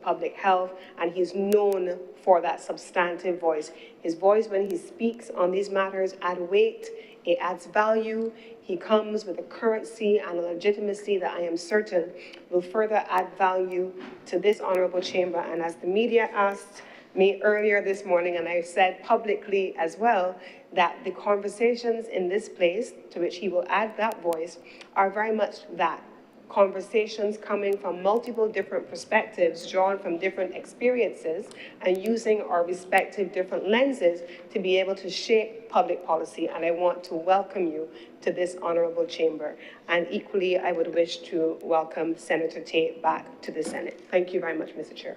public health, and he's known for that substantive voice. His voice, when he speaks on these matters, adds weight, it adds value. He comes with a currency and a legitimacy that I am certain will further add value to this honorable chamber. And as the media asked me earlier this morning, and I said publicly as well, that the conversations in this place, to which he will add that voice, are very much that. Conversations coming from multiple different perspectives, drawn from different experiences, and using our respective different lenses to be able to shape public policy. And I want to welcome you to this honorable chamber. And equally, I would wish to welcome Senator Tate back to the Senate. Thank you very much, Mr. Chair.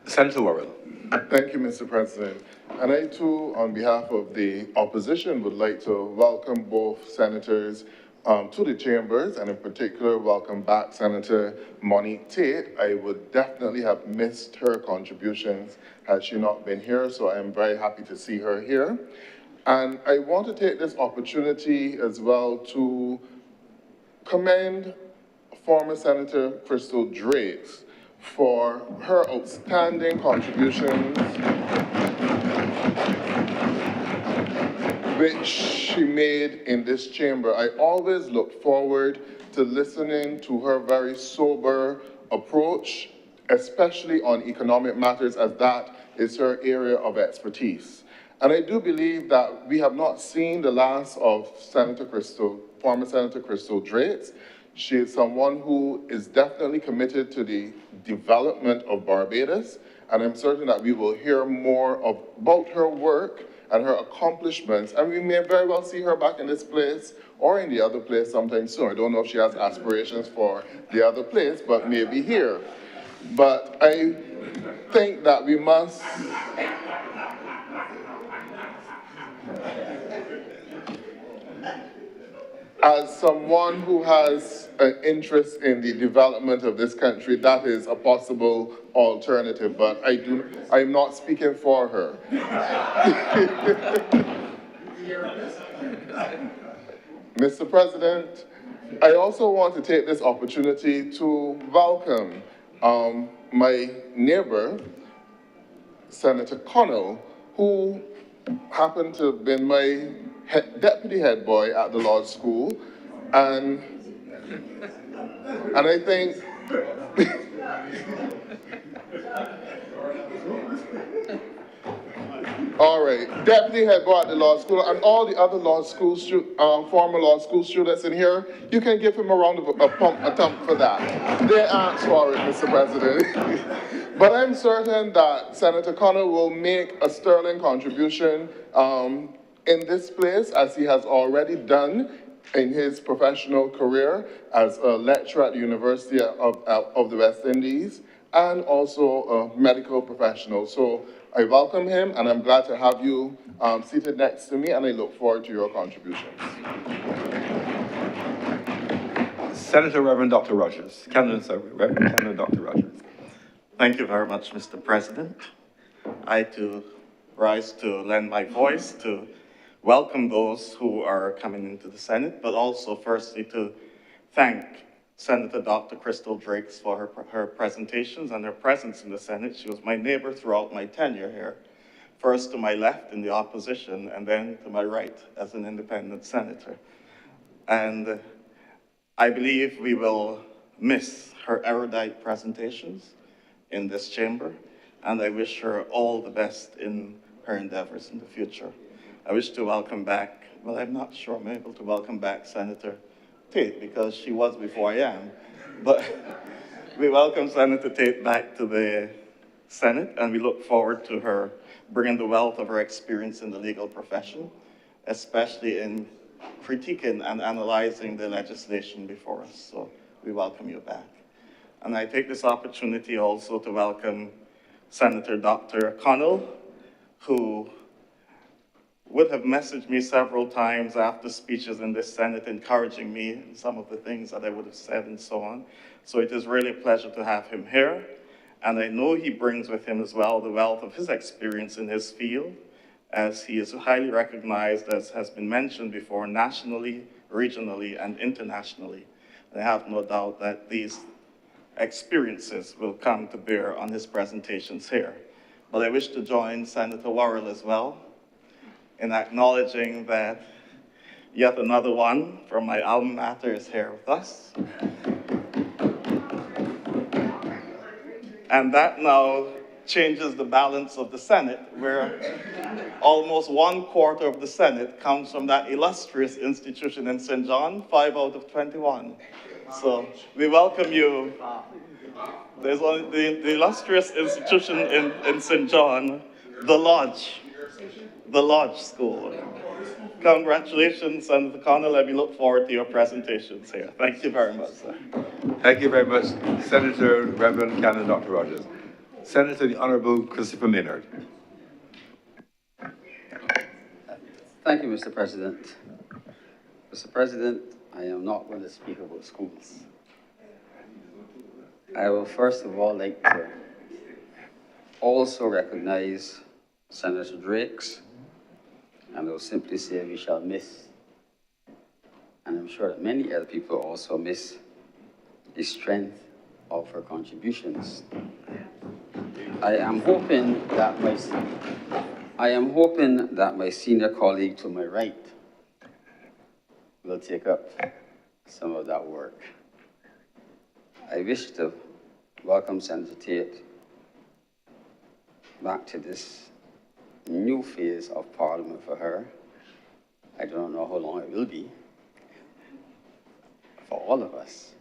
Senator Worrell. Thank you, Mr. President. And I too, on behalf of the opposition, would like to welcome both senators to the chambers, and in particular, welcome back Senator Monique Tate. I would definitely have missed her contributions had she not been here, so I'm very happy to see her here. And I want to take this opportunity as well to commend former Senator Crystal Drakes for her outstanding contributions which she made in this chamber. I always look forward to listening to her very sober approach, especially on economic matters, as that is her area of expertise. And I do believe that we have not seen the last of former Senator Crystal Drakes. She is someone who is definitely committed to the development of Barbados, and I'm certain that we will hear more about her work and her accomplishments, and we may very well see her back in this place or in the other place sometime soon. I don't know if she has aspirations for the other place, but maybe here. But I think that we must as someone who has an interest in the development of this country, that is a possible alternative, but I'm not speaking for her. Mr. President, I also want to take this opportunity to welcome my neighbor, Senator Connell, who happened to have been my deputy head boy at the law school, and I think all right, deputy head boy at the law school, and all the other law school former law school students in here, you can give him a round of a thump for that. They asked for it, Mr. President. But I'm certain that Senator Connell will make a sterling contribution in this place, as he has already done in his professional career as a lecturer at the University of the West Indies, and also a medical professional. So I welcome him, and I'm glad to have you seated next to me, and I look forward to your contributions. Senator Reverend Dr. Rogers. Reverend Canon Dr. Rogers. Thank you very much, Mr. President. I too rise to lend my voice to welcome those who are coming into the Senate, but also firstly to thank Senator Dr. Crystal Drakes for her presentations and her presence in the Senate. She was my neighbor throughout my tenure here, first to my left in the opposition, and then to my right as an independent senator. And I believe we will miss her erudite presentations in this chamber, and I wish her all the best in her endeavors in the future. I wish to welcome back, well, I'm not sure I'm able to welcome back Senator Tate, because she was before I am, but we welcome Senator Tate back to the Senate, and we look forward to her bringing the wealth of her experience in the legal profession, especially in critiquing and analyzing the legislation before us. So we welcome you back. And I take this opportunity also to welcome Senator Dr. Connell, who would have messaged me several times after speeches in this Senate, encouraging me in some of the things that I would have said and so on. So it is really a pleasure to have him here. And I know he brings with him as well the wealth of his experience in his field, as he is highly recognized, as has been mentioned before, nationally, regionally, and internationally. And I have no doubt that these experiences will come to bear on his presentations here. But I wish to join Senator Worrell as well in acknowledging that yet another one from my alma mater is here with us. And that now changes the balance of the Senate, where almost 1/4 of the Senate comes from that illustrious institution in St. John, 5 out of 21. So we welcome you. There's only the illustrious institution in St. John, the Lodge School. Congratulations, Senator Connell, and we look forward to your presentations here. Thank you very much, sir. Thank you very much, Senator Reverend Canon Dr. Rogers. Senator, the Honorable Christopher Maynard. Thank you, Mr. President. Mr. President, I am not going to speak about schools. I will first of all like to also recognize Senator Drakes, and I will simply say we shall miss, and I'm sure that many other people also miss, the strength of her contributions. I am hoping that my senior colleague to my right will take up some of that work. I wish to welcome Senator Tate back to this new phase of Parliament for her. I don't know how long it will be for all of us,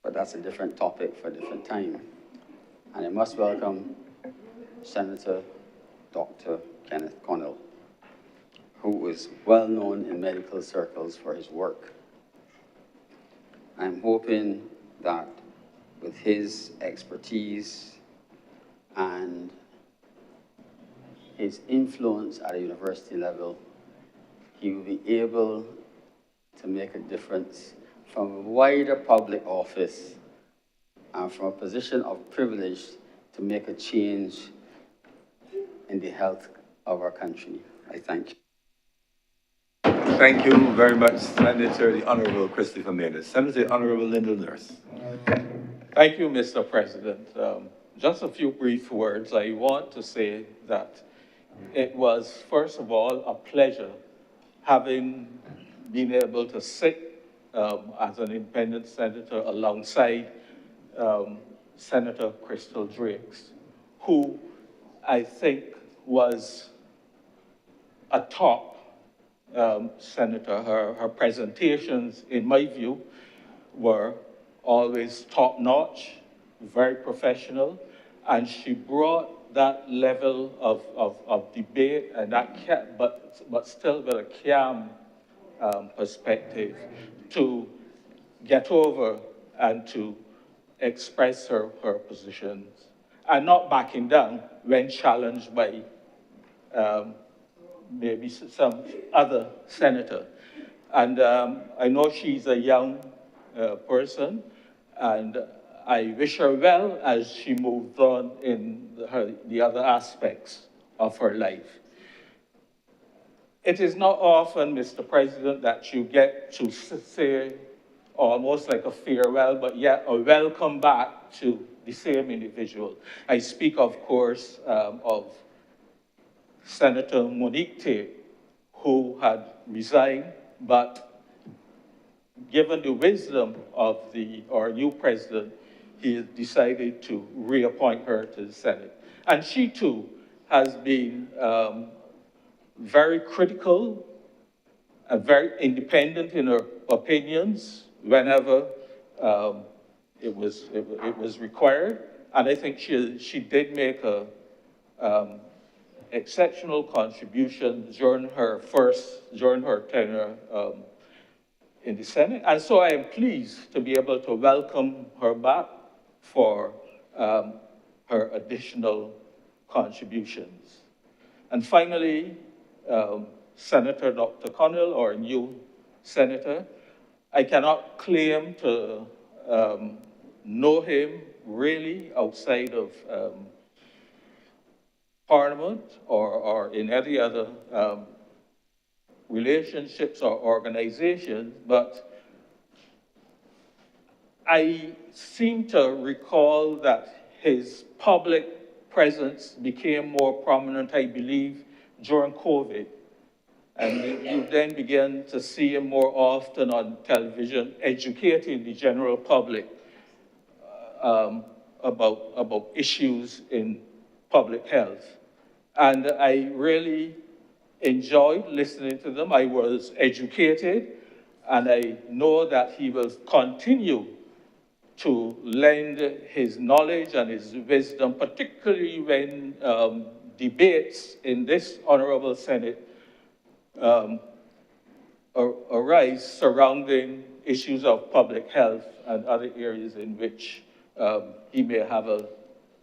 but that's a different topic for a different time. And I must welcome Senator Dr. Kenneth Connell, who is well known in medical circles for his work. I'm hoping that with his expertise and his influence at a university level, he will be able to make a difference from a wider public office and from a position of privilege to make a change in the health of our country. I thank you. Thank you very much, Senator, the Honorable Christopher Maynard. Senator, the Honorable Lyndall Nurse. Thank you, Mr. President. Just a few brief words. I want to say that it was, first of all, a pleasure having been able to sit as an independent senator alongside Senator Crystal Drakes, who I think was a top senator. Her presentations, in my view, were always top-notch, very professional, and she brought that level of debate and that, but still with a calm perspective to get over and to express her positions, and not backing down when challenged by maybe some other senator. And I know she's a young person, and I wish her well as she moves on in the other aspects of her life. It is not often, Mr. President, that you get to say almost like a farewell, but yet a welcome back to the same individual. I speak, of course, of Senator Monique Tate, who had resigned, but given the wisdom of our new president, he has decided to reappoint her to the Senate. And she too has been very critical and very independent in her opinions whenever it was required. And I think she did make a exceptional contribution during her tenure in the Senate. And so I am pleased to be able to welcome her back for her additional contributions. And finally, Senator Dr. Connell, our new senator, I cannot claim to know him really outside of Parliament or in any other relationships or organizations, but I seem to recall that his public presence became more prominent, I believe, during COVID. And you then began to see him more often on television, educating the general public about issues in public health. And I really enjoyed listening to them. I was educated, and I know that he will continue to lend his knowledge and his wisdom, particularly when debates in this Honorable Senate arise surrounding issues of public health and other areas in which he may have a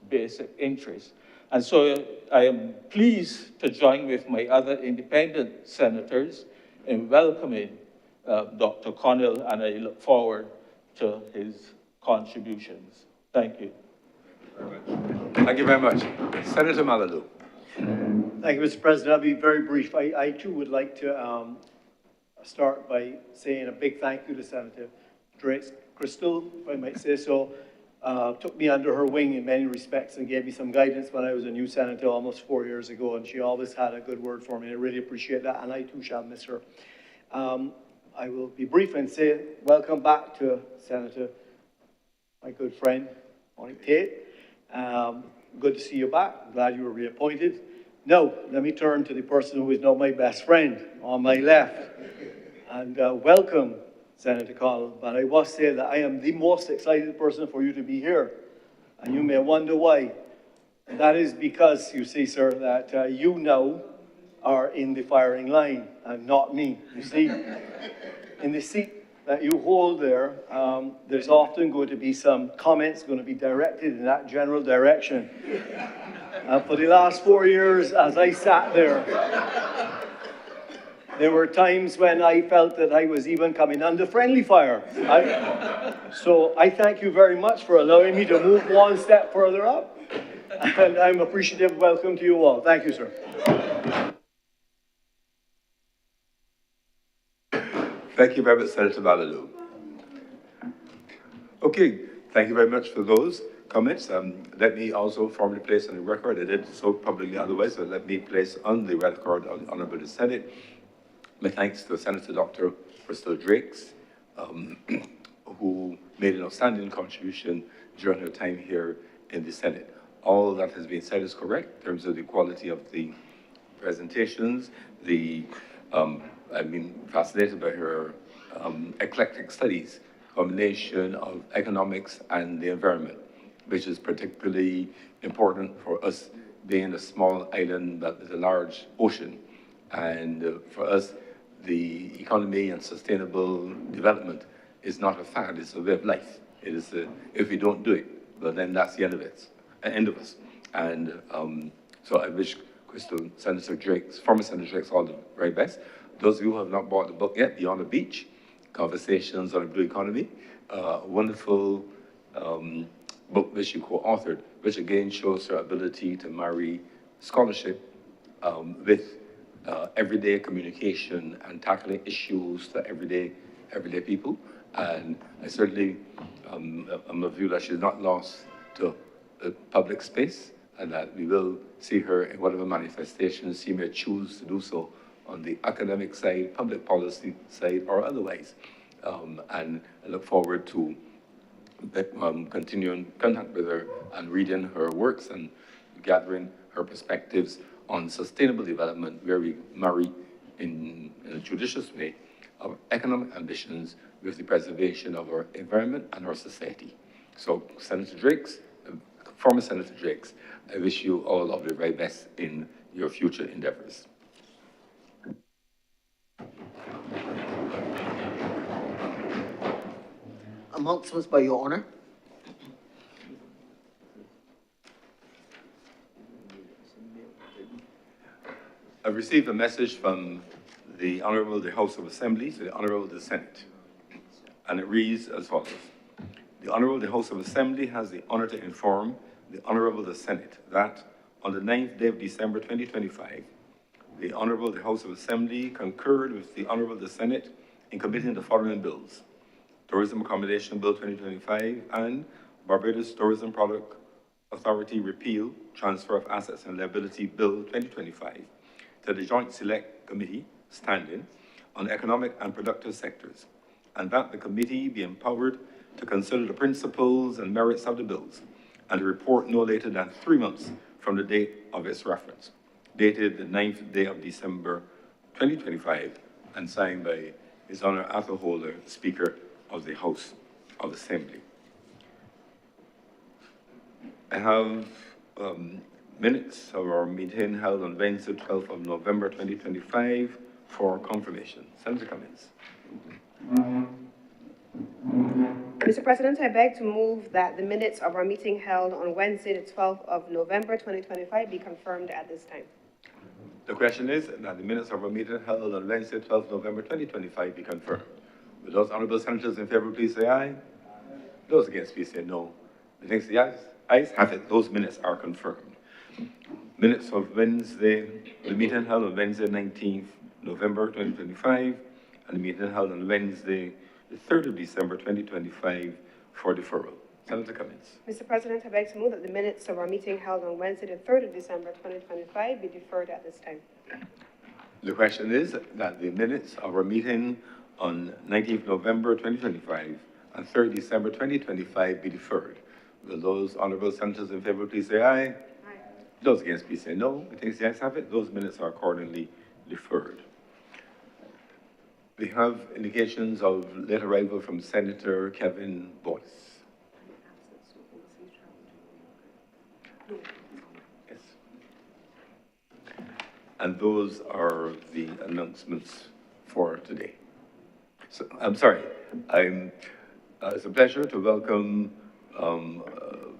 basic interest. And so I am pleased to join with my other independent senators in welcoming Dr. Connell, and I look forward to his contributions. Thank you. Thank you very much. Senator Malalou. Thank you, Mr. President. I'll be very brief. I too would like to start by saying a big thank you to Senator Drakes Crystal, if I might say so. Took me under her wing in many respects and gave me some guidance when I was a new senator almost 4 years ago, and she always had a good word for me, and I really appreciate that, and I too shall miss her. I will be brief and say welcome back to Senator, my good friend, Monique Tate. Good to see you back. Glad you were reappointed. Now, let me turn to the person who is now my best friend on my left. And welcome, Senator Connell. But I must say that I am the most excited person for you to be here. And you may wonder why. And that is because, you see, sir, that you now are in the firing line and not me. You see, in the seat that you hold there, there's often going to be some comments going to be directed in that general direction. For the last 4 years, as I sat there were times when I felt that I was even coming under friendly fire. So I thank you very much for allowing me to move one step further up. And I'm appreciative. Welcome to you all. Thank you, sir. Thank you very much, Senator Malalou. Okay, thank you very much for those comments. Let me also formally place on the record, I did so publicly otherwise, so let me place on the record of the Honourable Senate my thanks to Senator Dr. Crystal Drakes, who made an outstanding contribution during her time here in the Senate. All that has been said is correct in terms of the quality of the presentations. I've been fascinated by her eclectic studies, combination of economics and the environment, which is particularly important for us being a small island that is a large ocean. And for us, the economy and sustainable development is not a fad, it's a way of life. It is, if we don't do it, well, then that's the end of it, end of us. And so I wish Crystal, Senator Drakes, former Senator Drakes, all the very best. Those of you who have not bought the book yet, Beyond the Beach, Conversations on a Blue Economy, wonderful book which you co-authored, which again shows her ability to marry scholarship with everyday communication and tackling issues to everyday people. And I certainly am of view that she's not lost to the public space, and that we will see her in whatever manifestations she may choose to do so on the academic side, public policy side, or otherwise. And I look forward to continuing contact with her and reading her works and gathering her perspectives on sustainable development, where we marry in a judicious way our economic ambitions with the preservation of our environment and our society. So, Senator Drakes, former Senator Drakes, I wish you all of the very best in your future endeavors. Announcements by Your Honour. I've received a message from the Honourable the House of Assembly to the Honourable the Senate, and it reads as follows. The Honourable the House of Assembly has the honour to inform the Honourable the Senate that on the 9th day of December 2025, the Honourable the House of Assembly concurred with the Honourable the Senate in committing the following bills. Tourism Accommodation Bill 2025, and Barbados Tourism Product Authority Repeal, Transfer of Assets and Liability Bill 2025 to the Joint Select Committee standing on economic and productive sectors, and that the committee be empowered to consider the principles and merits of the bills and to report no later than 3 months from the date of its reference, dated the 9th day of December 2025, and signed by His Honor Arthur Holder, Speaker of the House of Assembly. I have minutes of our meeting held on Wednesday, 12th of November 2025 for confirmation. Senator Cummins. Mr. President, I beg to move that the minutes of our meeting held on Wednesday, the 12th of November 2025 be confirmed at this time. The question is that the minutes of our meeting held on Wednesday, 12th November 2025 be confirmed. Will those honorable senators in favor please say aye? Those against please say no. The things the ayes? Ayes have it. Those minutes are confirmed. Minutes of Wednesday, the meeting held on Wednesday, 19th November 2025, and the meeting held on Wednesday, the 3rd of December 2025 for deferral. Senator Cummins. Mr. President, I beg to move that the minutes of our meeting held on Wednesday, the 3rd of December 2025 be deferred at this time. The question is that the minutes of our meeting on 19th November 2025 and 3rd December 2025 be deferred. Will those honorable senators in favor please say aye? Aye. Those against please say no. I think the ayes have it. Those minutes are accordingly deferred. We have indications of late arrival from Senator Kevin Boyce. Yes. And those are the announcements for today. So, I'm sorry, it's a pleasure to welcome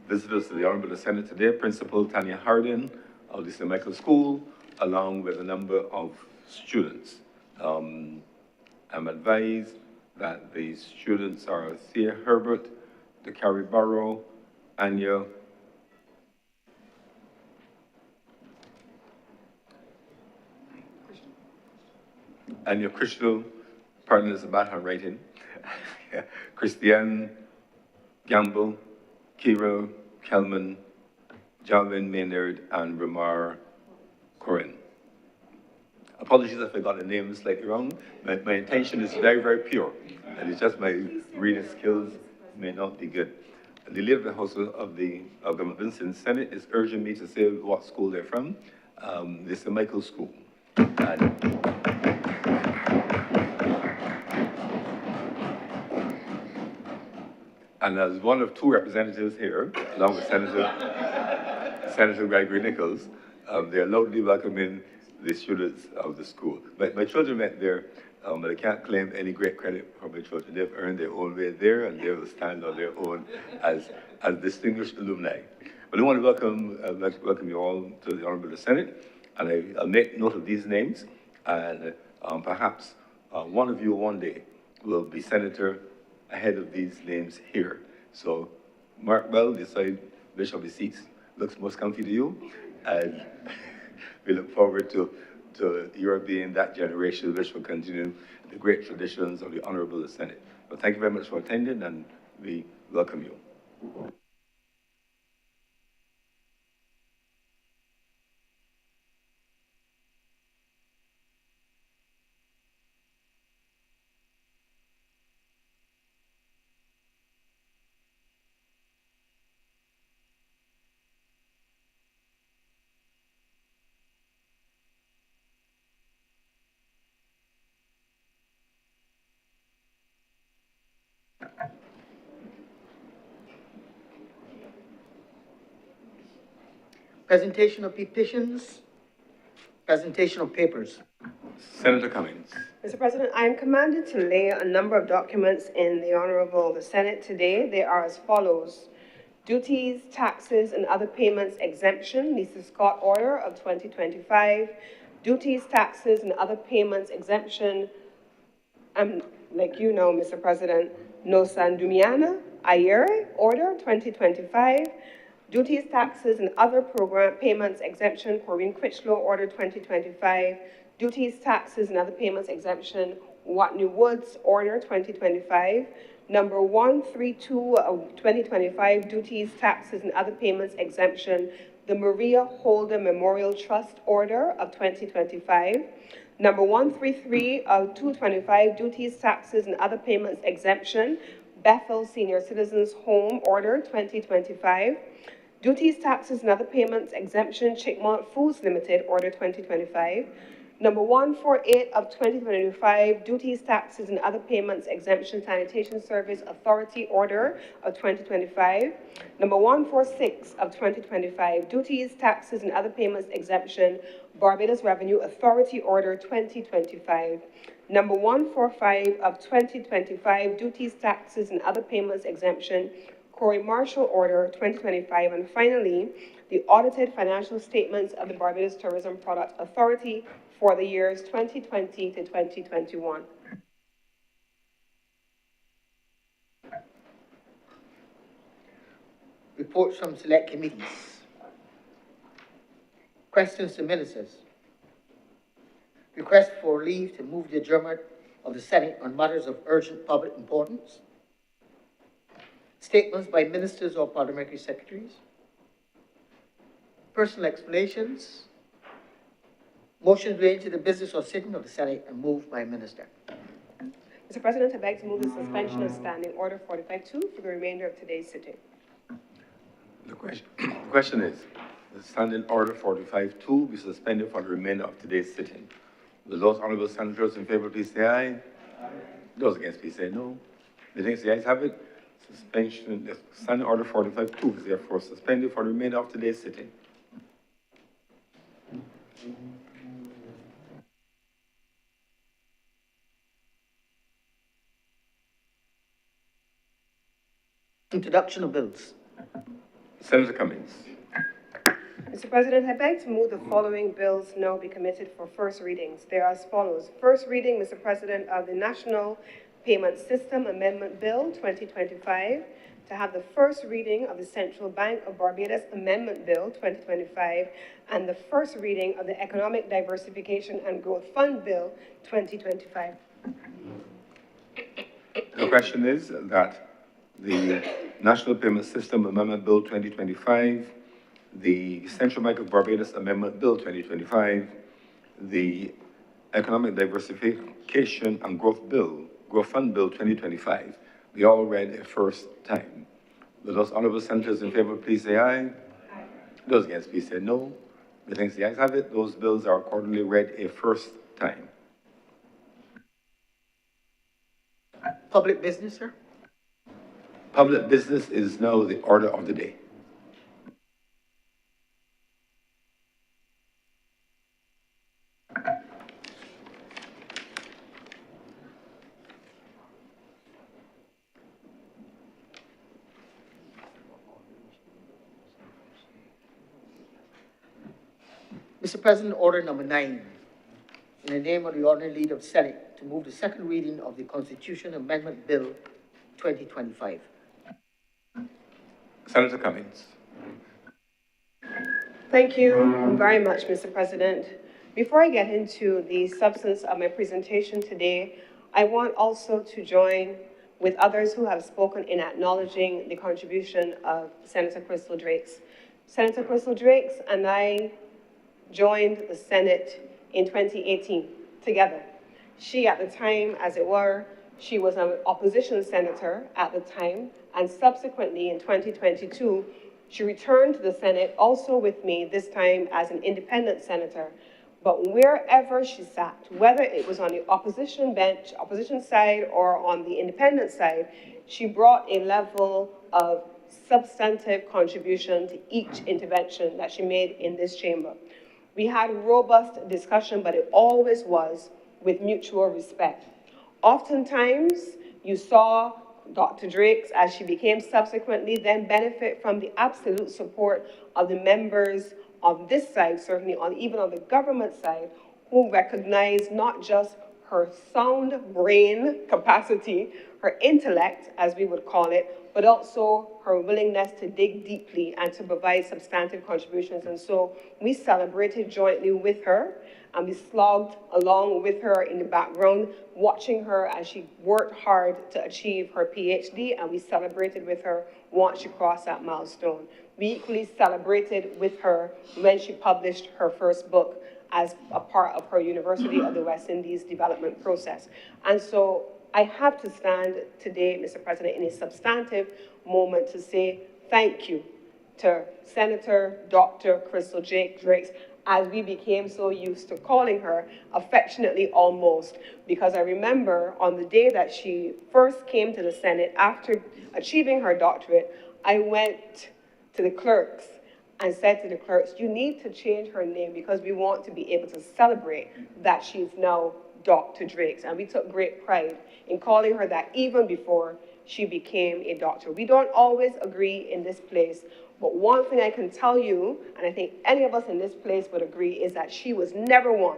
visitors to the Honorable Senate today, Principal Tanya Hardin of the St. Michael School, along with a number of students. I'm advised that the students are Thea Herbert, DeCarrie Barrow, Anya Crystal, pardon is a bad handwriting, Christiane Gamble, Kira Kelman, Jalvin Maynard, and Ramar Corin. Apologies if I got the name slightly wrong. My intention is very, very pure, and it's just my reading skills may not be good. The leader of the House of the Vincent Senate is urging me to say what school they're from. The St. Michael School. And as one of two representatives here, along with Senator Gregory Nichols, they're loudly welcoming the students of the school. My children went there, but I can't claim any great credit for my children. They've earned their own way there, and they will stand on their own as distinguished alumni. But I want to welcome you all to the Honorable Senate, and I'll make note of these names, and perhaps one of you one day will be senator ahead of these names here. So mark well, decide which of the seats looks most comfy to you, and we look forward to your being that generation which will continue the great traditions of the Honorable Senate. But thank you very much for attending, and we welcome you. Presentation of petitions, presentation of papers. Senator Cummings. Mr. President, I am commanded to lay a number of documents in the Honorable Senate today. They are as follows. Duties, taxes, and other payments exemption, Lisa Scott order of 2025. Duties, taxes, and other payments exemption, like you know, Mr. President, Nosandumiana Ayere order 2025. Duties, taxes, and other program payments exemption, Corinne Critchlow order 2025. Duties, taxes, and other payments exemption, Watney Woods order 2025. Number 132 of 2025, duties, taxes, and other payments exemption, the Maria Holder Memorial Trust Order of 2025. Number 133 of 225, duties, taxes, and other payments exemption, Bethel Senior Citizens Home Order 2025. Duties, taxes, and other payments exemption, Chickmont Foods Limited Order 2025. Number 148 of 2025, duties, taxes, and other payments exemption, Sanitation Service Authority Order of 2025. Number 146 of 2025, duties, taxes, and other payments exemption, Barbados Revenue Authority Order 2025. Number 145 of 2025, duties, taxes, and other payments exemption, Corey Marshall Order 2025. And finally, the audited financial statements of the Barbados Tourism Product Authority for the years 2020 to 2021. Reports from select committees. Questions to ministers. Request for leave to move the adjournment of the Senate on matters of urgent public importance. Statements by ministers or parliamentary secretaries. Personal explanations. Motions relating to the business or sitting of the Senate and moved by minister. Mr. President, I beg to move the suspension of Standing Order 45-2 for the remainder of today's sitting. The question is, the Standing Order 45-2 be suspended for the remainder of today's sitting. Will those honorable senators in favor please say aye? Aye. Those against please say no. The things the ayes have it. Suspension, the Standing Order 45-2 is therefore suspended for the remainder of today's sitting. Introduction of bills. Senator Cummings. Mr. President, I beg to move the following bills now be committed for first readings. They are as follows. First reading, Mr. President, of the National Payment System Amendment Bill 2025, to have the first reading of the Central Bank of Barbados Amendment Bill 2025, and the first reading of the Economic Diversification and Growth Fund Bill 2025. The question is that the National Payment System Amendment Bill 2025, the Central Bank of Barbados Amendment Bill 2025, the Economic Diversification and Growth Fund Bill 2025, be all read a first time. Will those honorable senators in favor please say aye? Aye. Those against please say no. The things the ayes have it, those bills are accordingly read a first time. Public business, sir. Public business is now the order of the day. Mr. President, order number 9. In the name of the Ordinary Leader of the Senate, to move the second reading of the Constitution Amendment Bill 2025. Senator Cummings. Thank you very much, Mr. President. Before I get into the substance of my presentation today, I want also to join with others who have spoken in acknowledging the contribution of Senator Crystal Drakes. Senator Crystal Drakes and I joined the Senate in 2018 together. She, at the time, as it were, she was an opposition senator at the time, and subsequently in 2022, she returned to the Senate also with me, this time as an independent senator. But wherever she sat, whether it was on the opposition bench, opposition side, or on the independent side, she brought a level of substantive contribution to each intervention that she made in this chamber. We had robust discussion, but it always was with mutual respect. Oftentimes, you saw Dr. Drakes, as she became subsequently, then benefit from the absolute support of the members on this side, certainly even on the government side, who recognized not just her sound brain capacity, her intellect, as we would call it, but also her willingness to dig deeply and to provide substantive contributions. And so we celebrated jointly with her, and we slogged along with her in the background, watching her as she worked hard to achieve her PhD, and we celebrated with her once she crossed that milestone. We equally celebrated with her when she published her first book as a part of her University of the West Indies development process. And so I have to stand today, Mr. President, in a substantive moment to say thank you to Senator Dr. Crystal Drakes, as we became so used to calling her affectionately almost, because I remember on the day that she first came to the Senate after achieving her doctorate, I went to the clerks and said to the clerks, you need to change her name because we want to be able to celebrate that she's now Dr. Drakes. And we took great pride in calling her that even before she became a doctor. We don't always agree in this place, but one thing I can tell you, and I think any of us in this place would agree, is that she was never one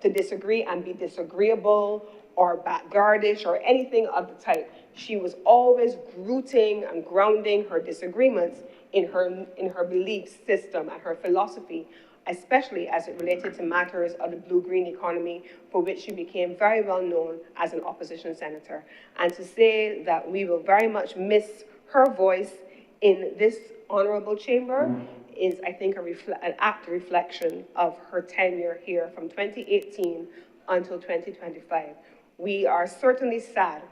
to disagree and be disagreeable or backgardish or anything of the type. She was always rooting and grounding her disagreements in her belief system and her philosophy, especially as it related to matters of the blue-green economy, for which she became very well known as an opposition senator. And to say that we will very much miss her voice in this honorable chamber is, I think, an apt reflection of her tenure here from 2018 until 2025. We are certainly sad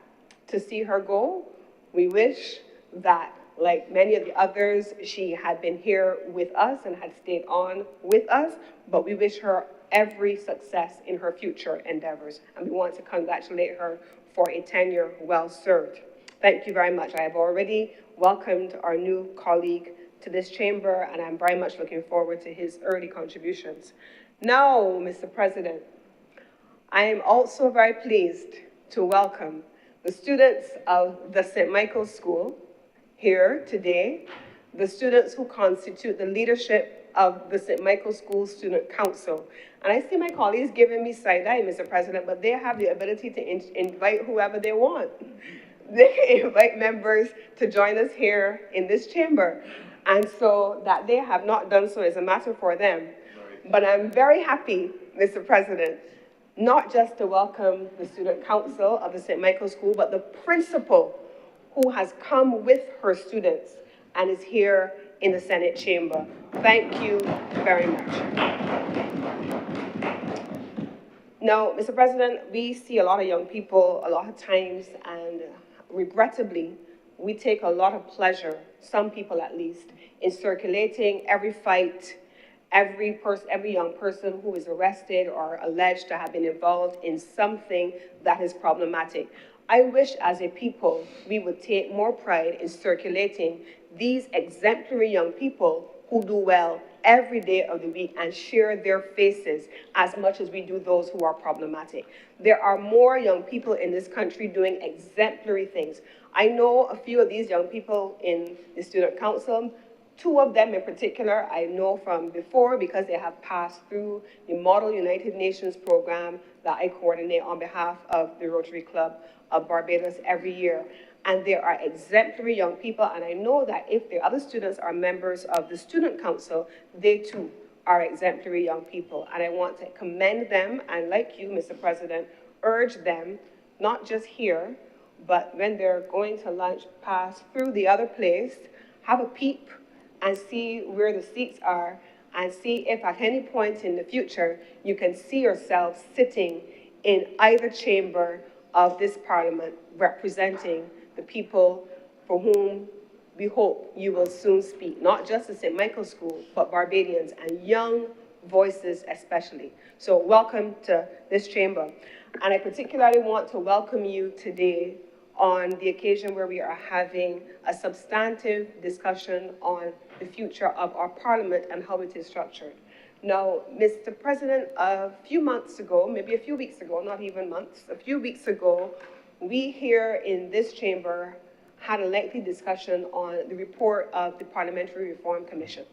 to see her go. We wish that, like many of the others, she had been here with us and had stayed on with us, but we wish her every success in her future endeavors, and we want to congratulate her for a tenure well served. Thank you very much. I have already welcomed our new colleague to this chamber, and I'm very much looking forward to his early contributions. Now, Mr. President, I am also very pleased to welcome the students of the St. Michael's School here today, the students who constitute the leadership of the St. Michael's School Student Council. And I see my colleagues giving me side-eye, Mr. President, but they have the ability to invite whoever they want. They can invite members to join us here in this chamber. And so that they have not done so is a matter for them. But I'm very happy, Mr. President, not just to welcome the Student Council of the St. Michael's School, but the principal who has come with her students and is here in the Senate chamber. Thank you very much. Now, Mr. President, we see a lot of young people a lot of times, and regrettably, we take a lot of pleasure, some people at least, in circulating every fight, every young person who is arrested or alleged to have been involved in something that is problematic. I wish as a people we would take more pride in circulating these exemplary young people who do well every day of the week and share their faces as much as we do those who are problematic. There are more young people in this country doing exemplary things. I know a few of these young people in the Student Council. Two of them in particular I know from before because they have passed through the Model United Nations program that I coordinate on behalf of the Rotary Club of Barbados every year. And there are exemplary young people, and I know that if the other students are members of the Student Council, they too are exemplary young people. And I want to commend them, and like you, Mr. President, urge them, not just here, but when they're going to lunch, pass through the other place, have a peep and see where the seats are, and see if at any point in the future you can see yourself sitting in either chamber of this Parliament representing the people for whom we hope you will soon speak, not just the St. Michael's School, but Barbadians and young voices especially. So welcome to this chamber. And I particularly want to welcome you today on the occasion where we are having a substantive discussion on the future of our Parliament and how it is structured. Now, Mr. President, a few months ago, maybe a few weeks ago, not even months, a few weeks ago, we here in this chamber had a lengthy discussion on the report of the Parliamentary Reform Commission,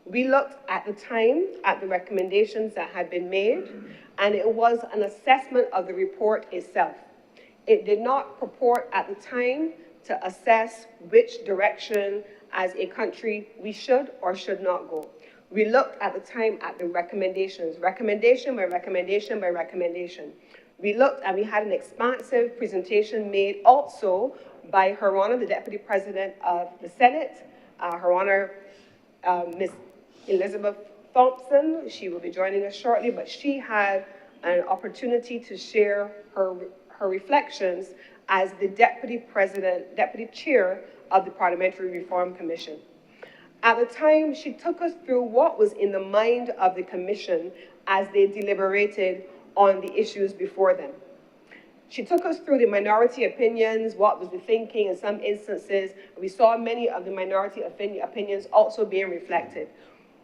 We looked at the time at the recommendations that had been made, and it was an assessment of the report itself. It did not purport at the time to assess which direction as a country we should or should not go. We looked at the time at the recommendations, recommendation by recommendation by recommendation. We looked and we had an expansive presentation made also by Her Honor, the Deputy President of the Senate, Her Honor, Ms. Elizabeth Thompson. She will be joining us shortly, but she had an opportunity to share her reflections as the Deputy Chair of the Parliamentary Reform Commission. At the time, she took us through what was in the mind of the Commission as they deliberated on the issues before them. She took us through the minority opinions, what was the thinking in some instances. We saw many of the minority opinions also being reflected.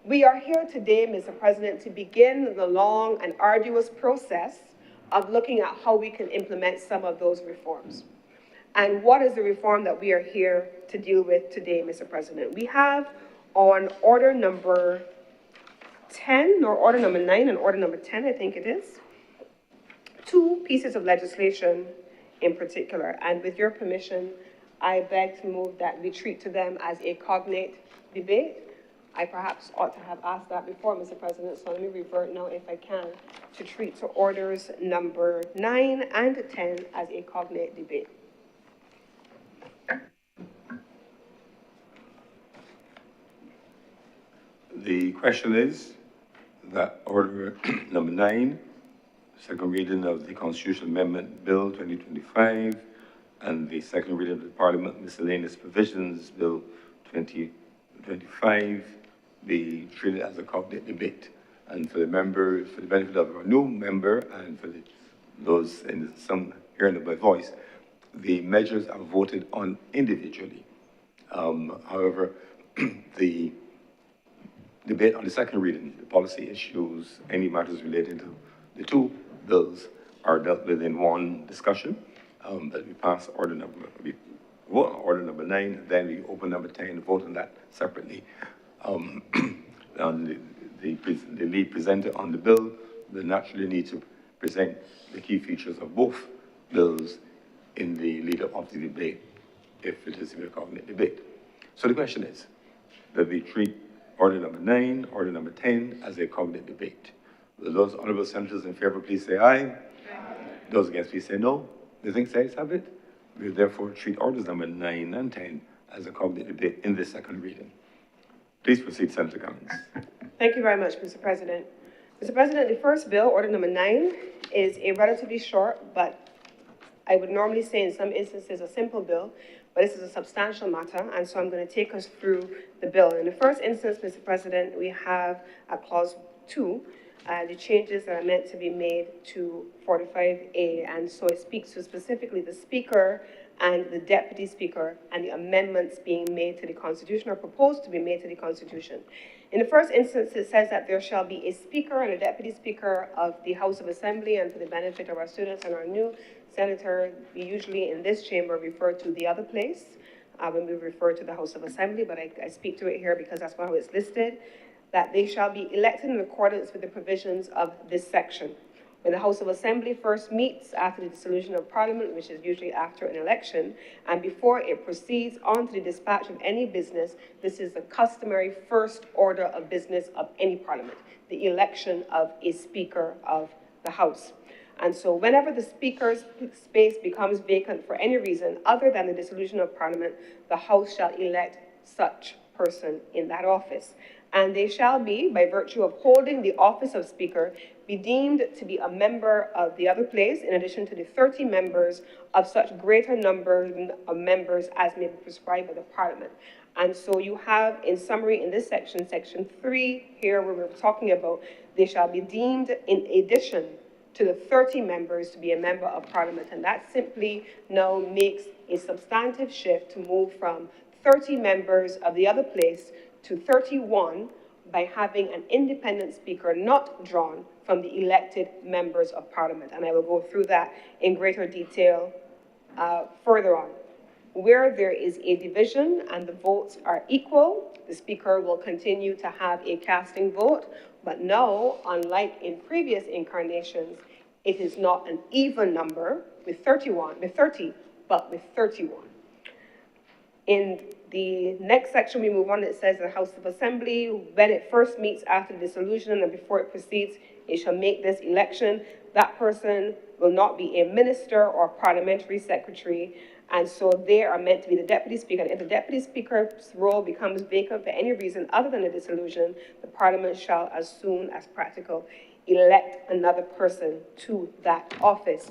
We are here today, Mr. President, to begin the long and arduous process of looking at how we can implement some of those reforms. And what is the reform that we are here to deal with today, Mr. President? We have on order number 10, or order number 9 and order number 10, I think it is, two pieces of legislation in particular. And with your permission, I beg to move that we treat to them as a cognate debate. I perhaps ought to have asked that before, Mr. President, so let me revert now, if I can, to treat to orders number 9 and 10 as a cognate debate. The question is that order number 9, second reading of the Constitutional Amendment Bill 2025 and the second reading of the Parliament Miscellaneous Provisions Bill 2025 be treated as a cognate debate. And for the benefit of our new member and for those in some hearing of my voice, the measures are voted on individually. However, the debate on the second reading, the policy issues, any matters relating to the two bills are dealt with in one discussion. But we pass order number 9, then we open number 10 and vote on that separately. The lead presenter on the bill will naturally need to present the key features of both bills in the lead-up of the debate, if it is a cognate debate. So the question is that we treat order number 9, order number 10 as a cognate debate. Will those honorable senators in favor please say aye? Aye. Those against please say no. The things ayes have it. We will therefore treat orders number 9 and 10 as a cognate debate in this second reading. Please proceed, Senator Cummings. Thank you very much, Mr. President. Mr. President, the first bill, order number 9, is a relatively short, but I would normally say in some instances a simple bill, but this is a substantial matter, and so I'm going to take us through the bill. In the first instance, Mr. President, we have at clause 2, the changes that are meant to be made to 45A, and so it speaks to specifically the Speaker and the Deputy Speaker and the amendments being made to the Constitution or proposed to be made to the Constitution. In the first instance, it says that there shall be a Speaker and a Deputy Speaker of the House of Assembly, and for the benefit of our students and our new senator, we usually in this chamber refer to the other place when we refer to the House of Assembly, but I speak to it here because that's how it's listed, that they shall be elected in accordance with the provisions of this section. When the House of Assembly first meets after the dissolution of Parliament, which is usually after an election, and before it proceeds on to the dispatch of any business, this is the customary first order of business of any Parliament, the election of a Speaker of the House. And so whenever the Speaker's space becomes vacant for any reason other than the dissolution of Parliament, the House shall elect such person in that office. And they shall be, by virtue of holding the office of Speaker, be deemed to be a member of the other place, in addition to the 30 members of such greater number of members as may be prescribed by the Parliament. And so you have, in summary, in this section, section 3, here where we're talking about, they shall be deemed in addition to the 30 members to be a member of Parliament. And that simply now makes a substantive shift to move from 30 members of the other place to 31 by having an independent Speaker not drawn from the elected members of Parliament. And I will go through that in greater detail further on. Where there is a division and the votes are equal, the Speaker will continue to have a casting vote. But now, unlike in previous incarnations, it is not an even number with 30, but with 31. In the next section, we move on. It says the House of Assembly, when it first meets after the dissolution and before it proceeds, it shall make this election. That person will not be a minister or parliamentary secretary, and so they are meant to be the deputy speaker. And if the deputy speaker's role becomes vacant for any reason other than a dissolution, the parliament shall, as soon as practical, elect another person to that office.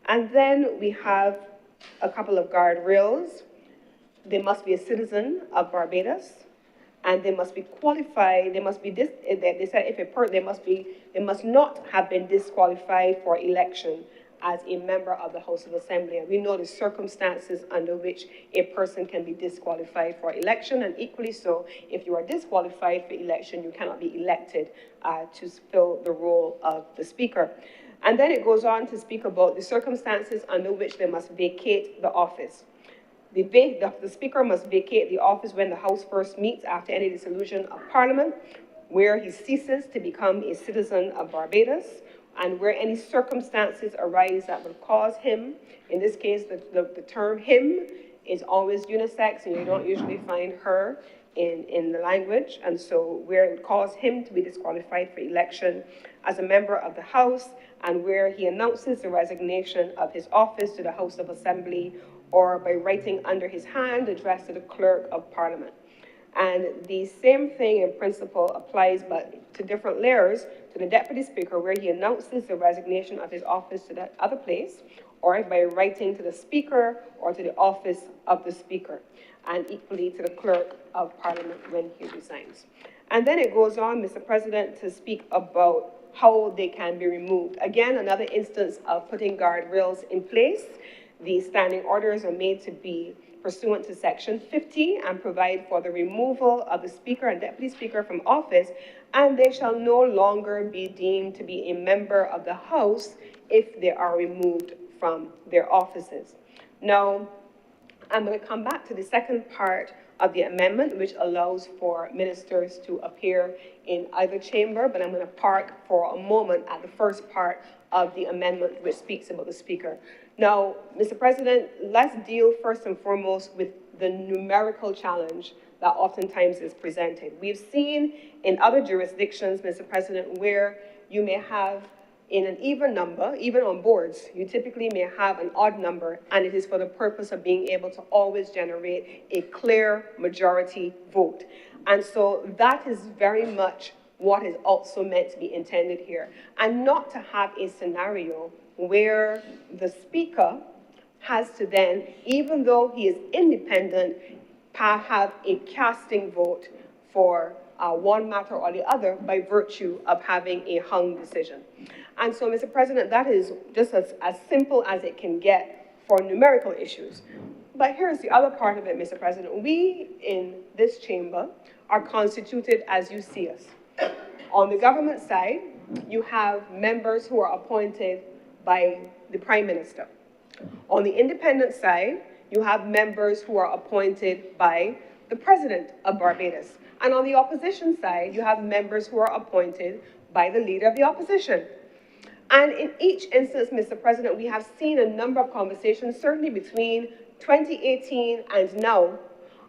And then we have a couple of guardrails. They must be a citizen of Barbados, and they must be qualified. They must be they said they must not have been disqualified for election as a member of the House of Assembly. And we know the circumstances under which a person can be disqualified for election, and equally so, if you are disqualified for election, you cannot be elected to fill the role of the Speaker. And then it goes on to speak about the circumstances under which they must vacate the office. The Speaker must vacate the office when the House first meets after any dissolution of Parliament, where he ceases to become a citizen of Barbados, and where any circumstances arise that would cause him, in this case, the term him is always unisex, and you don't usually find her in the language, and so where it would cause him to be disqualified for election as a member of the House, and where he announces the resignation of his office to the House of Assembly, or by writing under his hand addressed to the Clerk of Parliament. And the same thing in principle applies, but to different layers, to the Deputy Speaker, where he announces the resignation of his office to that other place, or by writing to the Speaker or to the office of the Speaker, and equally to the Clerk of Parliament when he resigns. And then it goes on, Mr. President, to speak about how they can be removed. Again, another instance of putting guardrails in place. The standing orders are made to be pursuant to Section 50 and provide for the removal of the Speaker and Deputy Speaker from office, and they shall no longer be deemed to be a member of the House if they are removed from their offices. Now, I'm going to come back to the second part of the amendment, which allows for ministers to appear in either chamber, but I'm going to park for a moment at the first part of the amendment, which speaks about the Speaker. Now, Mr. President, let's deal first and foremost with the numerical challenge that oftentimes is presented. We've seen in other jurisdictions, Mr. President, where you may have in an even number, even on boards, you typically may have an odd number, and it is for the purpose of being able to always generate a clear majority vote. And so that is very much what is also meant to be intended here, and not to have a scenario where the Speaker has to then, even though he is independent, have a casting vote for one matter or the other by virtue of having a hung decision. And so, Mr. President, that is just as simple as it can get for numerical issues. But here's the other part of it, Mr. President. We in this chamber are constituted as you see us. On the government side, you have members who are appointed by the Prime Minister. On the independent side, you have members who are appointed by the President of Barbados. And on the opposition side, you have members who are appointed by the Leader of the Opposition. And in each instance, Mr. President, we have seen a number of conversations, certainly between 2018 and now,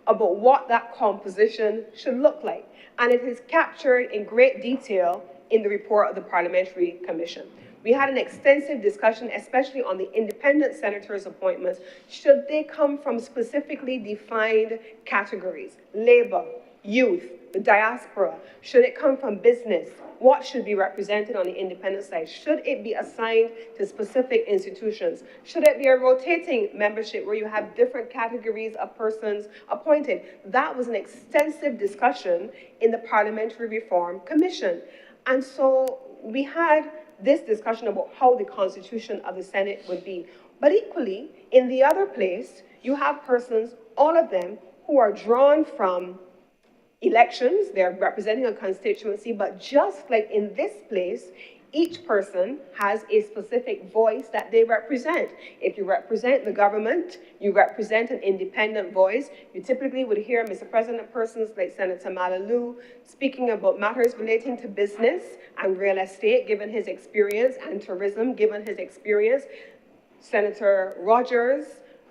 about what that composition should look like. And it is captured in great detail in the report of the Parliamentary Commission. We had an extensive discussion, especially on the independent senators' appointments. Should they come from specifically defined categories? Labor, youth, the diaspora. Should it come from business? What should be represented on the independent side? Should it be assigned to specific institutions? Should it be a rotating membership where you have different categories of persons appointed? That was an extensive discussion in the Parliamentary Reform Commission. And so we had this discussion about how the constitution of the Senate would be. But equally, in the other place, you have persons, all of them, who are drawn from elections. They're representing a constituency, but just like in this place, Each person has a specific voice that they represent. If you represent the government, you represent an independent voice. You typically would hear, Mr. President, persons like Senator Malalou speaking about matters relating to business and real estate, given his experience, and tourism, given his experience. Senator Rogers,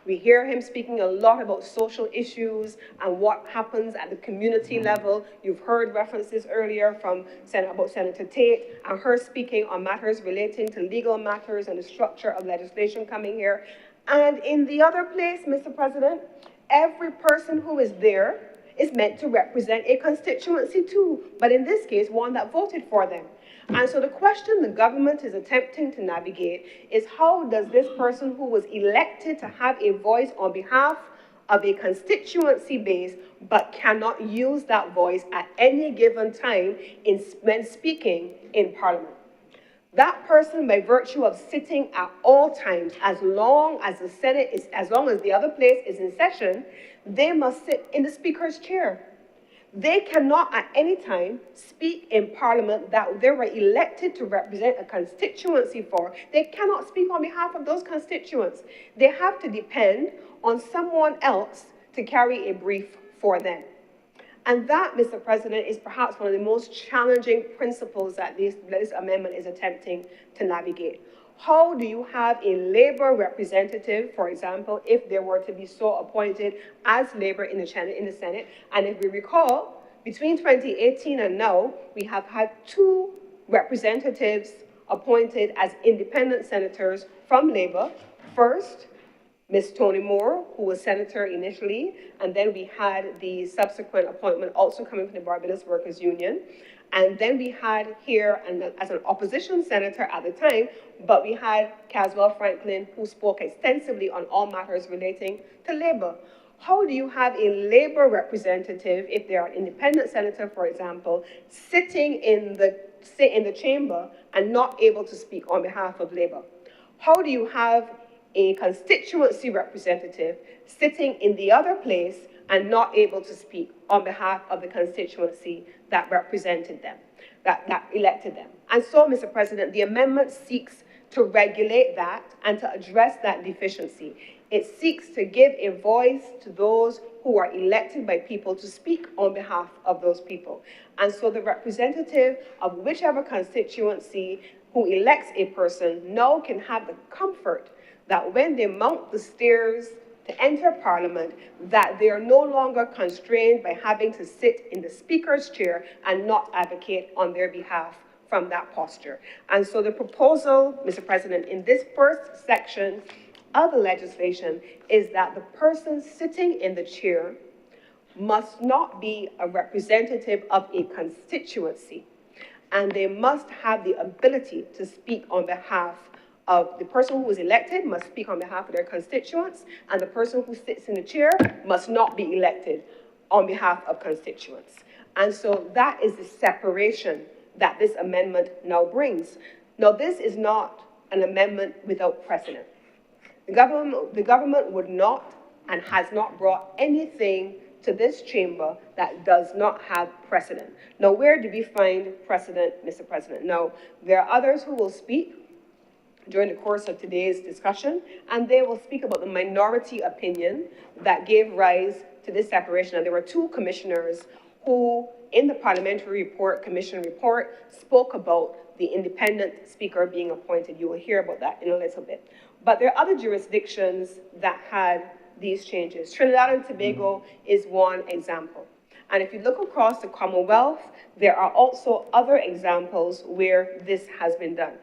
we hear him speaking a lot about social issues and what happens at the community level. You've heard references earlier from Senator Tate and her speaking on matters relating to legal matters and the structure of legislation coming here. And in the other place, Mr. President, every person who is there is meant to represent a constituency too, but in this case, one that voted for them. And so the question the government is attempting to navigate is, how does this person who was elected to have a voice on behalf of a constituency base but cannot use that voice at any given time when speaking in Parliament? That person, by virtue of sitting at all times, as long as the Senate is, as long as the other place is in session, they must sit in the Speaker's chair. They cannot at any time speak in Parliament that they were elected to represent a constituency for. They cannot speak on behalf of those constituents. They have to depend on someone else to carry a brief for them. And that, Mr. President, is perhaps one of the most challenging principles that this amendment is attempting to navigate. How do you have a Labour representative, for example, if there were to be so appointed as Labour in the Senate? And if we recall, between 2018 and now, we have had 2 representatives appointed as independent senators from Labour. First, Ms. Toni Moore, who was senator initially, and then we had the subsequent appointment also coming from the Barbados Workers Union. And then we had here, as an opposition senator at the time, but we had Caswell Franklin, who spoke extensively on all matters relating to Labour. How do you have a Labour representative, if they are an independent senator, for example, sitting in the chamber and not able to speak on behalf of Labour? How do you have a constituency representative sitting in the other place and not able to speak on behalf of the constituency that represented them, that elected them? And so, Mr. President, the amendment seeks to regulate that and to address that deficiency. It seeks to give a voice to those who are elected by people to speak on behalf of those people. And so the representative of whichever constituency who elects a person now can have the comfort that when they mount the stairs to enter Parliament, that they are no longer constrained by having to sit in the Speaker's chair and not advocate on their behalf from that posture. And so the proposal, Mr. President, in this first section of the legislation is that the person sitting in the chair must not be a representative of a constituency, and they must have the ability to speak on behalf of the person who was elected, must speak on behalf of their constituents, and the person who sits in the chair must not be elected on behalf of constituents. And so that is the separation that this amendment now brings. Now, this is not an amendment without precedent. The government would not and has not brought anything to this chamber that does not have precedent. Now, where do we find precedent, Mr. President? Now, there are others who will speak during the course of today's discussion, and they will speak about the minority opinion that gave rise to this separation. And there were 2 commissioners who, in the parliamentary commission report, spoke about the independent speaker being appointed. You will hear about that in a little bit. But there are other jurisdictions that had these changes. Trinidad and Tobago is one example. And if you look across the Commonwealth, there are also other examples where this has been done.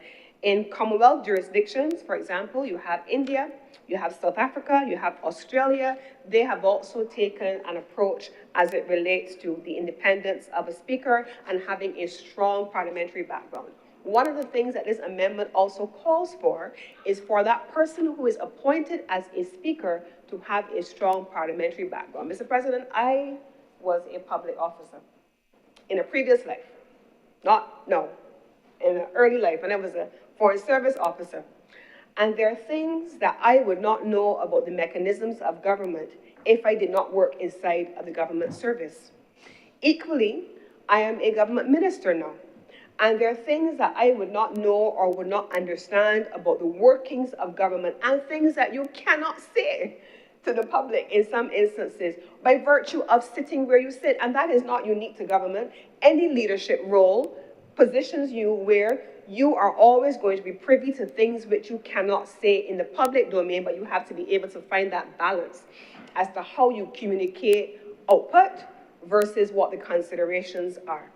In Commonwealth jurisdictions, for example, you have India, you have South Africa, you have Australia. They have also taken an approach as it relates to the independence of a speaker and having a strong parliamentary background. One of the things that this amendment also calls for is for that person who is appointed as a speaker to have a strong parliamentary background. Mr. President, I was a public officer in a previous life, in an early life, and I was a Foreign Service officer. And there are things that I would not know about the mechanisms of government if I did not work inside of the government service. Equally, I am a government minister now. And there are things that I would not know or would not understand about the workings of government, and things that you cannot say to the public in some instances by virtue of sitting where you sit. And that is not unique to government. Any leadership role positions you where you are always going to be privy to things which you cannot say in the public domain, but you have to be able to find that balance as to how you communicate output versus what the considerations are.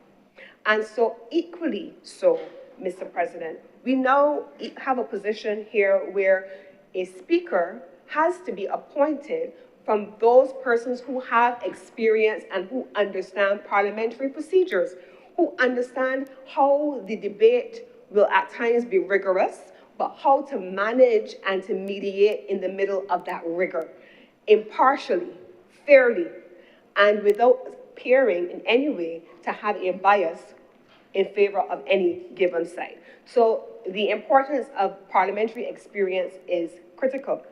And so equally so, Mr. President, we now have a position here where a speaker has to be appointed from those persons who have experience and who understand parliamentary procedures, who understand how the debate will at times be rigorous, but how to manage and to mediate in the middle of that rigor, impartially, fairly, and without appearing in any way to have a bias in favor of any given side. So the importance of parliamentary experience is critical.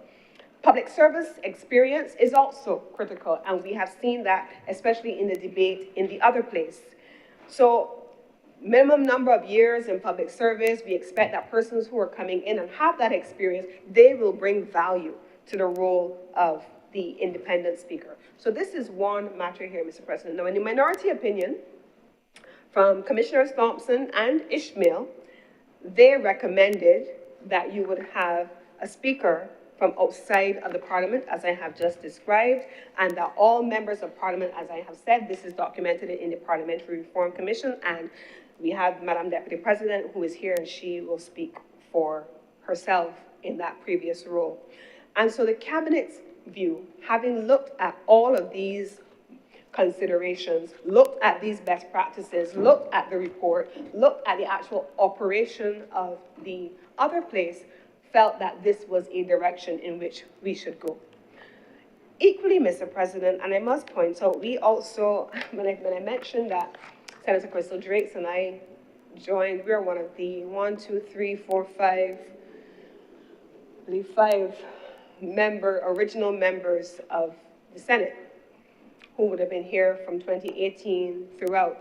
Public service experience is also critical, and we have seen that especially in the debate in the other place. So minimum number of years in public service, we expect that persons who are coming in and have that experience, they will bring value to the role of the independent speaker. So this is one matter here, Mr. President. Now, in the minority opinion from Commissioners Thompson and Ishmael, they recommended that you would have a speaker from outside of the Parliament, as I have just described, and that all members of Parliament, as I have said, this is documented in the Parliamentary Reform Commission, and we have Madam Deputy President who is here, and she will speak for herself in that previous role. And so the Cabinet's view, having looked at all of these considerations, looked at these best practices, looked at the report, looked at the actual operation of the other place, felt that this was a direction in which we should go. Equally, Mr. President, and I must point out, we also, when I mentioned that Senator Crystal Drakes and I joined, we are one of the 5 original members of the Senate who would have been here from 2018 throughout.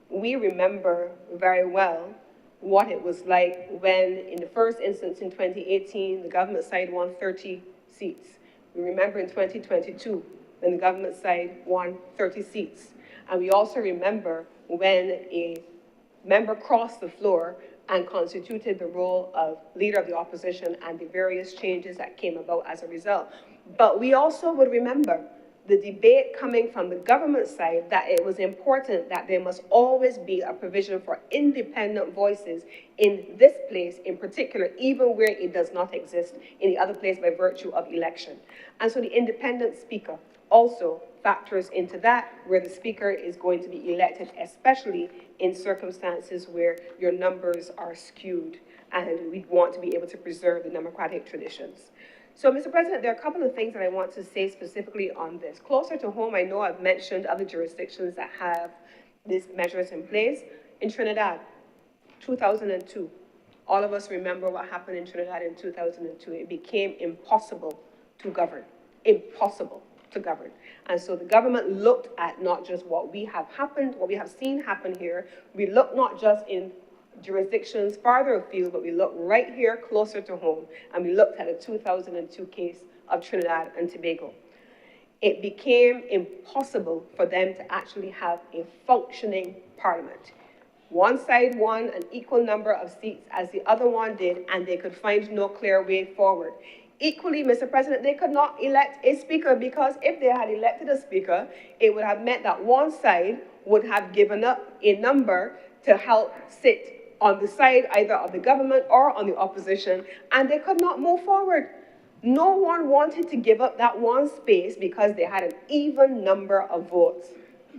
We remember very well what it was like when, in the first instance in 2018, the government side won 30 seats. We remember in 2022, when the government side won 30 seats. And we also remember when a member crossed the floor and constituted the role of leader of the opposition and the various changes that came about as a result. But we also would remember the debate coming from the government side that it was important that there must always be a provision for independent voices in this place in particular, even where it does not exist in the other place by virtue of election. And so the independent speaker also factors into that, where the speaker is going to be elected, especially in circumstances where your numbers are skewed, and we want to be able to preserve the democratic traditions. So, Mr. President, there are a couple of things that I want to say specifically on this. Closer to home, I know I've mentioned other jurisdictions that have these measures in place. In Trinidad, 2002, all of us remember what happened in Trinidad in 2002. It became impossible to govern, impossible to govern. And so the government looked at not just what we have seen happen here. We looked not just in jurisdictions farther afield, but we looked right here closer to home, and we looked at the 2002 case of Trinidad and Tobago. It became impossible for them to actually have a functioning parliament. One side won an equal number of seats as the other one did, and they could find no clear way forward. Equally, Mr. President, they could not elect a speaker, because if they had elected a speaker, it would have meant that one side would have given up a number to help sit on the side either of the government or on the opposition, and they could not move forward. No one wanted to give up that one space because they had an even number of votes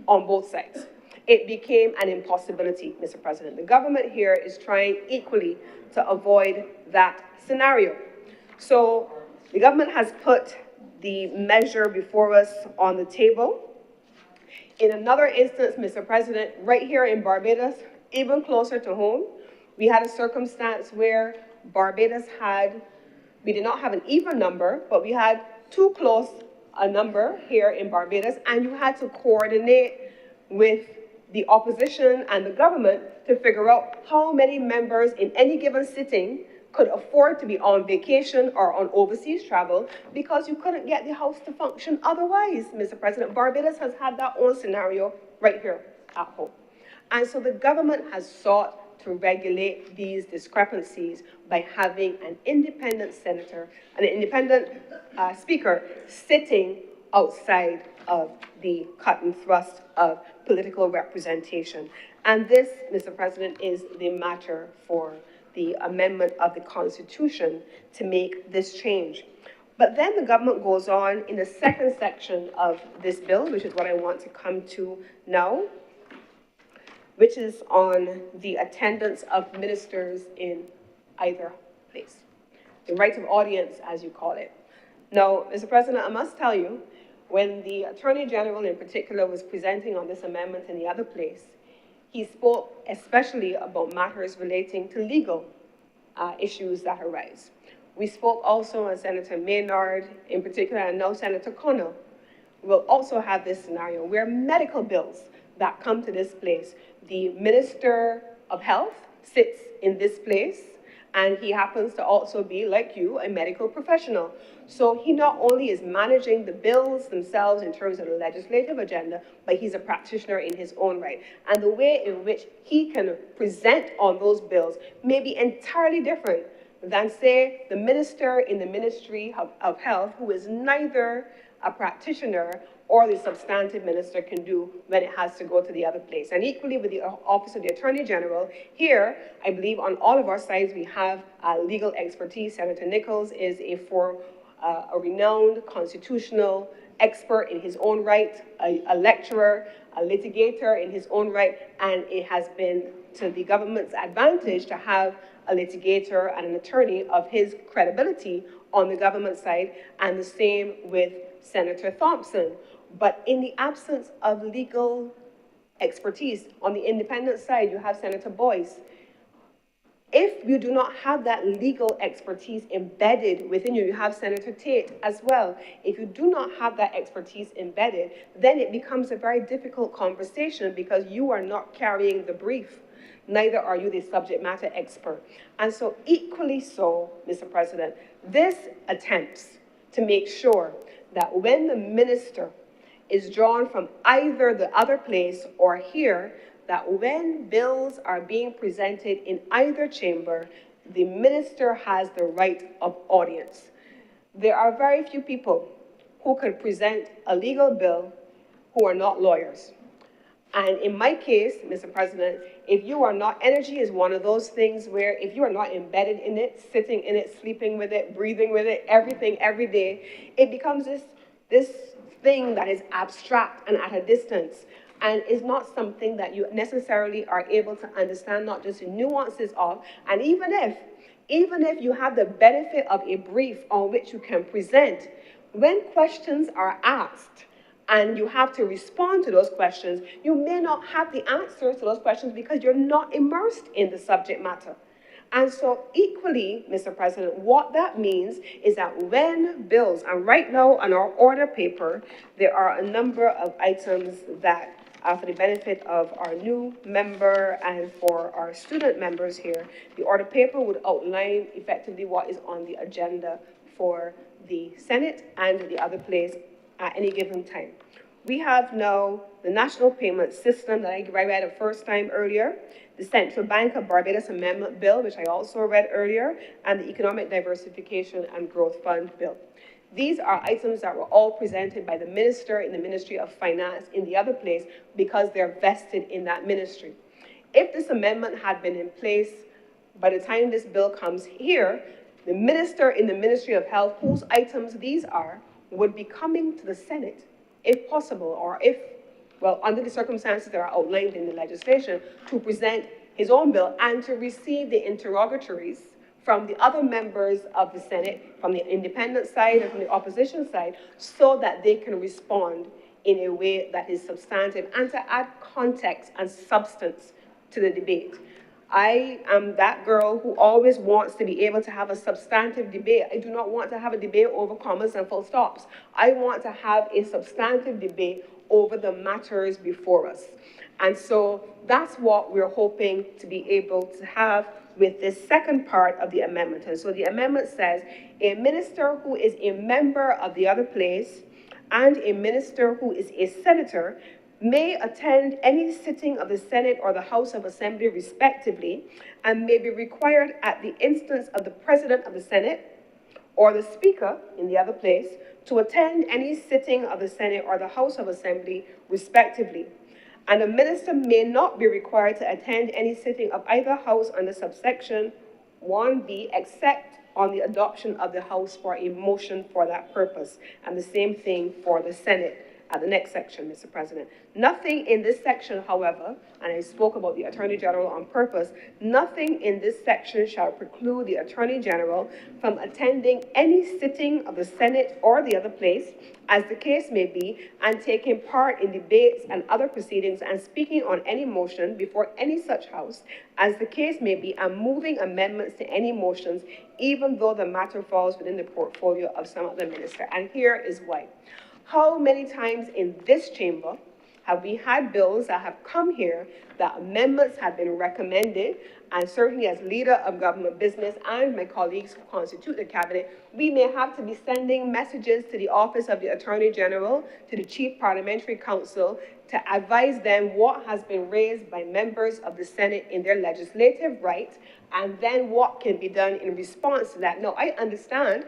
on both sides. It became an impossibility, Mr. President. The government here is trying equally to avoid that scenario. So the government has put the measure before us on the table. In another instance, Mr. President, right here in Barbados, even closer to home, we had a circumstance where Barbados we did not have an even number, but we had too close a number here in Barbados, and you had to coordinate with the opposition and the government to figure out how many members in any given sitting could afford to be on vacation or on overseas travel because you couldn't get the House to function otherwise, Mr. President. Barbados has had that own scenario right here at home. And so the government has sought to regulate these discrepancies by having an independent senator, an independent speaker sitting outside of the cut and thrust of political representation. And this, Mr. President, is the matter for the amendment of the Constitution to make this change. But then the government goes on in the second section of this bill, which is what I want to come to now, which is on the attendance of ministers in either place. The right of audience, as you call it. Now, Mr. President, I must tell you, when the Attorney General in particular was presenting on this amendment in the other place, he spoke especially about matters relating to legal issues that arise. We spoke also on Senator Maynard in particular, and now Senator Connell will also have this scenario where medical bills that come to this place, the Minister of Health sits in this place, and he happens to also be, like you, a medical professional. So he not only is managing the bills themselves in terms of the legislative agenda, but he's a practitioner in his own right. And the way in which he can present on those bills may be entirely different than, say, the minister in the Ministry of Health, who is neither a practitioner or the substantive minister can do when it has to go to the other place. And equally with the Office of the Attorney General, here, I believe on all of our sides, we have legal expertise. Senator Nichols is a renowned constitutional expert in his own right, a lecturer, a litigator in his own right, and it has been to the government's advantage to have a litigator and an attorney of his credibility on the government side, and the same with Senator Thompson. But in the absence of legal expertise on the independent side, you have Senator Boyce. If you do not have that legal expertise embedded within you, you have Senator Tate as well. If you do not have that expertise embedded, then it becomes a very difficult conversation because you are not carrying the brief. Neither are you the subject matter expert. And so equally so, Mr. President, this attempts to make sure that when the minister is drawn from either the other place or here, that when bills are being presented in either chamber, the minister has the right of audience. There are very few people who can present a legal bill who are not lawyers. And in my case, Mr. President, if you are not, energy is one of those things where if you are not embedded in it, sitting in it, sleeping with it, breathing with it, everything, every day, it becomes this thing that is abstract and at a distance, and is not something that you necessarily are able to understand, not just the nuances of. And even if you have the benefit of a brief on which you can present, when questions are asked and you have to respond to those questions, you may not have the answers to those questions because you're not immersed in the subject matter. And so equally, Mr. President, what that means is that when bills, and right now on our order paper, there are a number of items that for the benefit of our new member and for our student members here, the order paper would outline effectively what is on the agenda for the Senate and the other place at any given time. We have now the National Payment System that I read a first time earlier, the Central Bank of Barbados Amendment Bill, which I also read earlier, and the Economic Diversification and Growth Fund Bill. These are items that were all presented by the minister in the Ministry of Finance in the other place because they're vested in that ministry. If this amendment had been in place by the time this bill comes here, the minister in the Ministry of Health, whose items these are, would be coming to the Senate, if possible, or if, well, under the circumstances that are outlined in the legislation, to present his own bill and to receive the interrogatories from the other members of the Senate, from the independent side and from the opposition side, so that they can respond in a way that is substantive and to add context and substance to the debate. I am that girl who always wants to be able to have a substantive debate. I do not want to have a debate over commas and full stops. I want to have a substantive debate over the matters before us. And so that's what we're hoping to be able to have with this second part of the amendment. And so the amendment says, a minister who is a member of the other place and a minister who is a senator may attend any sitting of the Senate or the House of Assembly respectively, and may be required at the instance of the President of the Senate or the Speaker in the other place to attend any sitting of the Senate or the House of Assembly respectively. And a minister may not be required to attend any sitting of either House under subsection 1B except on the adoption of the House for a motion for that purpose. And the same thing for the Senate. At the next section, Mr. President. Nothing in this section, however, and I spoke about the Attorney General on purpose, nothing in this section shall preclude the Attorney General from attending any sitting of the Senate or the other place, as the case may be, and taking part in debates and other proceedings and speaking on any motion before any such house, as the case may be, and moving amendments to any motions, even though the matter falls within the portfolio of some other minister. And here is why. How many times in this chamber have we had bills that have come here that amendments have been recommended, and certainly as leader of government business and my colleagues who constitute the cabinet, we may have to be sending messages to the Office of the Attorney General, to the Chief Parliamentary Counsel, to advise them what has been raised by members of the Senate in their legislative right, and then what can be done in response to that. Now, I understand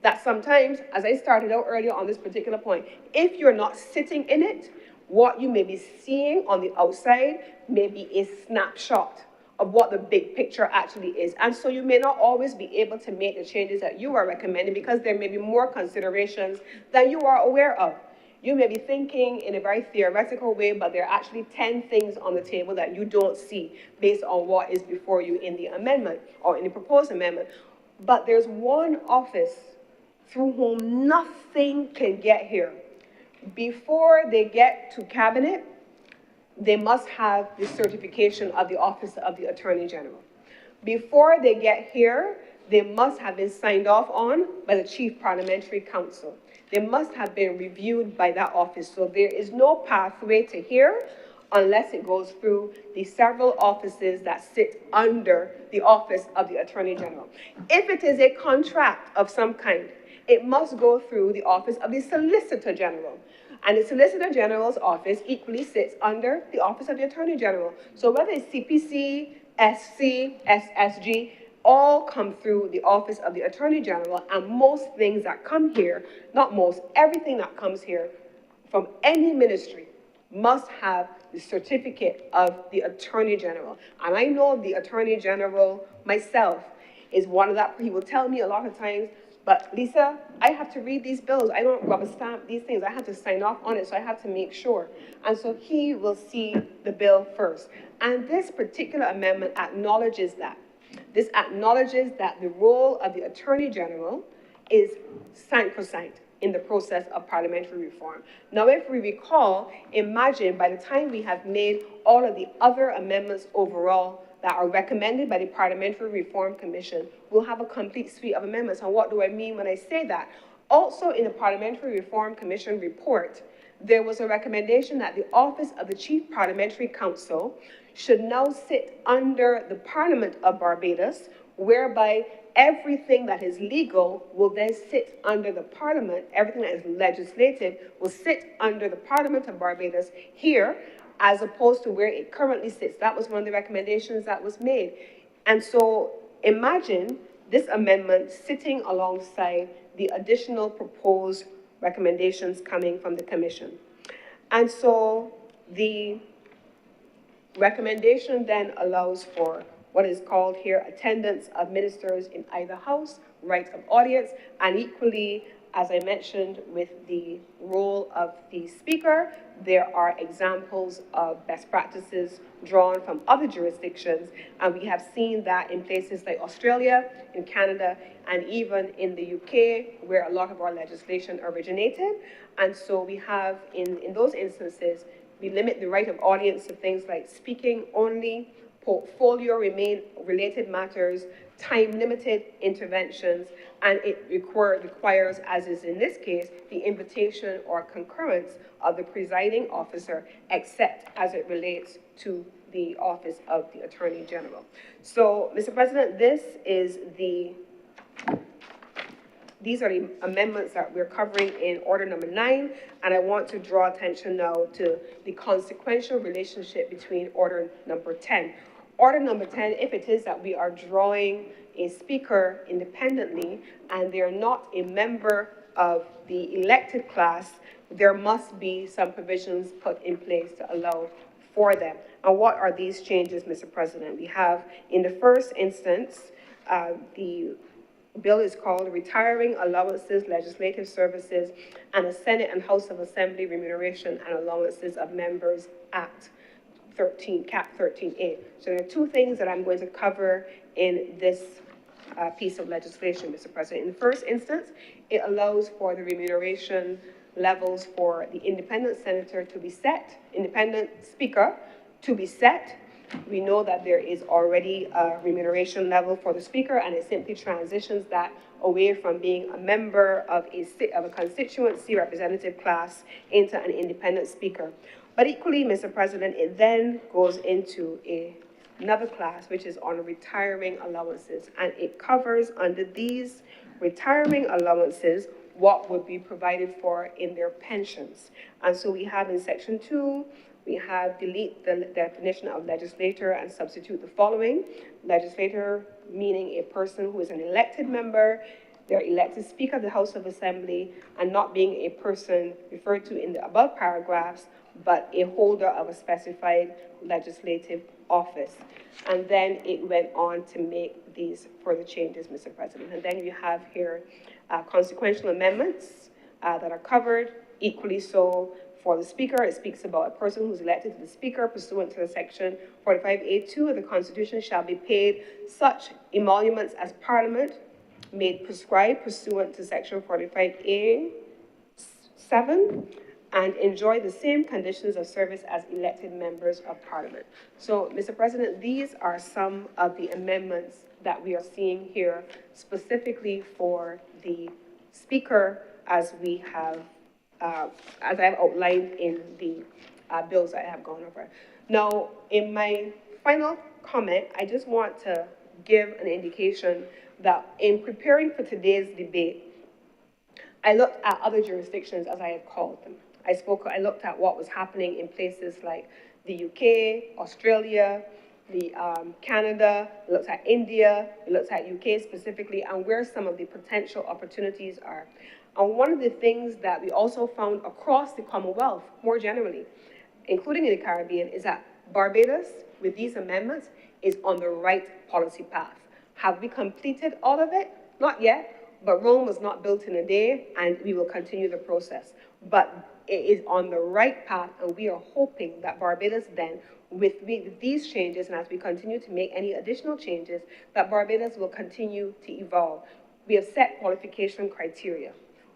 that sometimes, as I started out earlier on this particular point, if you're not sitting in it, what you may be seeing on the outside may be a snapshot of what the big picture actually is. And so you may not always be able to make the changes that you are recommending because there may be more considerations than you are aware of. You may be thinking in a very theoretical way, but there are actually 10 things on the table that you don't see based on what is before you in the amendment or in the proposed amendment. But there's one office through whom nothing can get here. Before they get to cabinet, they must have the certification of the Office of the Attorney General. Before they get here, they must have been signed off on by the Chief Parliamentary Counsel. They must have been reviewed by that office. So there is no pathway to here unless it goes through the several offices that sit under the Office of the Attorney General. If it is a contract of some kind, it must go through the Office of the Solicitor General. And the Solicitor General's office equally sits under the Office of the Attorney General. So whether it's CPC, SC, SSG, all come through the Office of the Attorney General, and most things that come here, not most, everything that comes here from any ministry must have the certificate of the Attorney General. And I know the Attorney General myself is one of that. He will tell me a lot of times, but Lisa, I have to read these bills. I don't rubber stamp these things. I have to sign off on it, so I have to make sure. And so he will see the bill first. And this particular amendment acknowledges that. This acknowledges that the role of the Attorney General is sacrosanct in the process of parliamentary reform. Now, if we recall, imagine by the time we have made all of the other amendments overall that are recommended by the Parliamentary Reform Commission, we'll have a complete suite of amendments. And what do I mean when I say that? Also in the Parliamentary Reform Commission report, there was a recommendation that the Office of the Chief Parliamentary Counsel should now sit under the Parliament of Barbados, whereby everything that is legal will then sit under the Parliament, everything that is legislative will sit under the Parliament of Barbados here, as opposed to where it currently sits. That was one of the recommendations that was made. And so imagine this amendment sitting alongside the additional proposed recommendations coming from the Commission. And so the recommendation then allows for what is called here attendance of ministers in either house, right of audience, and equally, as I mentioned, with the role of the speaker, there are examples of best practices drawn from other jurisdictions, and we have seen that in places like Australia, in Canada, and even in the UK, where a lot of our legislation originated. And so we have, in those instances, we limit the right of audience to things like speaking only, related matters, time-limited interventions, and it requires, as is in this case, the invitation or concurrence of the presiding officer, except as it relates to the office of the Attorney General. So, Mr. President, these are the amendments that we're covering in order number 9, and I want to draw attention now to the consequential relationship between order number 10. Order number 10, if it is that we are drawing a speaker independently and they're not a member of the elected class, there must be some provisions put in place to allow for them. And what are these changes, Mr. President? We have, in the first instance, the bill is called Retiring Allowances, Legislative Services, and the Senate and House of Assembly Remuneration and Allowances of Members Act 13, Cap 13A. So there are two things that I'm going to cover in this piece of legislation, Mr. President. In the first instance, it allows for the remuneration levels for the independent senator to be set, independent speaker to be set. We know that there is already a remuneration level for the speaker, and it simply transitions that away from being a member of a constituency representative class into an independent speaker. But equally, Mr. President, it then goes into another class, which is on retiring allowances, and it covers under these retiring allowances what would be provided for in their pensions. And so we have in section 2, we have delete the definition of legislator and substitute the following. Legislator meaning a person who is an elected member, they're elected Speaker of the House of Assembly, and not being a person referred to in the above paragraphs, but a holder of a specified legislative office. And then it went on to make these further changes, Mr. President. And then you have here consequential amendments that are covered. Equally so for the Speaker, it speaks about a person who's elected to the Speaker pursuant to the section 45A2 of the Constitution shall be paid such emoluments as Parliament made prescribed pursuant to section 45A7 and enjoy the same conditions of service as elected members of Parliament. So, Mr. President, these are some of the amendments that we are seeing here specifically for the Speaker as we have, as I have outlined in the bills I have gone over. Now, in my final comment, I just want to give an indication that in preparing for today's debate, I looked at other jurisdictions as I had called them. I looked at what was happening in places like the UK, Australia, Canada, we looked at India, we looked at UK specifically, and where some of the potential opportunities are. And one of the things that we also found across the Commonwealth, more generally, including in the Caribbean, is that Barbados, with these amendments, is on the right policy path. Have we completed all of it? Not yet, but Rome was not built in a day, and we will continue the process. But it is on the right path, and we are hoping that Barbados then, with these changes, and as we continue to make any additional changes, that Barbados will continue to evolve. We have set qualification criteria.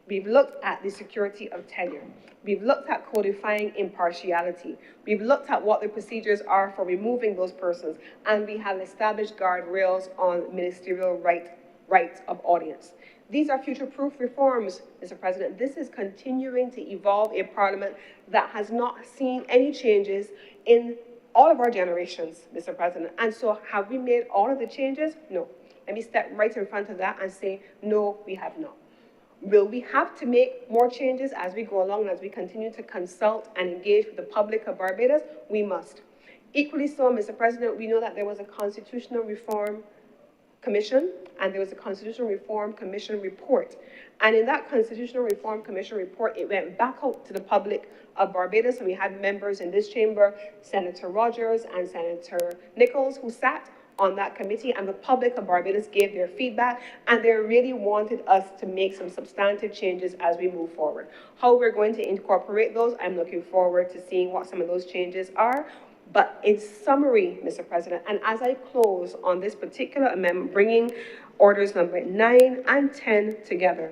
We've looked at the security of tenure. We've looked at codifying impartiality. We've looked at what the procedures are for removing those persons, and we have established guardrails on ministerial rights of audience. These are future-proof reforms, Mr. President. This is continuing to evolve a parliament that has not seen any changes in all of our generations, Mr. President. And so have we made all of the changes? No. Let me step right in front of that and say, no, we have not. Will we have to make more changes as we go along and as we continue to consult and engage with the public of Barbados? We must. Equally so, Mr. President, we know that there was a Constitutional Reform Commission, and there was a Constitutional Reform Commission report. And in that Constitutional Reform Commission report, it went back out to the public of Barbados, and we had members in this chamber, Senator Rogers and Senator Nichols, who sat on that committee, and the public of Barbados gave their feedback, and they really wanted us to make some substantive changes as we move forward. How we're going to incorporate those, I'm looking forward to seeing what some of those changes are. But in summary, Mr. President, and as I close on this particular amendment, bringing orders number 9 and 10 together,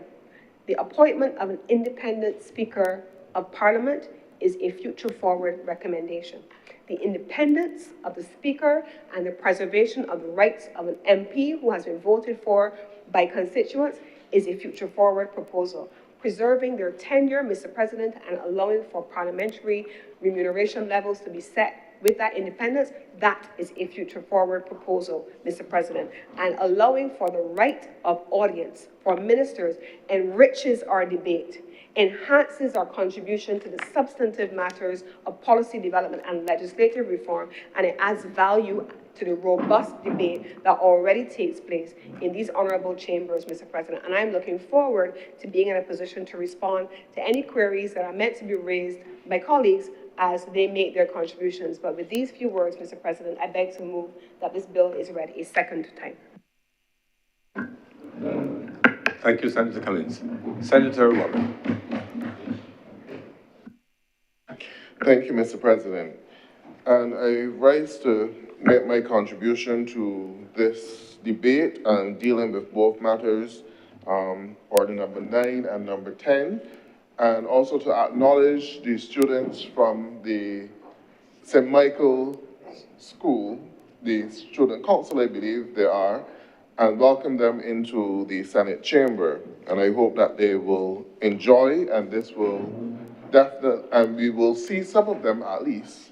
the appointment of an independent Speaker of Parliament is a future-forward recommendation. The independence of the Speaker and the preservation of the rights of an MP who has been voted for by constituents is a future-forward proposal. Preserving their tenure, Mr. President, and allowing for parliamentary remuneration levels to be set with that independence, that is a future-forward proposal, Mr. President. And allowing for the right of audience for ministers enriches our debate, enhances our contribution to the substantive matters of policy development and legislative reform, and it adds value to the robust debate that already takes place in these honorable chambers, Mr. President. And I'm looking forward to being in a position to respond to any queries that are meant to be raised by colleagues as they make their contributions. But with these few words, Mr. President, I beg to move that this bill is read a second time. Thank you, Senator Collins. Senator Warren. Thank you, Mr. President. And I rise to make my contribution to this debate and dealing with both matters, order number 9 and number 10, and also to acknowledge the students from the St. Michael School, the student council, I believe they are, and welcome them into the Senate chamber. And I hope that they will enjoy, and this will definitely, and we will see some of them at least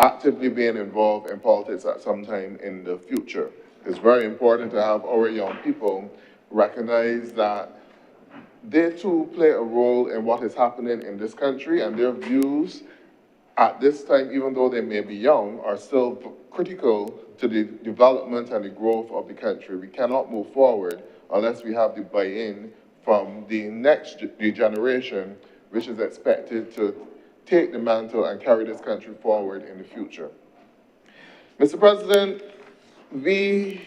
actively being involved in politics at some time in the future. It's very important to have our young people recognize that they too play a role in what is happening in this country, and their views at this time, even though they may be young, are still critical to the development and the growth of the country. We cannot move forward unless we have the buy-in from the next generation, which is expected to take the mantle and carry this country forward in the future. Mr. President, we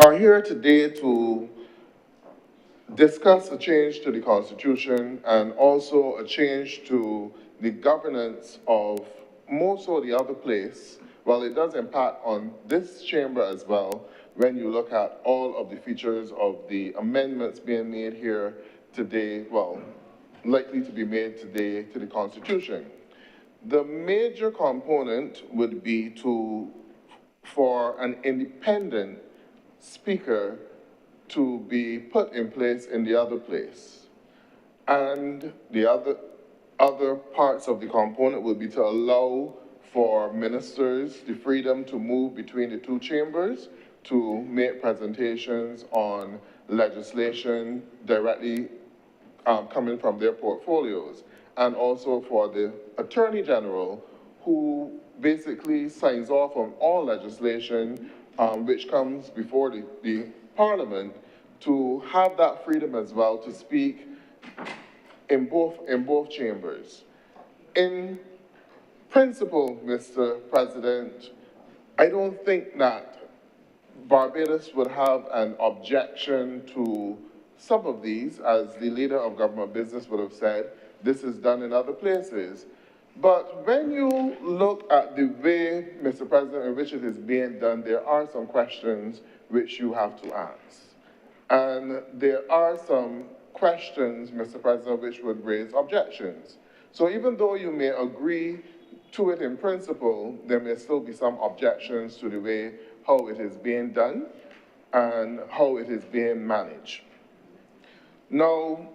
are here today to discuss a change to the Constitution and also a change to the governance of more so the other place. While it does impact on this chamber as well, when you look at all of the features of the amendments being made here today, well, likely to be made today to the Constitution. The major component would be for an independent speaker to be put in place in the other place. And the other parts of the component would be to allow for ministers the freedom to move between the two chambers to make presentations on legislation directly coming from their portfolios, and also for the Attorney General, who basically signs off on all legislation which comes before the Parliament, to have that freedom as well to speak in both chambers. In principle, Mr. President, I don't think that Barbados would have an objection to some of these, as the leader of government business would have said, this is done in other places. But when you look at the way, Mr. President, in which it is being done, there are some questions which you have to ask. And there are some questions, Mr. President, which would raise objections. So even though you may agree to it in principle, there may still be some objections to the way how it is being done and how it is being managed. Now,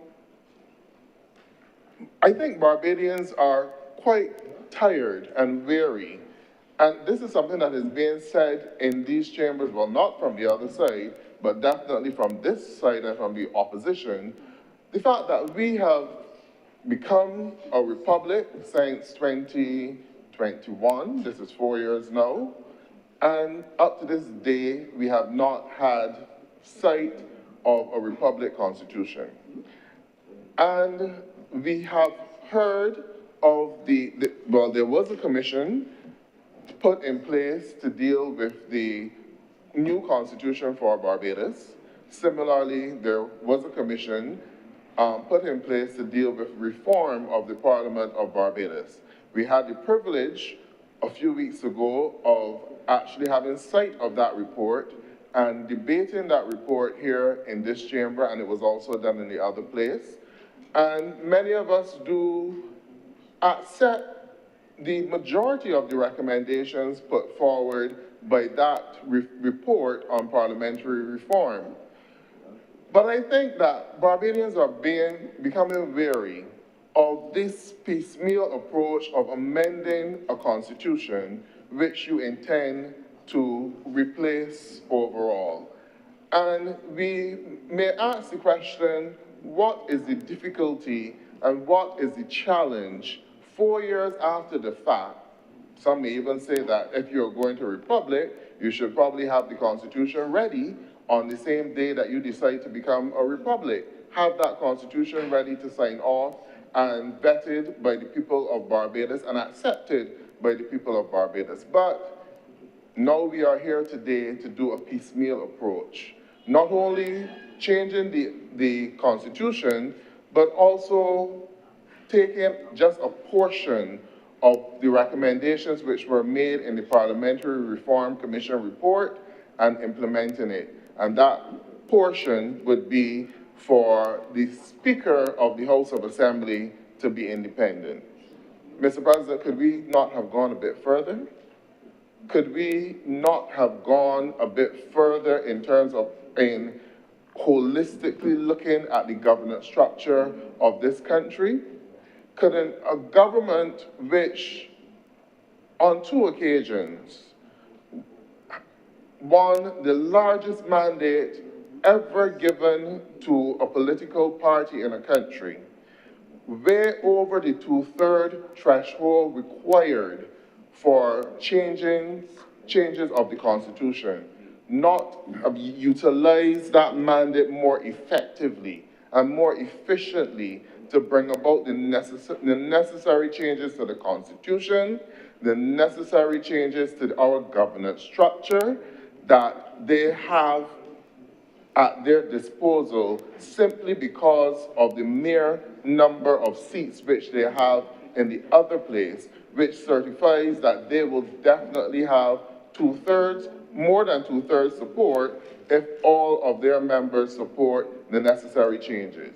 I think Barbadians are quite tired and weary, and this is something that is being said in these chambers, well, not from the other side, but definitely from this side and from the opposition, the fact that we have become a republic since 2021, this is 4 years now, and up to this day, we have not had sight of a republic constitution. And we have heard of well, there was a commission put in place to deal with the new constitution for Barbados. Similarly, there was a commission put in place to deal with reform of the Parliament of Barbados. We had the privilege a few weeks ago of actually having sight of that report and debating that report here in this chamber, and it was also done in the other place. And many of us do accept the majority of the recommendations put forward by that report on parliamentary reform. But I think that Barbadians are becoming wary of this piecemeal approach of amending a constitution which you intend to replace overall. And we may ask the question, what is the difficulty and what is the challenge 4 years after the fact? Some may even say that if you're going to a republic, you should probably have the constitution ready on the same day that you decide to become a republic. Have that constitution ready to sign off and vetted by the people of Barbados and accepted by the people of Barbados. But now we are here today to do a piecemeal approach. Not only changing the constitution, but also taking just a portion of the recommendations which were made in the Parliamentary Reform Commission report and implementing it. And that portion would be for the Speaker of the House of Assembly to be independent. Mr. President, could we not have gone a bit further? Could we not have gone a bit further in terms of holistically looking at the governance structure of this country? Couldn't a government which, on 2 occasions, won the largest mandate ever given to a political party in a country, way over the 2/3 threshold required for changes of the Constitution, not utilize that mandate more effectively and more efficiently to bring about the necessary changes to the Constitution, the necessary changes to our governance structure that they have at their disposal simply because of the mere number of seats which they have in the other place, which certifies that they will definitely have 2/3, more than 2/3 support if all of their members support the necessary changes.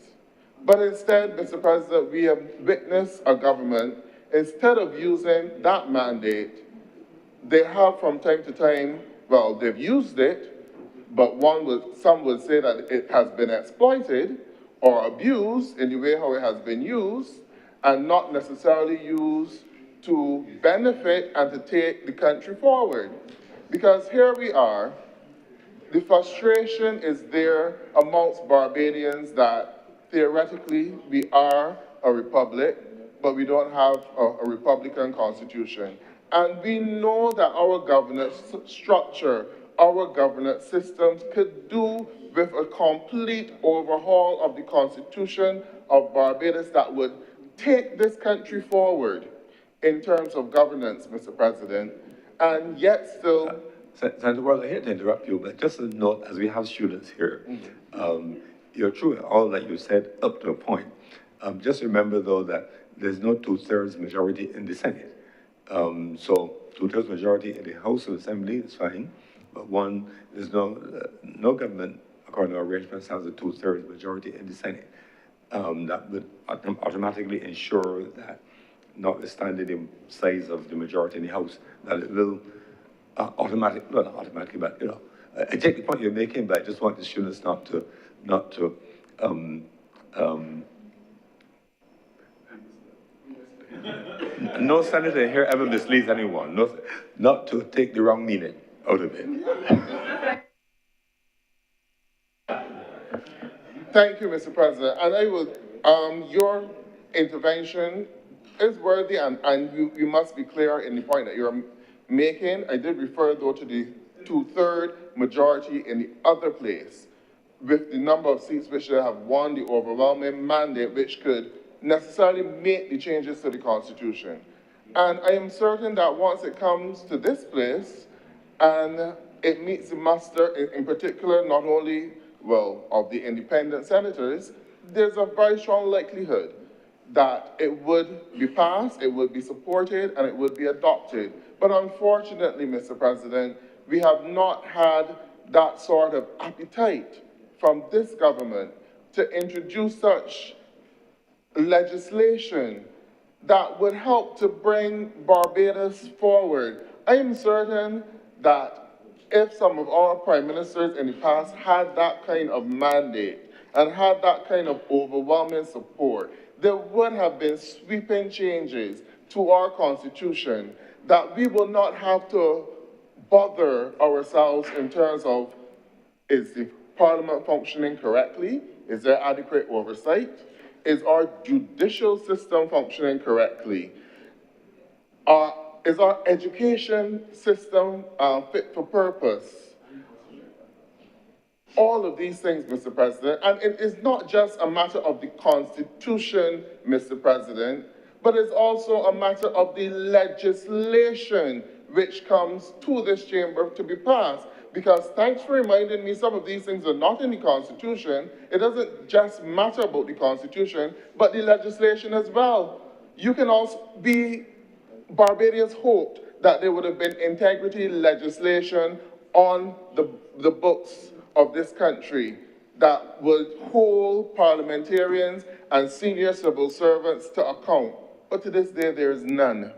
But instead, Mr. President, we have witnessed a government, instead of using that mandate, they have from time to time, well, they've used it, but some would say that it has been exploited or abused in the way how it has been used, and not necessarily used to benefit and to take the country forward. Because here we are, the frustration is there amongst Barbadians that theoretically we are a republic, but we don't have a republican constitution. And we know that our governance structure, our governance systems could do with a complete overhaul of the Constitution of Barbados that would take this country forward in terms of governance, Mr. President, and yet still... Senator Worrell, I hate to interrupt you, but just a note, as we have students here, you're true in all that you said up to a point. Just remember, though, that there's no 2/3 majority in the Senate. So 2/3 majority in the House of Assembly is fine, but there's no government, according to our arrangements, has a 2/3 majority in the Senate. That would automatically ensure that, notwithstanding the size of the majority in the House, that it will not automatically, but, I take the point you're making, but I just want the students not to no senator here ever misleads anyone, not to take the wrong meaning out of it. Thank you, Mr. President. And I will, your intervention is worthy, and you must be clear in the point that you're making. I did refer, though, to the 2/3 majority in the other place, with the number of seats which they have won the overwhelming mandate, which could necessarily make the changes to the Constitution. And I am certain that once it comes to this place, and it meets the muster, in particular, not only, well, of the independent senators, there's a very strong likelihood that it would be passed, it would be supported, and it would be adopted. But unfortunately, Mr. President, we have not had that sort of appetite from this government to introduce such legislation that would help to bring Barbados forward. I am certain that if some of our prime ministers in the past had that kind of mandate and had that kind of overwhelming support, there would have been sweeping changes to our constitution that we will not have to bother ourselves in terms of, is the parliament functioning correctly? Is there adequate oversight? Is our judicial system functioning correctly? Is our education system fit for purpose? All of these things, Mr. President, and it is not just a matter of the Constitution, Mr. President, but it's also a matter of the legislation which comes to this chamber to be passed. Because thanks for reminding me, some of these things are not in the Constitution. It doesn't just matter about the Constitution, but the legislation as well. You can also be, Barbadians hoped that there would have been integrity legislation on the books of this country that would hold parliamentarians and senior civil servants to account. But to this day, there is none.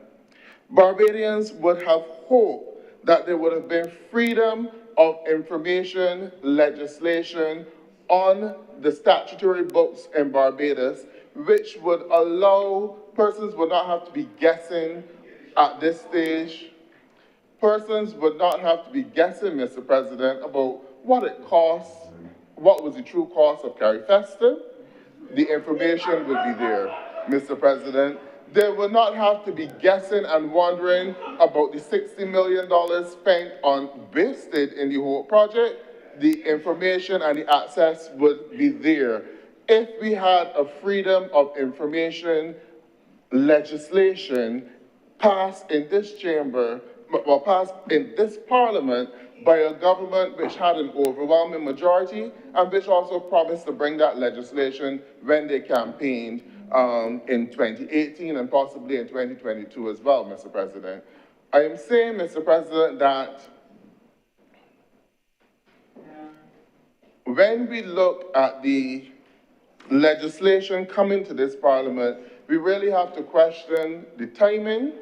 Barbadians would have hoped that there would have been freedom of information legislation on the statutory books in Barbados, which would allow persons would not have to be guessing at this stage. Persons would not have to be guessing, Mr. President, about what it costs, what was the true cost of Carrie Fester. The information would be there, Mr. President. They would not have to be guessing and wondering about the $60 million spent on wasted in the whole project. The information and the access would be there. If we had a freedom of information legislation passed in this chamber, well, passed in this parliament by a government which had an overwhelming majority and which also promised to bring that legislation when they campaigned in 2018 and possibly in 2022 as well, Mr. President. I am saying, Mr. President, that when we look at the legislation coming to this parliament, we really have to question the timing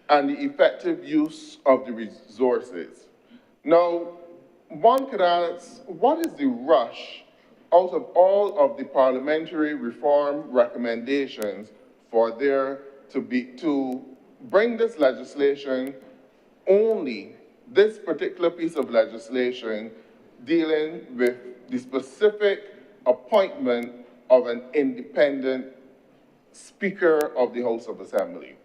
and the effective use of the resources. Now, one could ask, what is the rush out of all of the parliamentary reform recommendations for there to bring this legislation, only this particular piece of legislation dealing with the specific appointment of an independent Speaker of the House of Assembly?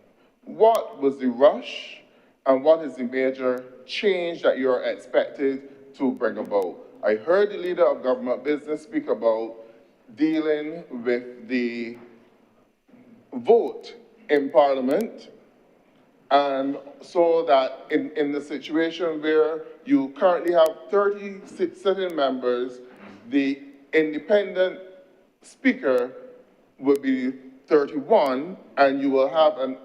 What was the rush and what is the major change that you're expected to bring about? I heard the Leader of Government Business speak about dealing with the vote in Parliament, and so that in the situation where you currently have 30 sitting members, the independent Speaker would be 31, and you will have an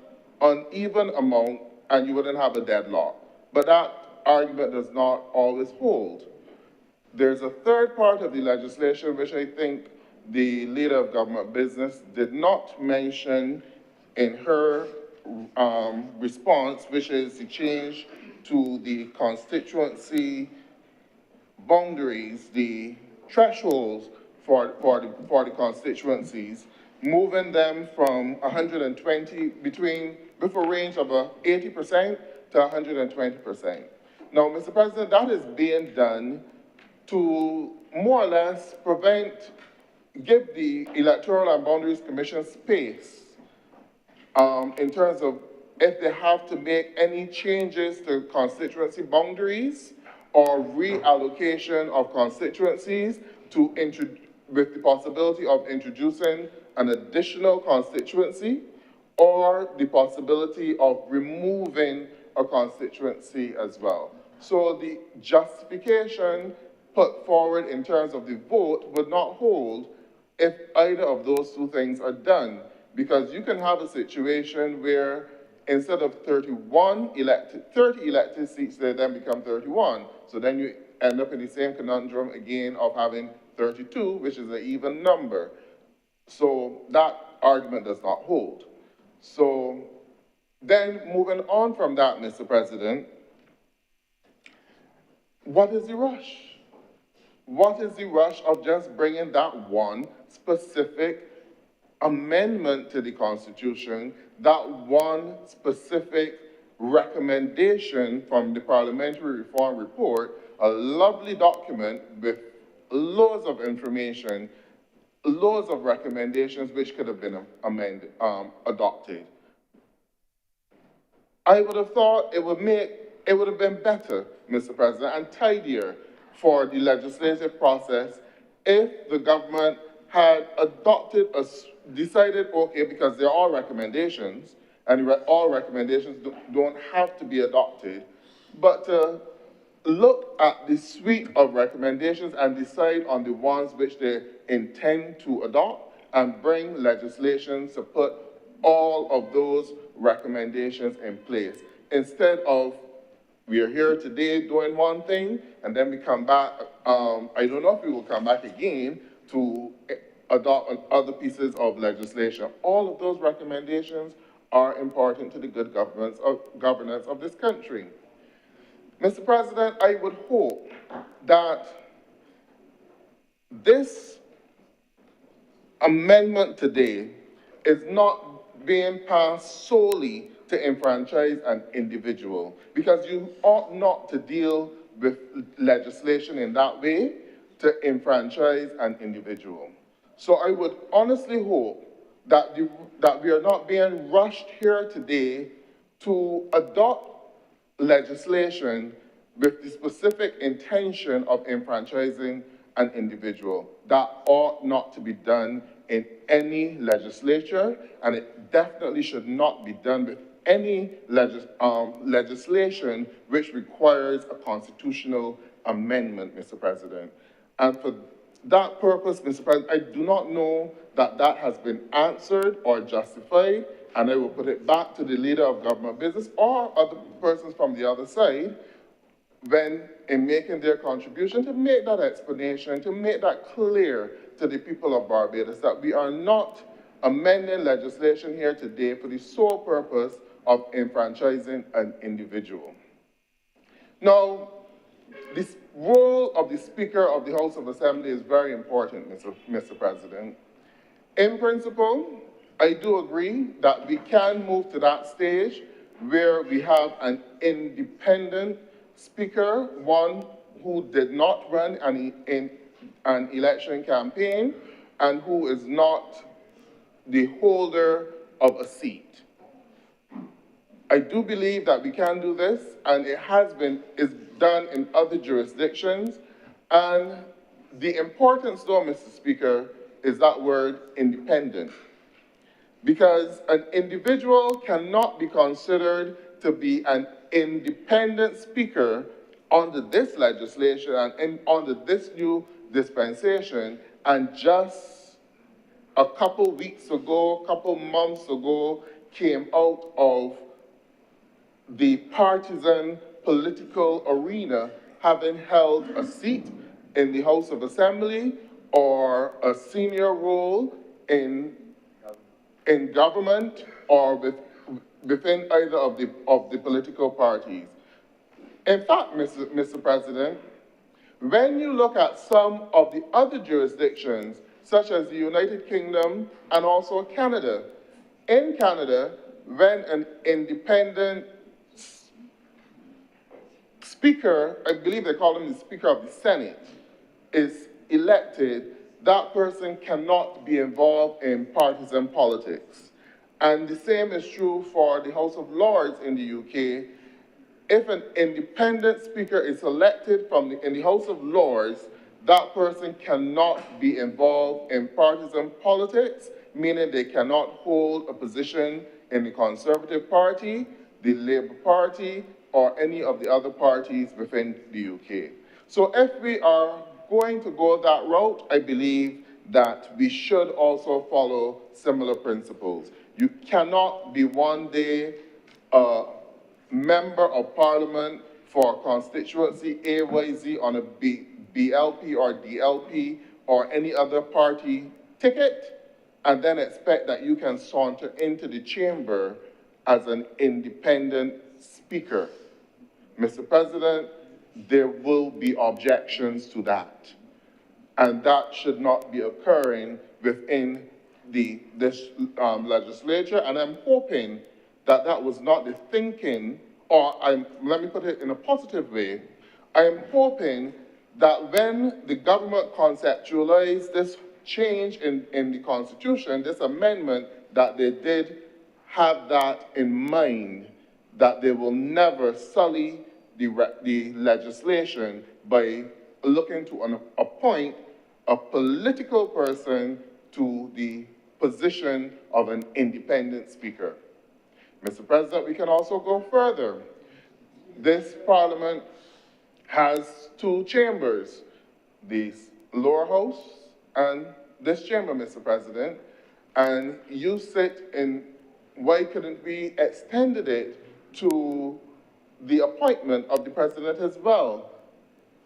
uneven amount, and you wouldn't have a deadlock. But that argument does not always hold. There's a third part of the legislation which I think the Leader of Government Business did not mention in her response, which is the change to the constituency boundaries, the thresholds for the constituencies, moving them from 120 with a range of 80% to 120%. Now, Mr. President, that is being done to more or less give the Electoral and Boundaries Commission space in terms of if they have to make any changes to constituency boundaries or reallocation of constituencies with the possibility of introducing an additional constituency or the possibility of removing a constituency as well. So the justification put forward in terms of the vote would not hold if either of those two things are done, because you can have a situation where instead of 30 elected seats, they then become 31. So then you end up in the same conundrum again of having 32, which is an even number. So that argument does not hold. So then moving on from that, Mr. President, what is the rush? What is the rush of just bringing that one specific amendment to the Constitution, that one specific recommendation from the Parliamentary Reform Report, a lovely document with loads of information, loads of recommendations which could have been adopted? I would have thought it would have been better, Mr. President, and tidier for the legislative process if the government had decided, okay, because they're all recommendations, and all recommendations don't have to be adopted, but to look at the suite of recommendations and decide on the ones which they intend to adopt and bring legislation to put all of those recommendations in place. Instead of, we are here today doing one thing, and then we come back, I don't know if we will come back again to adopt other pieces of legislation. All of those recommendations are important to the good governance of this country. Mr. President, I would hope that this amendment today is not being passed solely to enfranchise an individual, because you ought not to deal with legislation in that way to enfranchise an individual. So I would honestly hope that we are not being rushed here today to adopt legislation with the specific intention of enfranchising an individual. That ought not to be done in any legislature, and it definitely should not be done with any legislation which requires a constitutional amendment, Mr. President. And for that purpose, Mr. President, I do not know that that has been answered or justified, and I will put it back to the leader of government business or other persons from the other side when in making their contribution to make that explanation, to make that clear to the people of Barbados that we are not amending legislation here today for the sole purpose of enfranchising an individual. Now, this role of the Speaker of the House of Assembly is very important, Mr. President. In principle, I do agree that we can move to that stage where we have an independent Speaker, one who did not run in an election campaign and who is not the holder of a seat. I do believe that we can do this, and is done in other jurisdictions. And the importance, though, Mr. Speaker, is that word independent. Because an individual cannot be considered to be an independent speaker under this legislation and under this new dispensation, and just a couple weeks ago, a couple months ago, came out of the partisan political arena, having held a seat in the House of Assembly or a senior role in government or within either of the political parties. In fact, Mr. President, when you look at some of the other jurisdictions, such as the United Kingdom and also Canada, in Canada, when an independent speaker, I believe they call him the Speaker of the Senate, is elected, that person cannot be involved in partisan politics. And the same is true for the House of Lords in the UK. If an independent speaker is elected in the House of Lords, that person cannot be involved in partisan politics, meaning they cannot hold a position in the Conservative Party, the Labour Party, or any of the other parties within the UK. So if we are going to go that route, I believe that we should also follow similar principles. You cannot be one day a member of parliament for constituency AYZ on a BLP or DLP or any other party ticket, and then expect that you can saunter into the chamber as an independent speaker. Mr. President, there will be objections to that. And that should not be occurring within this legislature. And I'm hoping that that was not the thinking, or let me put it in a positive way. I am hoping that when the government conceptualized this change in the Constitution, this amendment, that they did have that in mind, that they will never sully the legislation by looking to appoint a political person to the position of an independent speaker. Mr. President, we can also go further. This Parliament has two chambers, the lower house and this chamber, Mr. President, and you sit in, why couldn't we extended it to the appointment of the President as well,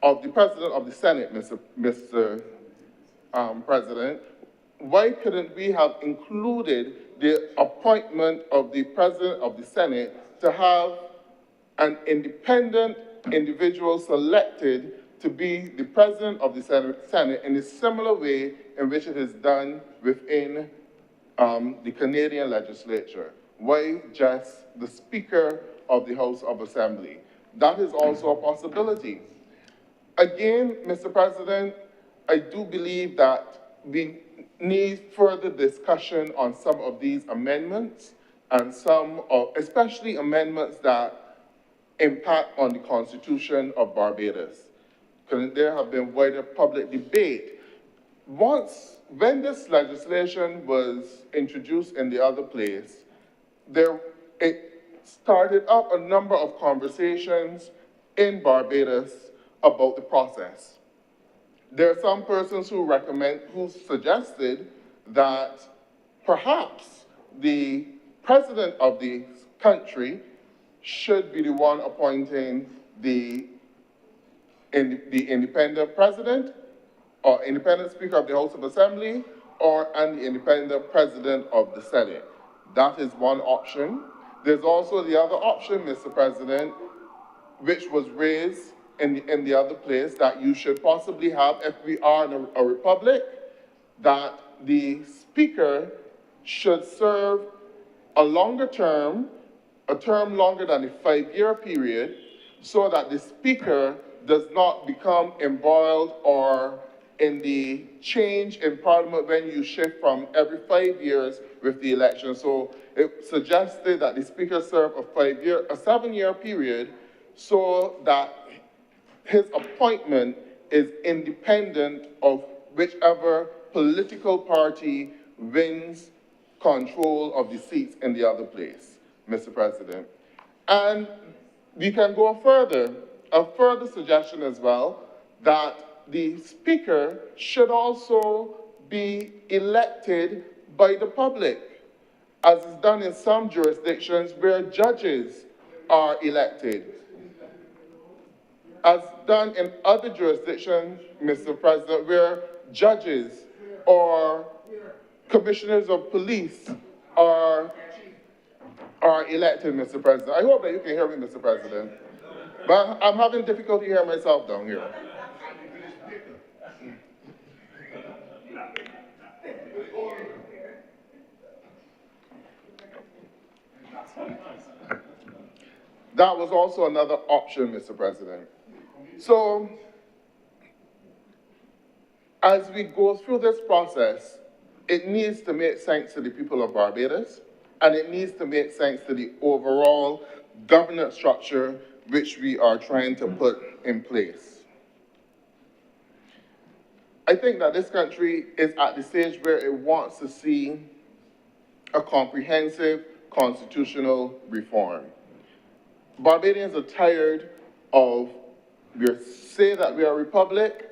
of the President of the Senate, Mr. President? Why couldn't we have included the appointment of the President of the Senate to have an independent individual selected to be the President of the Senate in a similar way in which it is done within the Canadian legislature? Why just the Speaker of the House of Assembly? That is also a possibility. Again, Mr. President, I do believe that we need further discussion on some of these amendments, and especially amendments that impact on the Constitution of Barbados. Because there have been wider public debate. When this legislation was introduced in the other place, it started up a number of conversations in Barbados about the process. There are some persons who suggested that perhaps the president of the country should be the one appointing the independent president or independent speaker of the House of Assembly and the independent president of the Senate. That is one option. There's also the other option, Mr. President, which was raised in the other place, that you should possibly have, if we are in a republic, that the speaker should serve a longer term, a term longer than a 5-year period, so that the speaker does not become embroiled or in the change in Parliament when you shift from every 5 years with the election. So it suggested that the speaker serve a 7-year period, so that his appointment is independent of whichever political party wins control of the seats in the other place, Mr. President. And we can go further, a further suggestion as well, that the speaker should also be elected by the public, as is done in some jurisdictions where judges are elected. As done in other jurisdictions, Mr. President, where judges or commissioners of police are elected, Mr. President. I hope that you can hear me, Mr. President. But I'm having difficulty hearing myself down here. That was also another option, Mr. President. So, as we go through this process, it needs to make sense to the people of Barbados, and it needs to make sense to the overall governance structure which we are trying to put in place. I think that this country is at the stage where it wants to see a comprehensive constitutional reform. Barbadians are tired of, we say that we are a republic,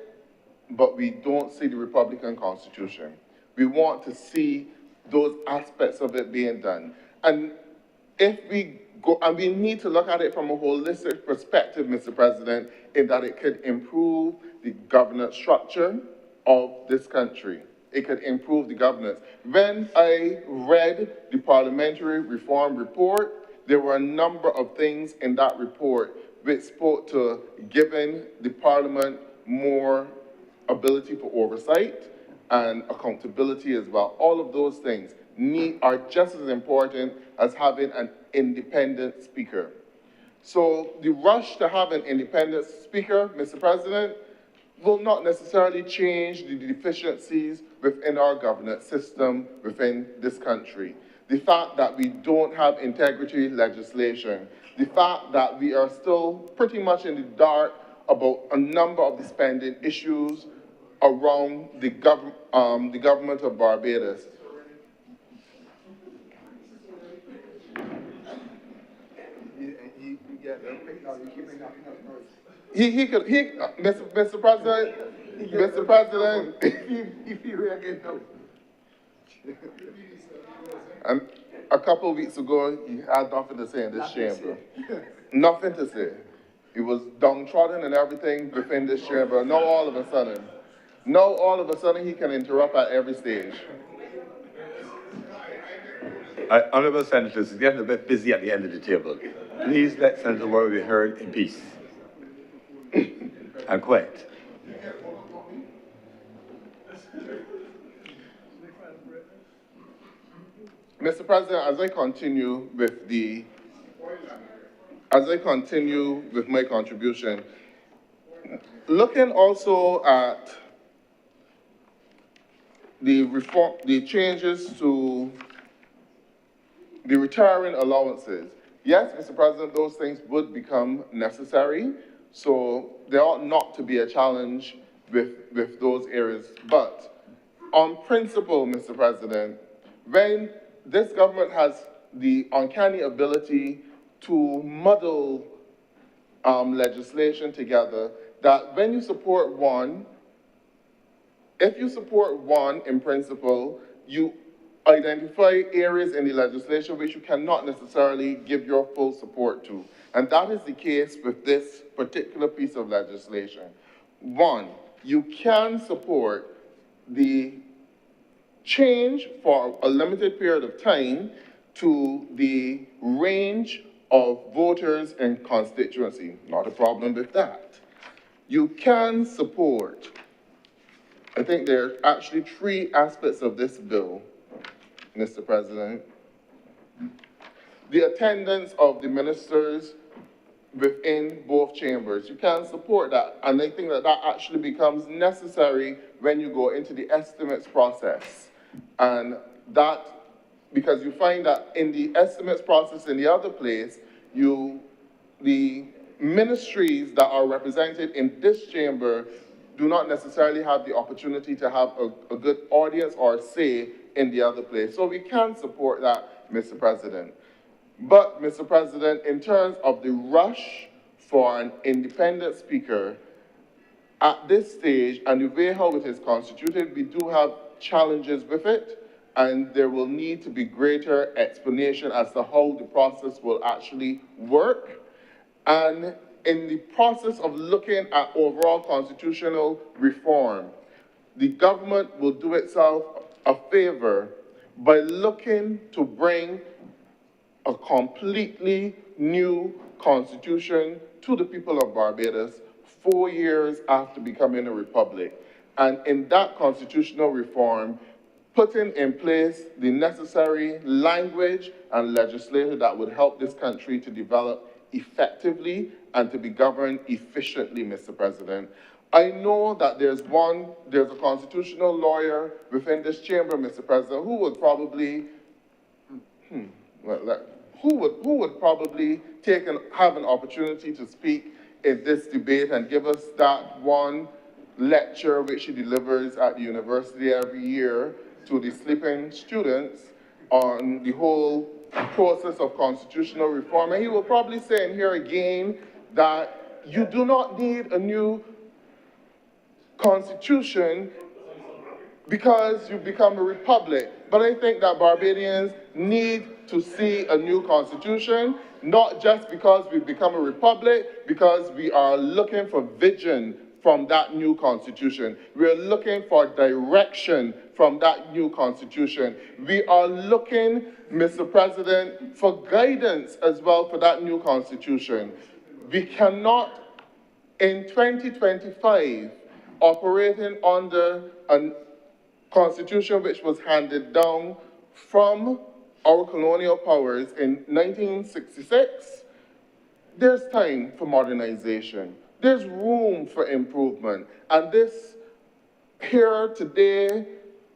but we don't see the Republican Constitution. We want to see those aspects of it being done. And if we go, and we need to look at it from a holistic perspective, Mr. President, in that it could improve the governance structure of this country. it could improve the governance. When I read the parliamentary reform report, there were a number of things in that report which spoke to giving the parliament more ability for oversight and accountability as well. All of those things are just as important as having an independent speaker. So the rush to have an independent speaker, Mr. President, will not necessarily change the deficiencies within our governance system within this country. The fact that we don't have integrity legislation, the fact that we are still pretty much in the dark about a number of the spending issues around the government of Barbados. Mr. President, and a couple of weeks ago, he had nothing to say in this chamber. Nothing to say. He was downtrodden and everything within this chamber. Now all of a sudden, he can interrupt at every stage. Honourable Senators, it's getting a bit busy at the end of the table. Please let Senator Warren be heard in peace and quiet. Mr. President, as I continue with my contribution, looking also at the changes to the retiring allowances. Yes, Mr. President, those things would become necessary, so there ought not to be a challenge with those areas. But on principle, Mr. President, when this government has the uncanny ability to muddle legislation together, that when you support one, if you support one in principle, you identify areas in the legislation which you cannot necessarily give your full support to. And that is the case with this particular piece of legislation. One, you can support the change for a limited period of time to the range of voters in constituency. Not a problem with that. You can support, I think there are actually 3 aspects of this bill, Mr. President. The attendance of the ministers within both chambers. You can support that, and I think that that actually becomes necessary when you go into the estimates process. And that, because you find that in the estimates process in the other place, the ministries that are represented in this chamber do not necessarily have the opportunity to have a good audience or say in the other place. So we can support that, Mr. President. But, Mr. President, in terms of the rush for an independent speaker, at this stage, and the way how it is constituted, we do have challenges with it, and there will need to be greater explanation as to how the process will actually work. And in the process of looking at overall constitutional reform, the government will do itself a favor by looking to bring a completely new constitution to the people of Barbados 4 years after becoming a republic. And in that constitutional reform, putting in place the necessary language and legislation that would help this country to develop effectively and to be governed efficiently, Mr. President. I know that there's a constitutional lawyer within this chamber, Mr. President, who would probably, who would probably have an opportunity to speak in this debate and give us that one lecture which he delivers at the university every year to the sleeping students on the whole process of constitutional reform. And he will probably say in here again that you do not need a new constitution because you become a republic. But I think that Barbadians need to see a new constitution, not just because we've become a republic, because we are looking for vision from that new constitution. We're looking for direction from that new constitution. We are looking, Mr. President, for guidance as well for that new constitution. We cannot, in 2025, operating under a constitution which was handed down from our colonial powers in 1966, there's time for modernization. There's room for improvement. And this here today,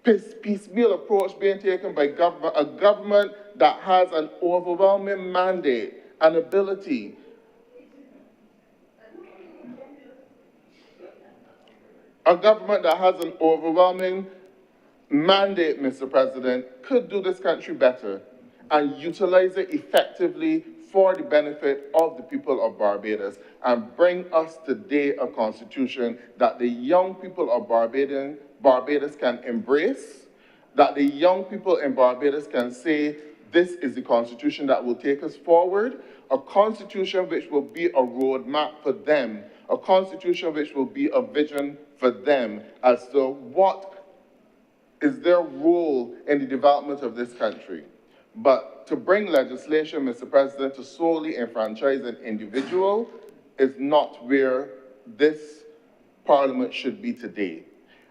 piecemeal approach being taken by a government that has an overwhelming mandate and ability a government that has an overwhelming mandate, Mr. President, could do this country better and utilize it effectively for the benefit of the people of Barbados and bring us today a constitution that the young people of Barbados can embrace, that the young people in Barbados can say, this is the constitution that will take us forward, a constitution which will be a roadmap for them, a constitution which will be a vision for them as to what is their role in the development of this country. But to bring legislation, Mr. President, to solely enfranchise an individual is not where this Parliament should be today.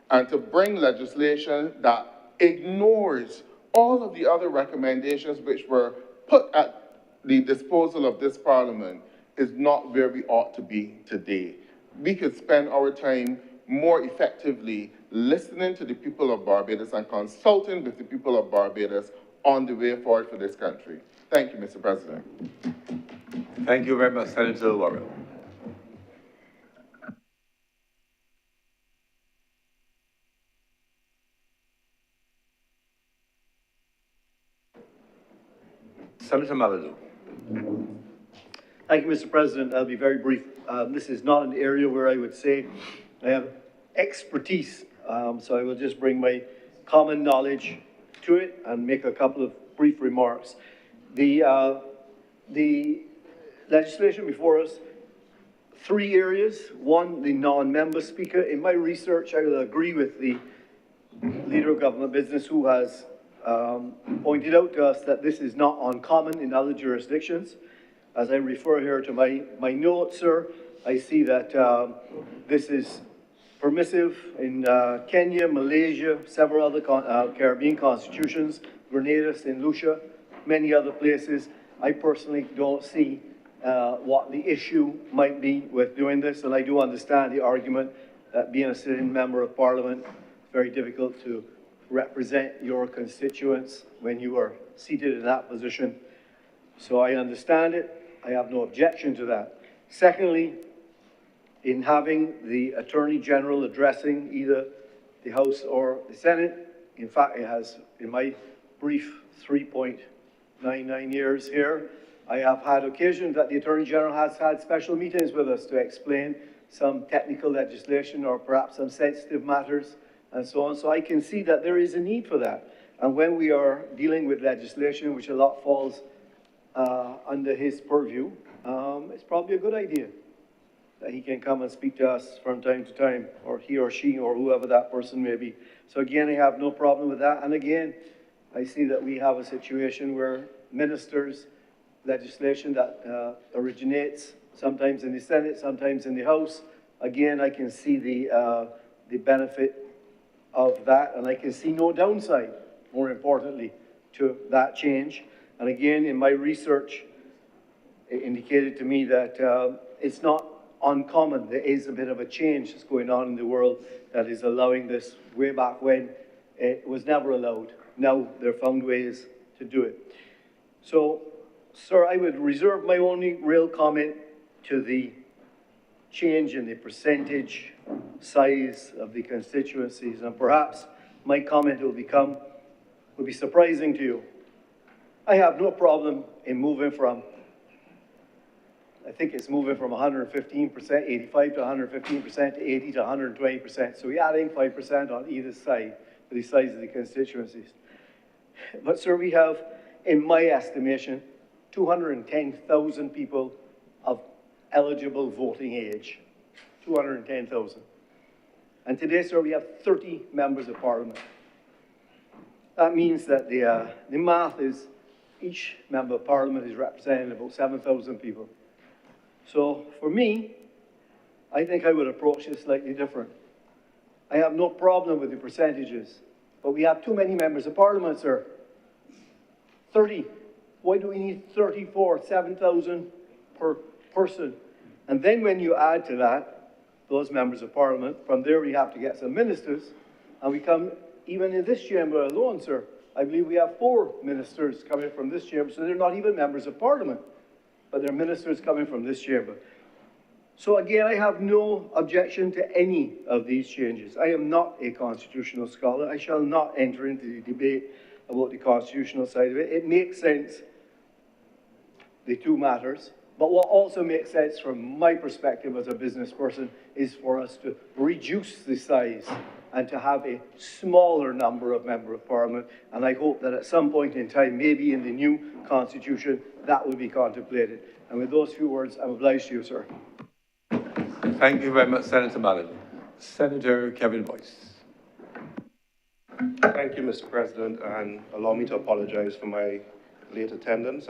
And to bring legislation that ignores all of the other recommendations which were put at the disposal of this Parliament is not where we ought to be today. We could spend our time more effectively listening to the people of Barbados and consulting with the people of Barbados on the way forward for this country. Thank you, Mr. President. Thank you very much, Senator Warren. Senator Maladu. Thank you, Mr. President. I'll be very brief. This is not an area where I would say I have expertise, so I will just bring my common knowledge to it and make a couple of brief remarks. The legislation before us, 3 areas. One, the non-member speaker. In my research, I will agree with the Leader of Government Business who has pointed out to us that this is not uncommon in other jurisdictions. As I refer here to my notes, sir, I see that this is permissive in Kenya, Malaysia, several other Caribbean constitutions, Grenada, St. Lucia, many other places. I personally don't see what the issue might be with doing this, and I do understand the argument that being a sitting member of Parliament, it's very difficult to represent your constituents when you are seated in that position. So I understand it. I have no objection to that. Secondly, in having the Attorney General addressing either the House or the Senate, in fact, it has, in my brief 3.99 years here, I have had occasion that the Attorney General has had special meetings with us to explain some technical legislation or perhaps some sensitive matters and so on. So I can see that there is a need for that. And when we are dealing with legislation, which a lot falls under his purview, it's probably a good idea that he can come and speak to us from time to time, or he or she or whoever that person may be. So again, I have no problem with that. And again, I see that we have a situation where ministers, legislation that originates sometimes in the Senate, sometimes in the House. Again, I can see the benefit of that, and I can see no downside, more importantly, to that change. And again, in my research, it indicated to me that it's not uncommon. There is a bit of a change that's going on in the world that is allowing this way back when it was never allowed. Now they're found ways to do it. So, sir, I would reserve my only real comment to the change in the percentage size of the constituencies, and perhaps my comment will be surprising to you. I have no problem in moving from, I think it's moving from 115%, 85 to 115% to 80 to 120%. So we're adding 5% on either side for the size of the constituencies. But sir, we have, in my estimation, 210,000 people of eligible voting age. 210,000. And today, sir, we have 30 members of parliament. That means that the math is each member of parliament is representing about 7,000 people. So for me, I think I would approach this slightly different. I have no problem with the percentages, but we have too many members of parliament, sir. 30. Why do we need 34, 7,000 per person? And then when you add to that, those members of parliament, from there we have to get some ministers, and we come, even in this chamber alone, sir, I believe we have 4 ministers coming from this chamber, so they're not even members of parliament, but they're ministers coming from this chamber. So again, I have no objection to any of these changes. I am not a constitutional scholar. I shall not enter into the debate about the constitutional side of it. It makes sense, the two matters. But what also makes sense from my perspective as a business person is for us to reduce the size and to have a smaller number of members of parliament. And I hope that at some point in time, maybe in the new constitution, that will be contemplated. And with those few words, I'm obliged to you, sir. Thank you very much, Senator Mallon. Senator Kevin Boyce. Thank you, Mr. President, and allow me to apologize for my late attendance.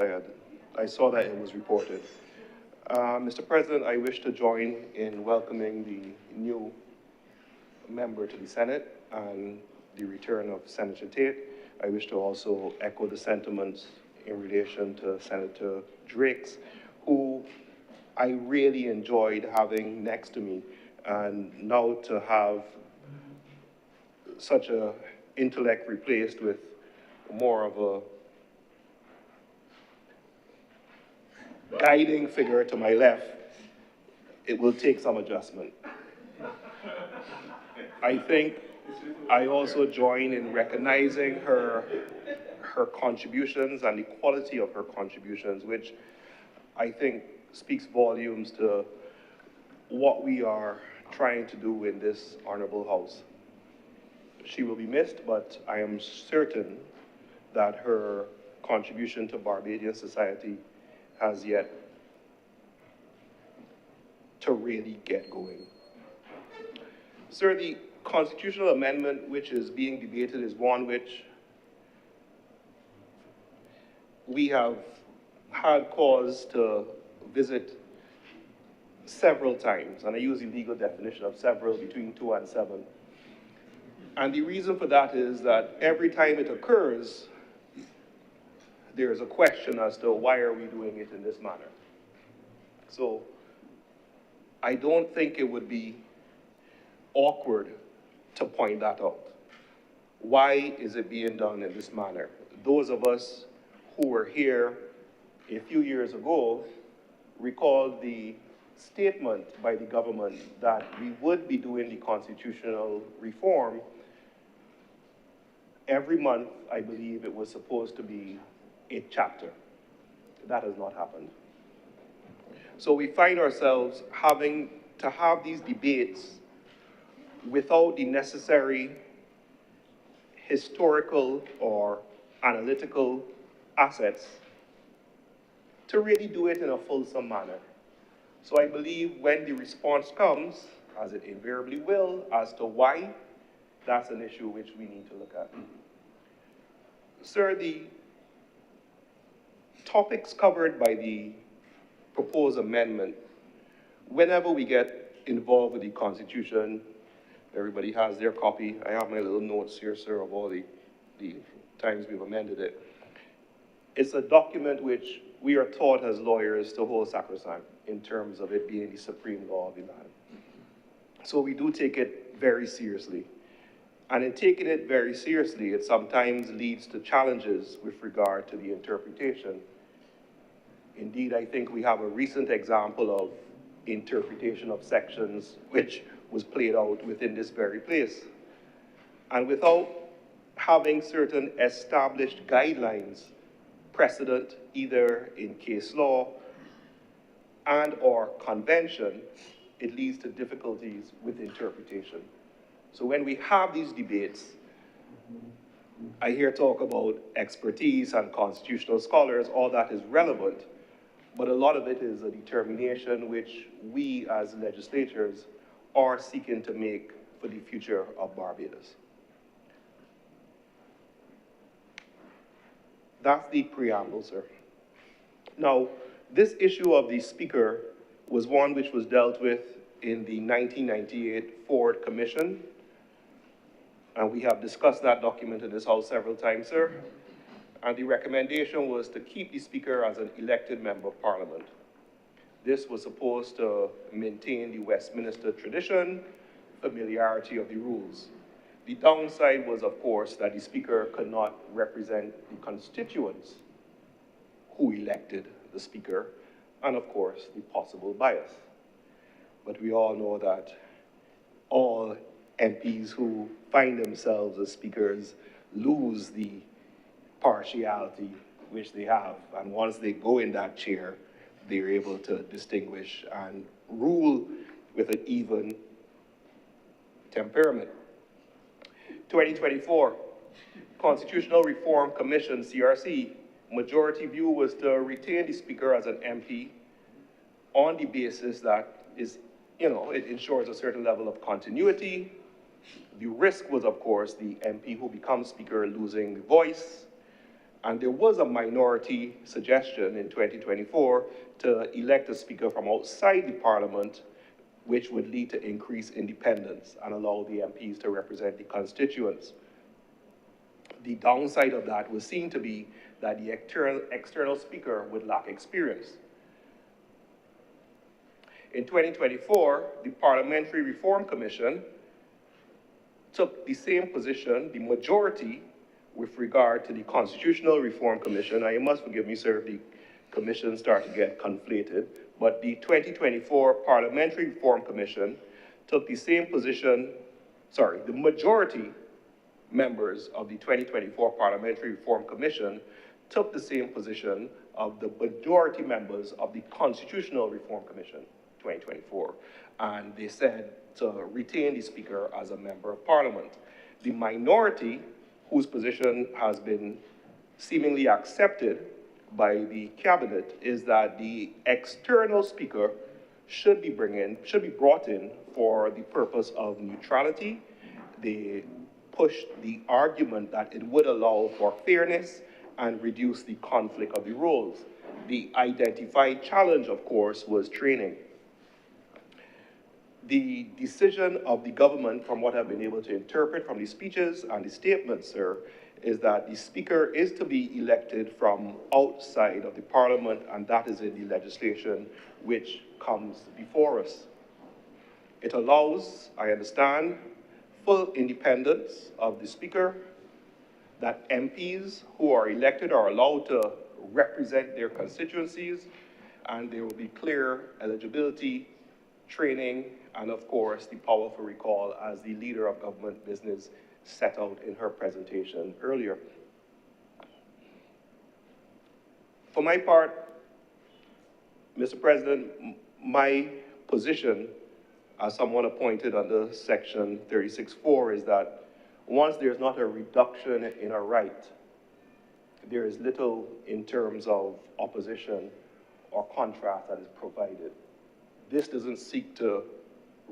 I saw that it was reported. Mr. President, I wish to join in welcoming the new member to the Senate and the return of Senator Tate. I wish to also echo the sentiments in relation to Senator Drakes, who I really enjoyed having next to me, and now to have such a intellect replaced with more of a guiding figure to my left, it will take some adjustment. I think I also join in recognizing her contributions and the quality of her contributions, which I think speaks volumes to what we are trying to do in this honorable house. She will be missed, but I am certain that her contribution to Barbadian society has yet to really get going. Sir, the constitutional amendment which is being debated is one which we have had cause to visit several times, and I use the legal definition of several, between 2 and 7. And the reason for that is that every time it occurs, there is a question as to why are we doing it in this manner. So I don't think it would be awkward to point that out. Why is it being done in this manner? Those of us who were here a few years ago recall the statement by the government that we would be doing the constitutional reform every month. I believe it was supposed to be a chapter. That has not happened. So we find ourselves having to have these debates without the necessary historical or analytical assets to really do it in a fulsome manner. So I believe when the response comes, as it invariably will, as to why, that's an issue which we need to look at. Sir, the topics covered by the proposed amendment, whenever we get involved with the Constitution, everybody has their copy. I have my little notes here, sir, of all the times we've amended it. It's a document which we are taught as lawyers to hold sacrosanct in terms of it being the supreme law of the land. So we do take it very seriously. And in taking it very seriously, it sometimes leads to challenges with regard to the interpretation. Indeed, I think we have a recent example of interpretation of sections which was played out within this very place. And without having certain established guidelines, precedent, either in case law and or convention, it leads to difficulties with interpretation. So when we have these debates, I hear talk about expertise and constitutional scholars, all that is relevant, but a lot of it is a determination which we as legislators are seeking to make for the future of Barbados. That's the preamble, sir. Now, this issue of the speaker was one which was dealt with in the 1998 Ford Commission, and we have discussed that document in this House several times, sir. And the recommendation was to keep the speaker as an elected member of parliament. This was supposed to maintain the Westminster tradition, familiarity of the rules. The downside was, of course, that the speaker could not represent the constituents who elected the speaker, and of course, the possible bias. But we all know that all MPs who find themselves as speakers lose the partiality which they have. And once they go in that chair, they're able to distinguish and rule with an even temperament. 2024, Constitutional Reform Commission, CRC, majority view was to retain the speaker as an MP on the basis that it ensures a certain level of continuity. The risk was, of course, the MP who becomes speaker losing the voice. And there was a minority suggestion in 2024 to elect a speaker from outside the parliament, which would lead to increased independence and allow the MPs to represent the constituents. The downside of that was seen to be that the external speaker would lack experience. In 2024, the Parliamentary Reform Commission took the same position, the majority, with regard to the Constitutional Reform Commission. Now, you must forgive me, sir, if the commissions start to get conflated, but the 2024 Parliamentary Reform Commission took the same position, the majority members of the 2024 Parliamentary Reform Commission took the same position of the majority members of the Constitutional Reform Commission, 2024. And they said to retain the speaker as a member of parliament. The minority, whose position has been seemingly accepted by the cabinet, is that the external speaker should be brought in for the purpose of neutrality. They pushed the argument that it would allow for fairness and reduce the conflict of the roles. The identified challenge, of course, was training. The decision of the government, from what I've been able to interpret from the speeches and the statements, sir, is that the speaker is to be elected from outside of the parliament, and that is in the legislation which comes before us. It allows, I understand, full independence of the speaker, that MPs who are elected are allowed to represent their constituencies, and there will be clear eligibility, training, and of course, the power for recall, as the leader of government business set out in her presentation earlier. For my part, Mr. President, my position as someone appointed under Section 36(4) is that once there's not a reduction in a right, there is little in terms of opposition or contrast that is provided. This doesn't seek to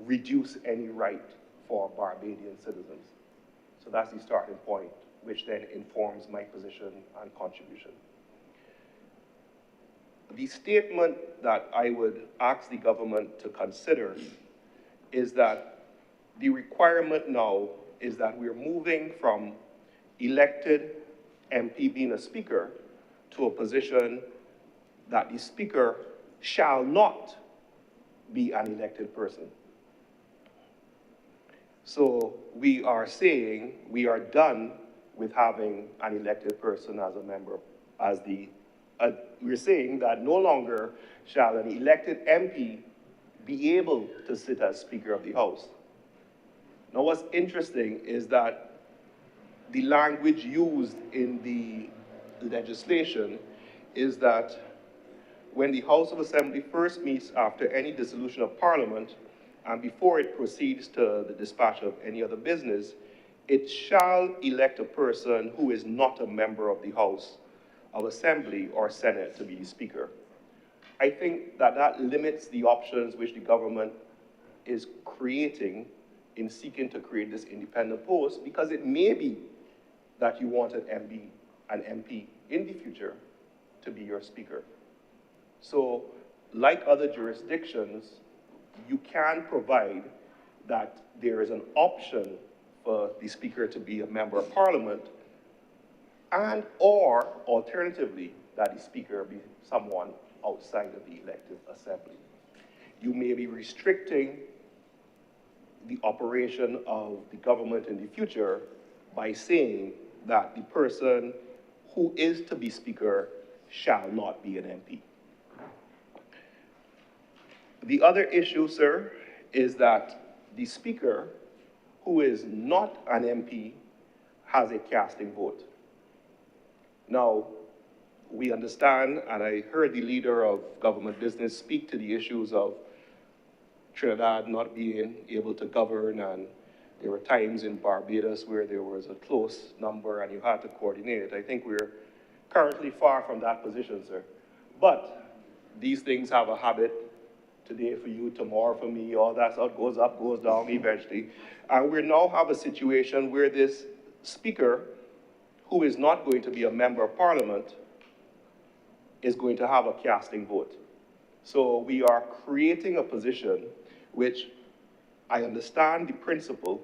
reduce any right for Barbadian citizens. So that's the starting point, which then informs my position and contribution. The statement that I would ask the government to consider is that the requirement now is that we're moving from elected MP being a speaker to a position that the speaker shall not be an elected person. So we are saying we are done with having an elected person as a member, we're saying that no longer shall an elected MP be able to sit as Speaker of the House. Now, what's interesting is that the language used in the legislation is that when the House of Assembly first meets after any dissolution of Parliament, and before it proceeds to the dispatch of any other business, it shall elect a person who is not a member of the House of Assembly or Senate to be the Speaker. I think that that limits the options which the government is creating in seeking to create this independent post, because it may be that you want an MP in the future to be your speaker. So, like other jurisdictions, you can provide that there is an option for the speaker to be a member of parliament, and or alternatively, that the speaker be someone outside of the elective assembly. You may be restricting the operation of the government in the future by saying that the person who is to be speaker shall not be an MP. The other issue, sir, is that the speaker who is not an MP has a casting vote. Now, we understand, and I heard the leader of government business speak to the issues of Trinidad not being able to govern, and there were times in Barbados where there was a close number and you had to coordinate. I think we're currently far from that position, sir. But these things have a habit. Today for you, tomorrow for me, all that stuff goes up, goes down eventually. And we now have a situation where this speaker, who is not going to be a member of parliament, is going to have a casting vote. So we are creating a position which I understand the principle,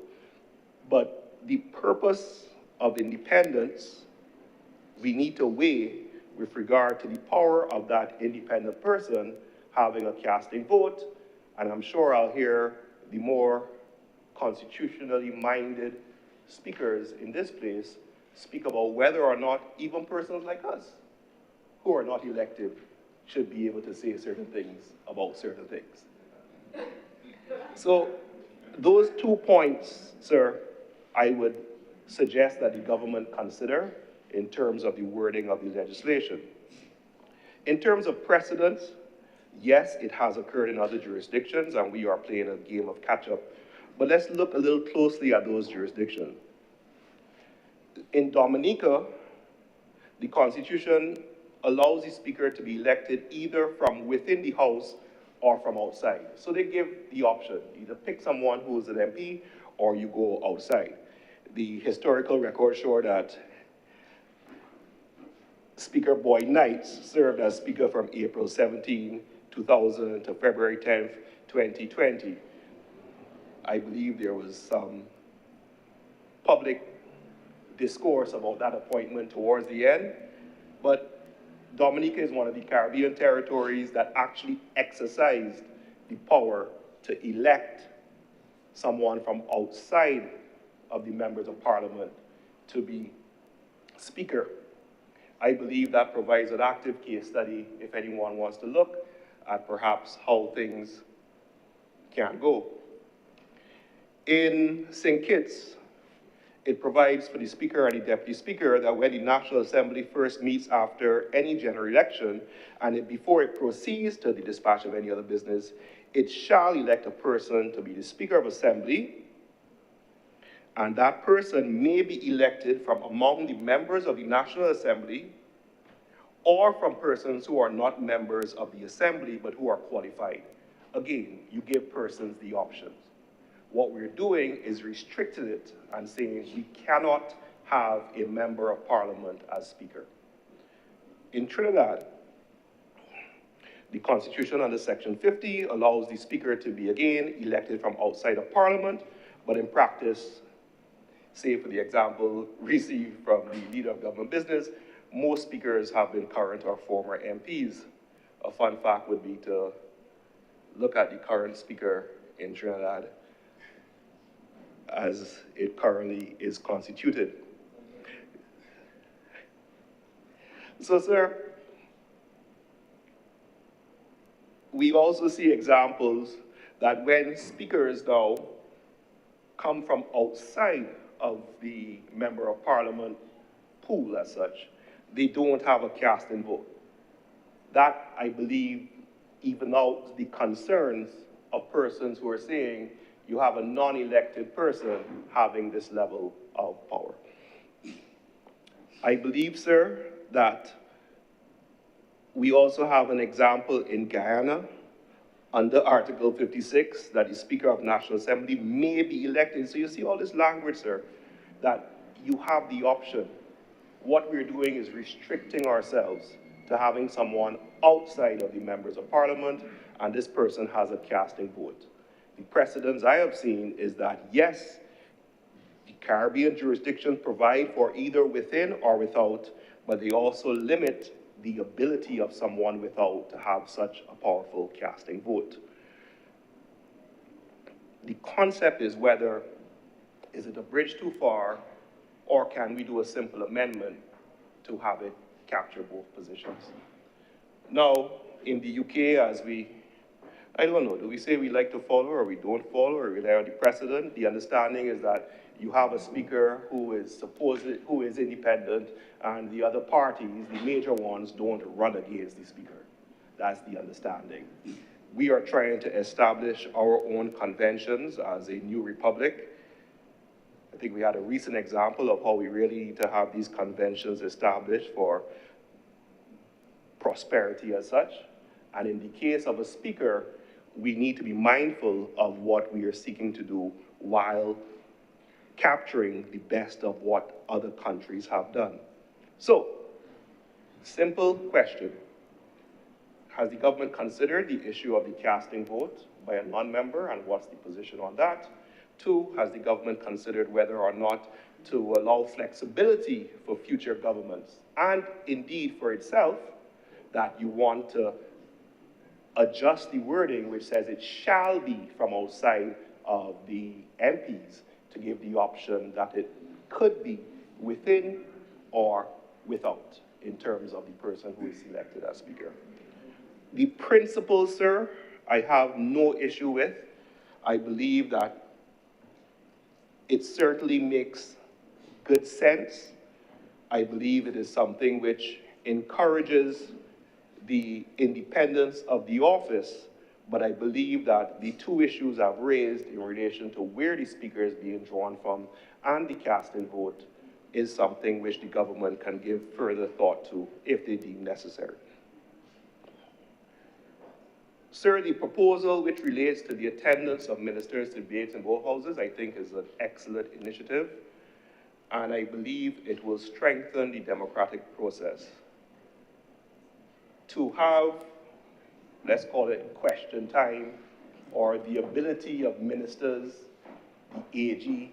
but the purpose of independence, we need to weigh with regard to the power of that independent person having a casting vote, and I'm sure I'll hear the more constitutionally minded speakers in this place speak about whether or not even persons like us, who are not elected, should be able to say certain things about certain things. So those 2 points, sir, I would suggest that the government consider in terms of the wording of the legislation. In terms of precedents, yes, it has occurred in other jurisdictions, and we are playing a game of catch-up. But let's look a little closely at those jurisdictions. In Dominica, the Constitution allows the speaker to be elected either from within the House or from outside. So they give the option, either pick someone who is an MP or you go outside. The historical records show that Speaker Boyd Knights served as Speaker from April 17, 2000 to February 10th, 2020. I believe there was some public discourse about that appointment towards the end, but Dominica is one of the Caribbean territories that actually exercised the power to elect someone from outside of the members of parliament to be speaker. I believe that provides an active case study if anyone wants to look at perhaps how things can go. In St. Kitts, it provides for the speaker and the deputy speaker that when the National Assembly first meets after any general election, and before it proceeds to the dispatch of any other business, it shall elect a person to be the Speaker of Assembly, and that person may be elected from among the members of the National Assembly or from persons who are not members of the Assembly but who are qualified. Again, you give persons the options. What we're doing is restricting it and saying we cannot have a member of parliament as speaker. In Trinidad, the Constitution under Section 50 allows the speaker to be again elected from outside of parliament, but in practice, say for the example received from the leader of government business, most speakers have been current or former MPs. A fun fact would be to look at the current speaker in Trinidad as it currently is constituted. So, sir, we also see examples that when speakers now come from outside of the member of parliament pool as such, they don't have a casting vote. That, I believe, even out the concerns of persons who are saying you have a non-elected person having this level of power. I believe, sir, that we also have an example in Guyana under Article 56 that the Speaker of National Assembly may be elected. So you see all this language, sir, that you have the option. What we're doing is restricting ourselves to having someone outside of the members of parliament, and this person has a casting vote. The precedents I have seen is that, yes, the Caribbean jurisdictions provide for either within or without, but they also limit the ability of someone without to have such a powerful casting vote. The concept is whether, is it a bridge too far, or can we do a simple amendment to have it capture both positions? Now, in the UK, I don't know, do we say we like to follow or we don't follow or rely on the precedent? The understanding is that you have a speaker who is independent, and the other parties, the major ones, don't run against the speaker. That's the understanding. We are trying to establish our own conventions as a new republic. I think we had a recent example of how we really need to have these conventions established for prosperity as such. And in the case of a speaker, we need to be mindful of what we are seeking to do while capturing the best of what other countries have done. So, simple question. Has the government considered the issue of the casting vote by a non-member, and what's the position on that? 2, has the government considered whether or not to allow flexibility for future governments, and indeed for itself, that you want to adjust the wording which says it shall be from outside of the MPs to give the option that it could be within or without in terms of the person who is selected as speaker. The principle, sir, I have no issue with. I believe that it certainly makes good sense. I believe it is something which encourages the independence of the office, but I believe that the 2 issues I've raised in relation to where the speaker is being drawn from and the casting vote is something which the government can give further thought to if they deem necessary. Sir, the proposal which relates to the attendance of ministers to debates in both houses, I think is an excellent initiative, and I believe it will strengthen the democratic process. To have, let's call it question time, or the ability of ministers, the AG,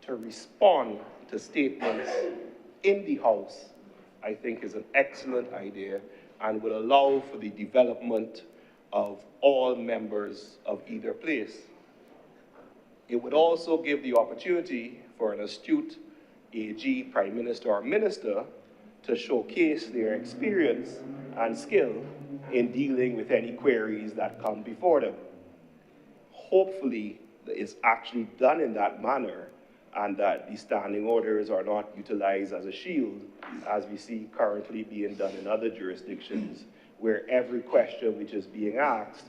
to respond to statements in the House, I think is an excellent idea and will allow for the development of all members of either place. It would also give the opportunity for an astute AG, Prime Minister, or Minister to showcase their experience and skill in dealing with any queries that come before them. Hopefully, it's actually done in that manner and that the standing orders are not utilized as a shield, as we see currently being done in other jurisdictions, where every question which is being asked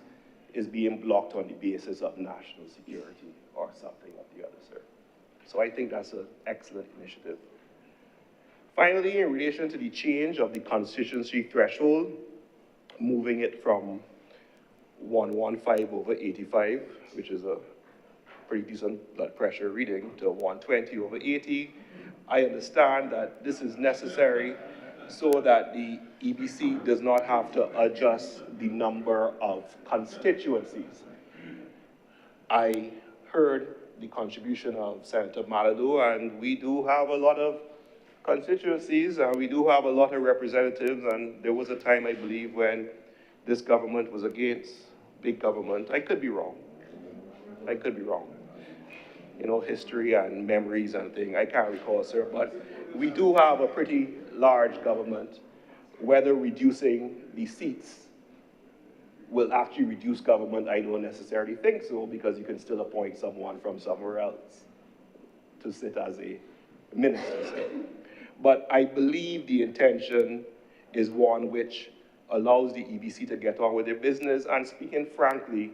is being blocked on the basis of national security or something of the other, sir. So I think that's an excellent initiative. Finally, in relation to the change of the constituency threshold, moving it from 115/85, which is a pretty decent blood pressure reading, to 120/80, I understand that this is necessary so that the EBC does not have to adjust the number of constituencies. I heard the contribution of Senator Maladu, and we do have a lot of constituencies, and we do have a lot of representatives, and there was a time, I believe, when this government was against big government. I could be wrong. I could be wrong. You know, history and memories and things, I can't recall, sir, but we do have a pretty large government. Whether reducing the seats will actually reduce government, I don't necessarily think so, because you can still appoint someone from somewhere else to sit as a minister, sir. But I believe the intention is one which allows the EBC to get on with their business. And speaking frankly,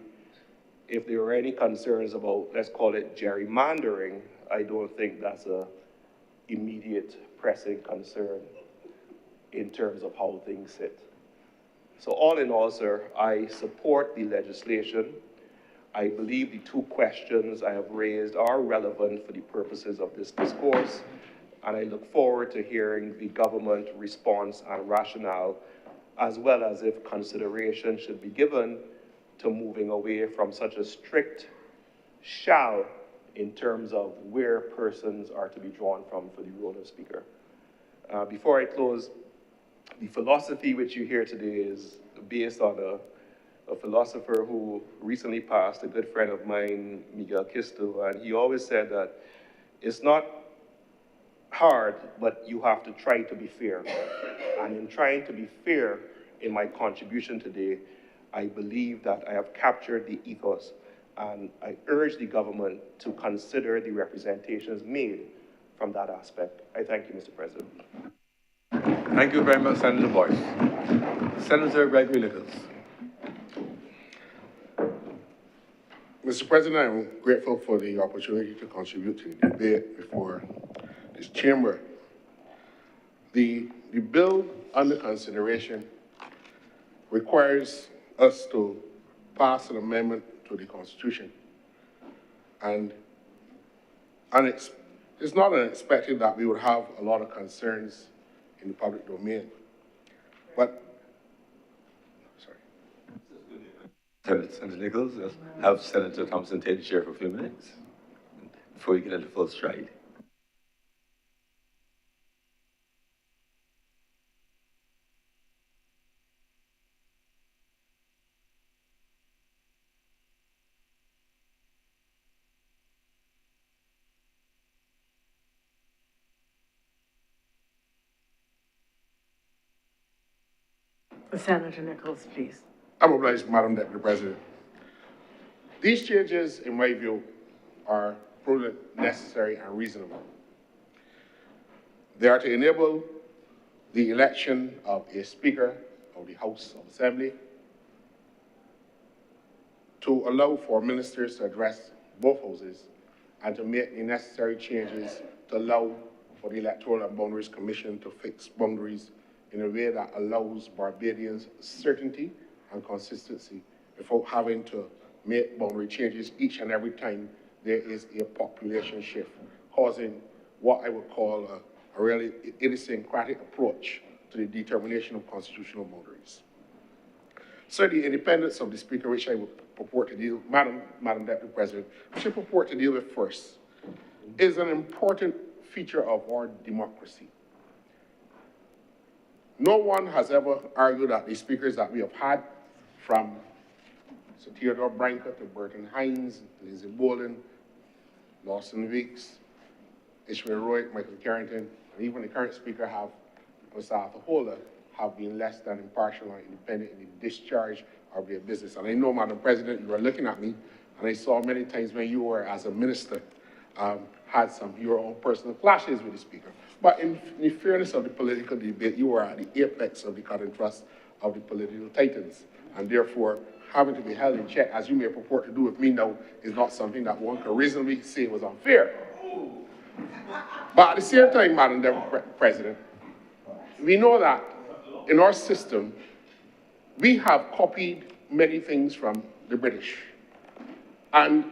if there are any concerns about, let's call it gerrymandering, I don't think that's an immediate pressing concern in terms of how things sit. So all in all, sir, I support the legislation. I believe the two questions I have raised are relevant for the purposes of this discourse, and I look forward to hearing the government response and rationale, as well as if consideration should be given to moving away from such a strict shall in terms of where persons are to be drawn from for the role of speaker. Before I close, the philosophy which you hear today is based on a philosopher who recently passed, a good friend of mine, Miguel Kisto, and he always said that it's not hard, but you have to try to be fair. And in trying to be fair in my contribution today, I believe that I have captured the ethos, and I urge the government to consider the representations made from that aspect. I thank you, Mr. President. Thank you very much, Senator Boyce. Senator Gregory Nichols. Mr. President, I'm grateful for the opportunity to contribute to the debate before this chamber. The bill under consideration requires us to pass an amendment to the Constitution. And it's not unexpected that we would have a lot of concerns in the public domain. But, sorry. Senator Nichols, just have Senator Thompson take the chair for a few minutes before you get into full stride. Senator Nichols, please. I'm obliged, Madam Deputy President. These changes, in my view, are prudent, necessary, and reasonable. They are to enable the election of a Speaker of the House of Assembly, to allow for ministers to address both houses, and to make the necessary changes to allow for the Electoral and Boundaries Commission to fix boundaries in a way that allows Barbadians certainty and consistency without having to make boundary changes each and every time there is a population shift, causing what I would call a really idiosyncratic approach to the determination of constitutional boundaries. So the independence of the Speaker, which I would purport to deal, Madam Deputy President, which I purport to deal with first, is an important feature of our democracy. No one has ever argued that the speakers that we have had, from Sir Theodore Branca to Burton Hines, Lizzie Bowden, Lawson Weeks, Ishmael Roy, Michael Carrington, and even the current speaker, Mr. Arthur Holder, have been less than impartial and independent in the discharge of their business. And I know, Madam President, you are looking at me, and I saw many times when you were, as a minister, had some your own personal clashes with the speaker. But in the fairness of the political debate, you were at the apex of the cutting thrust of the political titans. And therefore, having to be held in check, as you may purport to do with me now, is not something that one could reasonably say was unfair. But at the same time, Madam President, we know that in our system, we have copied many things from the British. And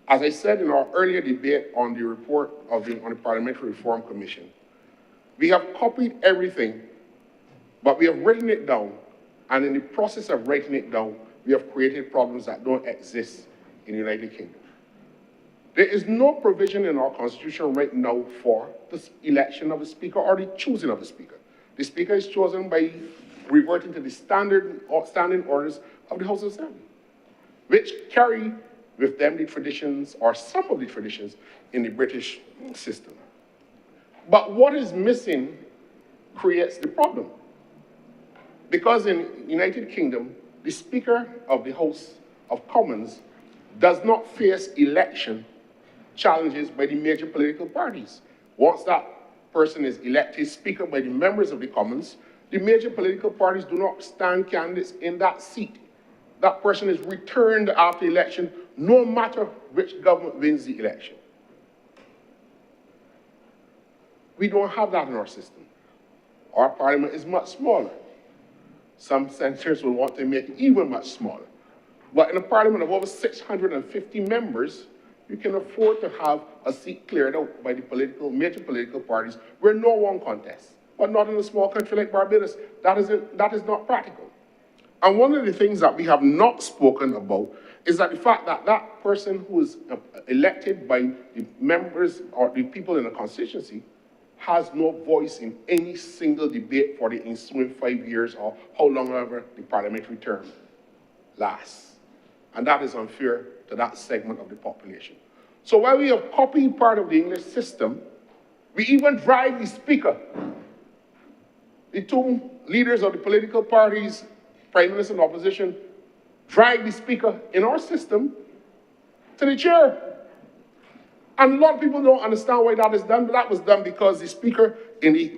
as I said in our earlier debate on the report on the Parliamentary Reform Commission, we have copied everything, but we have written it down, and in the process of writing it down, we have created problems that don't exist in the United Kingdom. There is no provision in our Constitution right now for the election of a Speaker or the choosing of a Speaker. The Speaker is chosen by reverting to the standing orders of the House of Assembly, which carry with them the traditions, or some of the traditions, in the British system. But what is missing creates the problem. Because in the United Kingdom, the Speaker of the House of Commons does not face election challenges by the major political parties. Once that person is elected Speaker by the members of the Commons, the major political parties do not stand candidates in that seat. That person is returned after election, no matter which government wins the election. We don't have that in our system. Our parliament is much smaller. Some senators will want to make it even much smaller. But in a parliament of over 650 members, you can afford to have a seat cleared out by the major political parties where no one contests. But not in a small country like Barbados. That is not practical. And one of the things that we have not spoken about is that the fact that that person who is elected by the members or the people in the constituency has no voice in any single debate for the ensuing 5 years or how long ever the parliamentary term lasts. And that is unfair to that segment of the population. So while we have copied part of the English system, we even drive the speaker. The two leaders of the political parties, Prime Minister and opposition, drag the speaker in our system to the chair. And a lot of people don't understand why that is done, but that was done because the speaker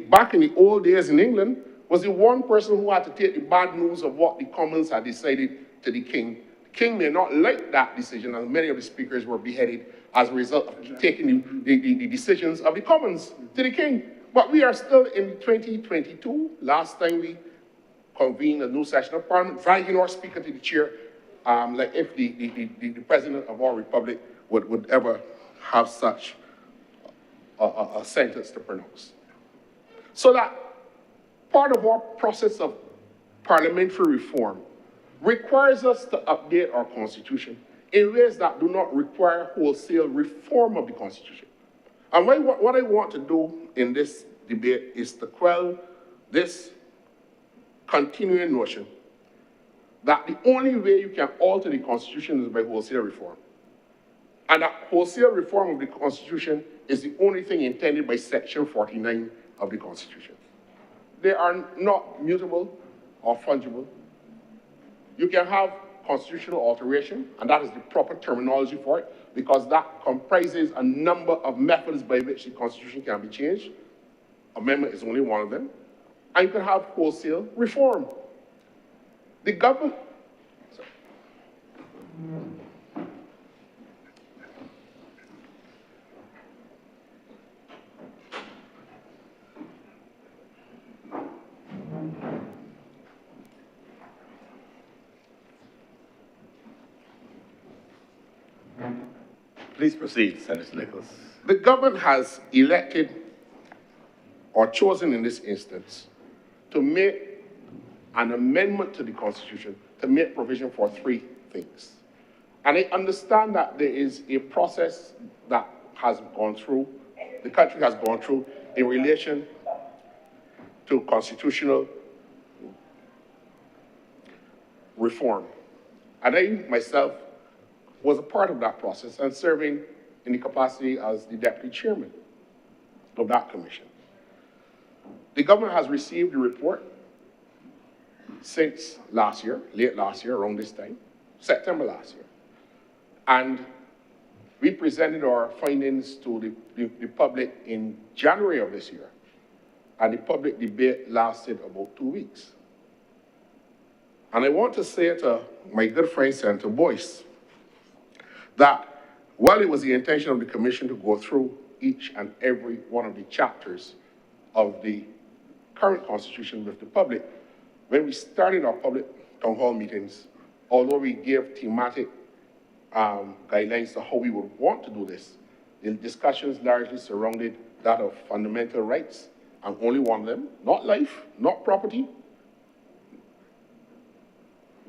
back in the old days in England was the one person who had to take the bad news of what the Commons had decided to the king. The king may not like that decision, and many of the speakers were beheaded as a result of taking the decisions of the Commons to the king. But we are still in 2022. Last time we convened a new session of Parliament, dragging our speaker to the chair, like if the president of our republic would ever have such a sentence to pronounce. So that part of our process of parliamentary reform requires us to update our constitution in ways that do not require wholesale reform of the constitution. And what I want to do in this debate is to quell this continuing notion that the only way you can alter the constitution is by wholesale reform. And that wholesale reform of the Constitution is the only thing intended by Section 49 of the Constitution. They are not mutable or fungible. You can have constitutional alteration, and that is the proper terminology for it, because that comprises a number of methods by which the Constitution can be changed. Amendment is only one of them. And you can have wholesale reform. The government... Sorry. Please proceed, Senator Nichols. The government has elected or chosen in this instance to make an amendment to the Constitution to make provision for three things. And I understand that there is a process that has gone through, the country has gone through in relation to constitutional reform. And I myself was a part of that process and serving in the capacity as the deputy chairman of that commission. The government has received the report since last year, late last year, around this time, September last year. And we presented our findings to the public in January of this year. And the public debate lasted about 2 weeks. And I want to say to my good friend, Senator Boyce, that while it was the intention of the commission to go through each and every one of the chapters of the current constitution with the public, when we started our public town hall meetings, although we gave thematic guidelines to how we would want to do this, the discussions largely surrounded that of fundamental rights, and only one of them, not life, not property,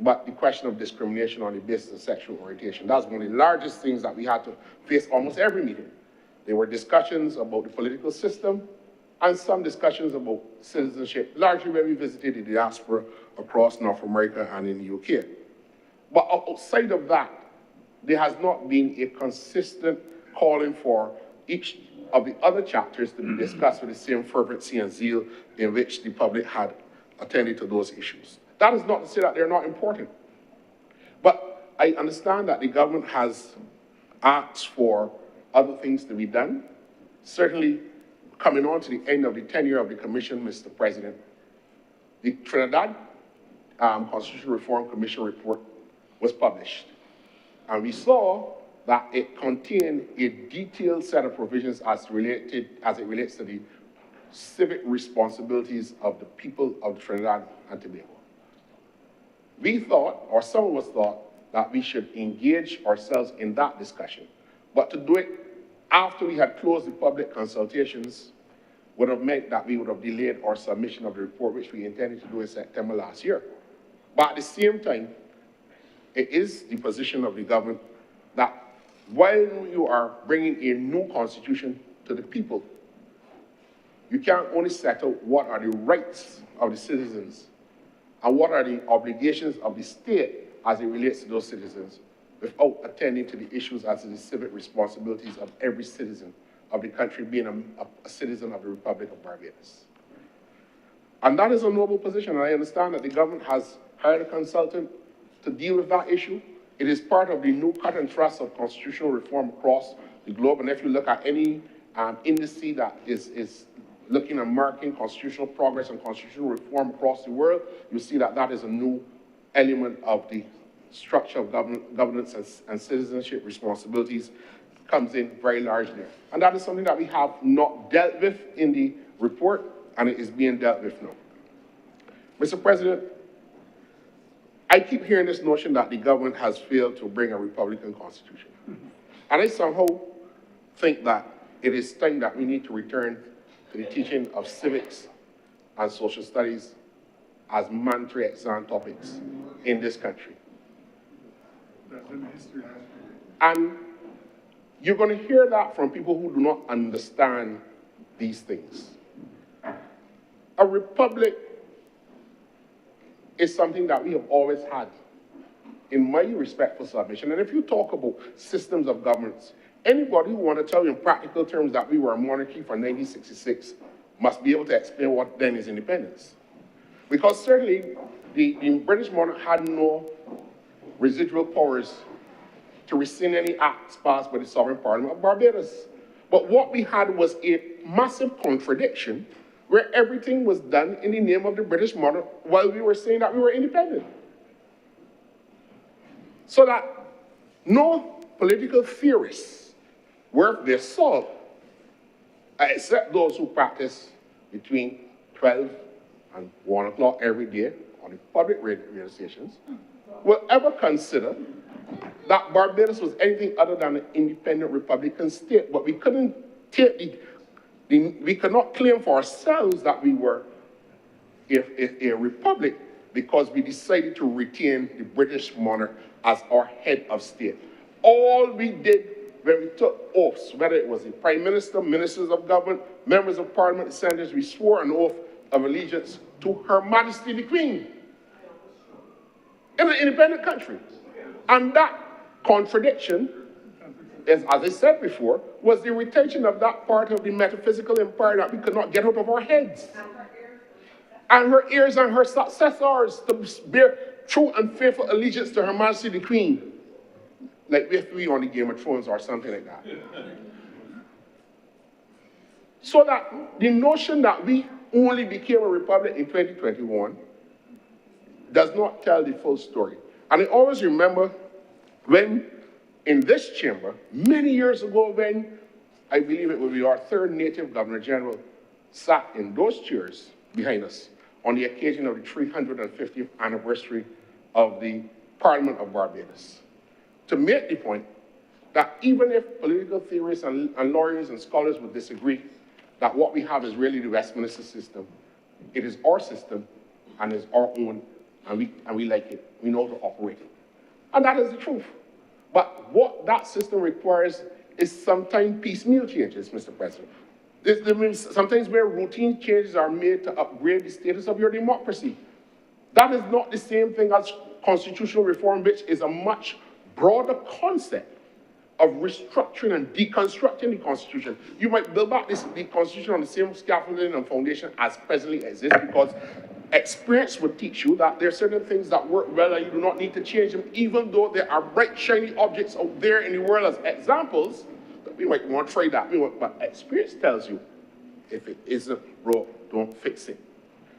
but the question of discrimination on the basis of sexual orientation. That's one of the largest things that we had to face almost every meeting. There were discussions about the political system and some discussions about citizenship, largely when we visited the diaspora across North America and in the UK. But outside of that, there has not been a consistent calling for each of the other chapters to be discussed with the same fervency and zeal in which the public had attended to those issues. That is not to say that they're not important. But I understand that the government has asked for other things to be done. Certainly, coming on to the end of the tenure of the commission, Mr. President, the Trinidad Constitutional Reform Commission report was published. And we saw that it contained a detailed set of provisions as it relates to the civic responsibilities of the people of Trinidad and Tobago. We thought, or some of us thought, that we should engage ourselves in that discussion. But to do it after we had closed the public consultations would have meant that we would have delayed our submission of the report, which we intended to do in September last year. But at the same time, it is the position of the government that while you are bringing a new constitution to the people, you can't only settle what are the rights of the citizens and what are the obligations of the state as it relates to those citizens without attending to the issues as to the civic responsibilities of every citizen of the country being a citizen of the Republic of Barbados. And that is a noble position, and I understand that the government has hired a consultant to deal with that issue. It is part of the new cut and thrust of constitutional reform across the globe, and if you look at any indice that is looking and marking constitutional progress and constitutional reform across the world, you see that that is a new element of the structure of governance and citizenship responsibilities comes in very large there. And that is something that we have not dealt with in the report, and it is being dealt with now. Mr. President, I keep hearing this notion that the government has failed to bring a Republican constitution. And I somehow think that it is time that we need to return to the teaching of civics and social studies as mandatory exam topics in this country. And you're going to hear that from people who do not understand these things. A republic is something that we have always had, in my respectful submission. And if you talk about systems of governance, anybody who want to tell you in practical terms that we were a monarchy for 1966 must be able to explain what then is independence. Because certainly the British monarch had no residual powers to rescind any acts passed by the Sovereign Parliament of Barbados. But what we had was a massive contradiction where everything was done in the name of the British monarch while we were saying that we were independent. So that no political theorists worth their salt, except those who practice between 12 and 1 o'clock every day on the public radio stations, will ever consider that Barbados was anything other than an independent Republican state. But we couldn't take we could not claim for ourselves that we were a republic because we decided to retain the British monarch as our head of state. All we did when we took oaths, whether it was the Prime Minister, ministers of government, members of parliament, senators, we swore an oath of allegiance to Her Majesty the Queen in an independent country. And that contradiction, as I said before, was the retention of that part of the metaphysical empire that we could not get out of our heads. And her heirs and her successors to bear true and faithful allegiance to Her Majesty the Queen. Like if we on the Game of Thrones or something like that. So that the notion that we only became a republic in 2021 does not tell the full story. And I always remember when in this chamber, many years ago, when I believe it would be our third native Governor General sat in those chairs behind us on the occasion of the 350th anniversary of the Parliament of Barbados, to make the point that even if political theorists and lawyers and scholars would disagree that what we have is really the Westminster system, it is our system and it's our own, and we like it. We know how to operate it. And that is the truth. But what that system requires is sometimes piecemeal changes, Mr. President. Sometimes where routine changes are made to upgrade the status of your democracy. That is not the same thing as constitutional reform, which is a much broader concept of restructuring and deconstructing the Constitution. You might build back the Constitution on the same scaffolding and foundation as presently exists, because experience would teach you that there are certain things that work well and you do not need to change them, even though there are bright, shiny objects out there in the world as examples. We might want to try that, but experience tells you if it isn't broke, don't fix it.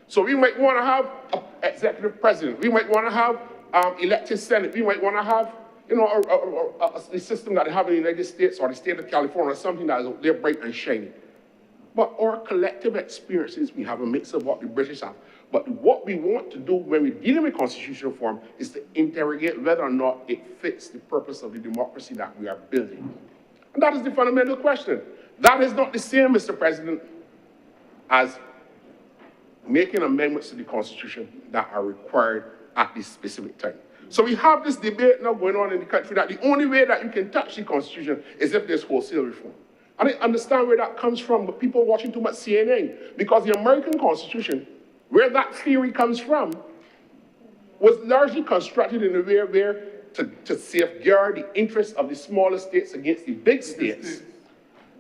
So we might want to have an executive president. We might want to have elected Senate. We might want to have, a system that they have in the United States or the state of California, or something that is out there bright and shiny. But our collective experiences, we have a mix of what the British have. But what we want to do when we're dealing with constitutional reform is to interrogate whether or not it fits the purpose of the democracy that we are building. And that is the fundamental question. That is not the same, Mr. President, as making amendments to the Constitution that are required at this specific time. So we have this debate now going on in the country that the only way that you can touch the Constitution is if there's wholesale reform. I don't understand where that comes from, but people watching too much CNN, because the American Constitution, where that theory comes from, was largely constructed in a way where to safeguard the interests of the smaller states against the big states,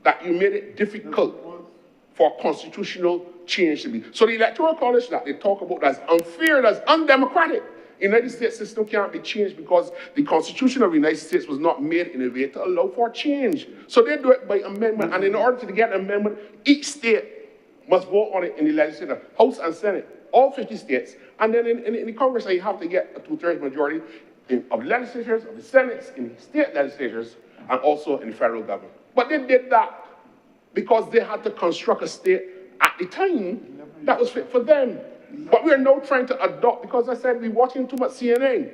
that you made it difficult for constitutional change to be. So the Electoral College that they talk about as unfair, as undemocratic, the United States system can't be changed because the Constitution of the United States was not made in a way to allow for change. So they do it by amendment, and in order to get an amendment, each state must vote on it in the legislature, House and Senate, all 50 states, and then in the Congress, you have to get a 2/3 majority of legislatures, of the Senates, in the state legislatures, and also in the federal government. But they did that because they had to construct a state at the time that was fit for them. But we're now trying to adopt, because I said we're watching too much CNN,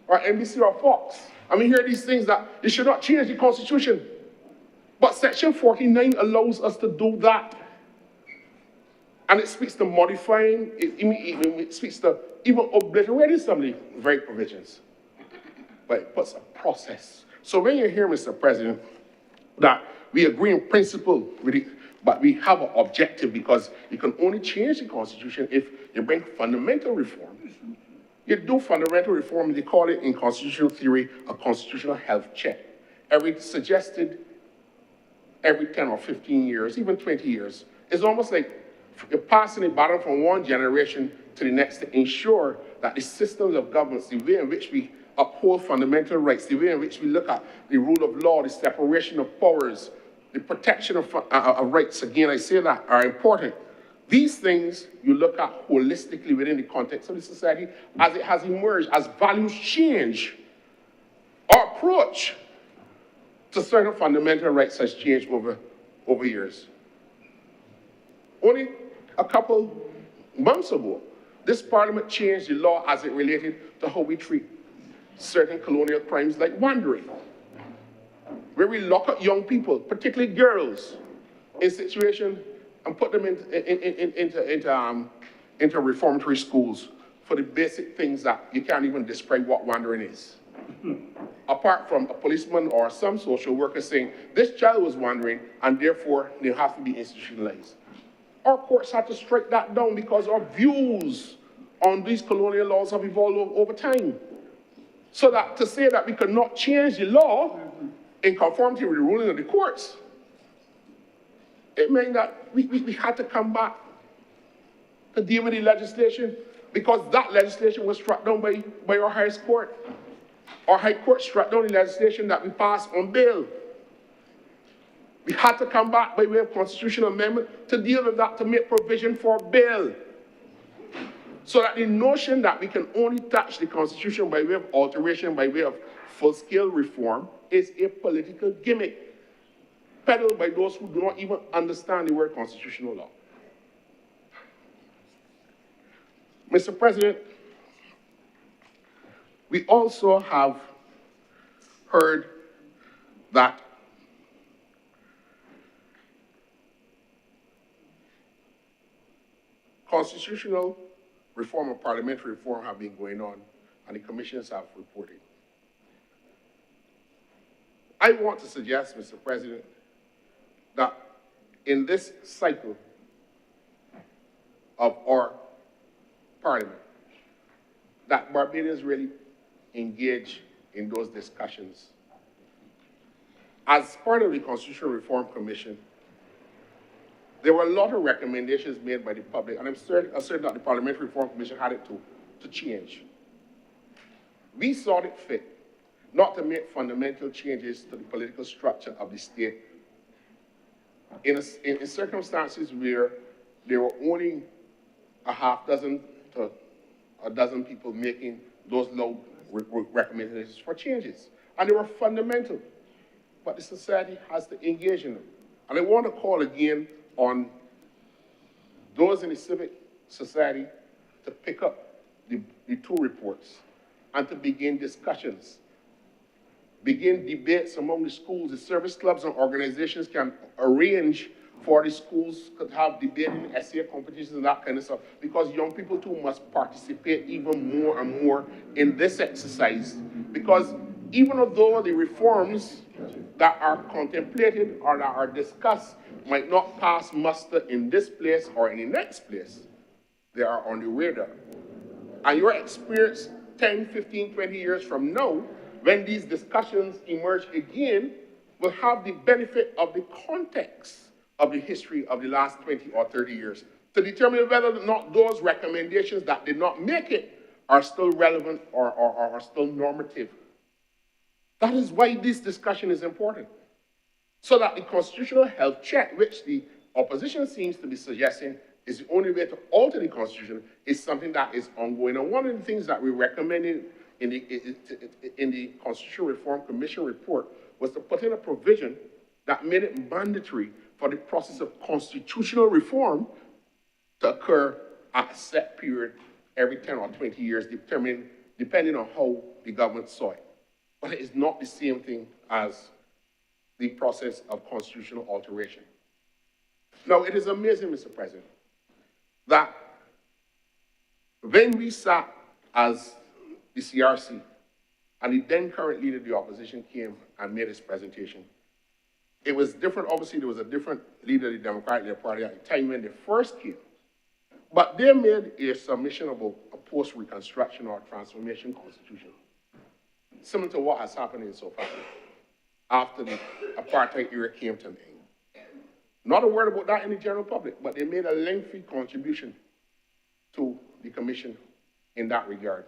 or NBC or Fox, and we hear these things that you should not change the Constitution. But Section 49 allows us to do that. And it speaks to modifying, it speaks to even obliterating some of the very provisions. But it puts a process. So when you hear, Mr. President, that we agree in principle with it, but we have an objective, because you can only change the Constitution if you bring fundamental reform. You do fundamental reform, they call it in constitutional theory a constitutional health check. Suggested every 10 or 15 years, even 20 years. It's almost like you're passing the baton from one generation to the next to ensure that the systems of governance, the way in which we uphold fundamental rights, the way in which we look at the rule of law, the separation of powers, the protection of rights, again, I say that, are important. These things you look at holistically within the context of the society as it has emerged, as values change. Our approach to certain fundamental rights has changed over years. Only a couple months ago, this Parliament changed the law as it related to how we treat certain colonial crimes like wandering, where we lock up young people, particularly girls, in situations and put them into reformatory schools for the basic things that you can't even describe what wandering is. Apart from a policeman or some social worker saying, this child was wandering and therefore they have to be institutionalized. Our courts had to strike that down because our views on these colonial laws have evolved over time. So that to say that we could not change the law in conformity with the ruling of the courts, it meant that we had to come back to deal with the legislation, because that legislation was struck down by our highest court. Our high court struck down the legislation that we passed on bail. We had to come back by way of constitutional amendment to deal with that, to make provision for bail. So that the notion that we can only touch the Constitution by way of alteration, by way of full-scale reform, is a political gimmick, peddled by those who do not even understand the word constitutional law. Mr. President, we also have heard that constitutional reform and parliamentary reform have been going on, and the commissions have reported. I want to suggest, Mr. President, that in this cycle of our parliament, that Barbadians really engage in those discussions. As part of the Constitutional Reform Commission, there were a lot of recommendations made by the public, and I'm certain that the Parliamentary Reform Commission had it to change. We saw it fit not to make fundamental changes to the political structure of the state in circumstances where there were only a half dozen to a dozen people making those low recommendations for changes. And they were fundamental, but the society has to engage in them. And I want to call again on those in the civic society to pick up the two reports and to begin discussions, begin debates among the schools. The service clubs and organizations can arrange for the schools to have debating essay competitions and that kind of stuff, because young people too must participate even more and more in this exercise, because even though the reforms that are contemplated or that are discussed might not pass muster in this place or in the next place, they are on the radar. And your experience 10, 15, 20 years from now, when these discussions emerge again, will have the benefit of the context of the history of the last 20 or 30 years to determine whether or not those recommendations that did not make it are still relevant or are still normative. That is why this discussion is important. So that the constitutional health check, which the opposition seems to be suggesting is the only way to alter the Constitution, is something that is ongoing. And one of the things that we recommended in the Constitutional Reform Commission report was to put in a provision that made it mandatory for the process of constitutional reform to occur at a set period every 10 or 20 years, depending on how the government saw it. But it is not the same thing as the process of constitutional alteration. Now, it is amazing, Mr. President, that when we sat as the CRC and the then current leader of the opposition came and made his presentation, it was different. Obviously, there was a different leader of the Democratic Party at the time when they first came. But they made a submission of a post-reconstruction or transformation constitution, similar to what has happened in South Africa after the apartheid era came to an end. Not a word about that in the general public, but they made a lengthy contribution to the commission in that regard.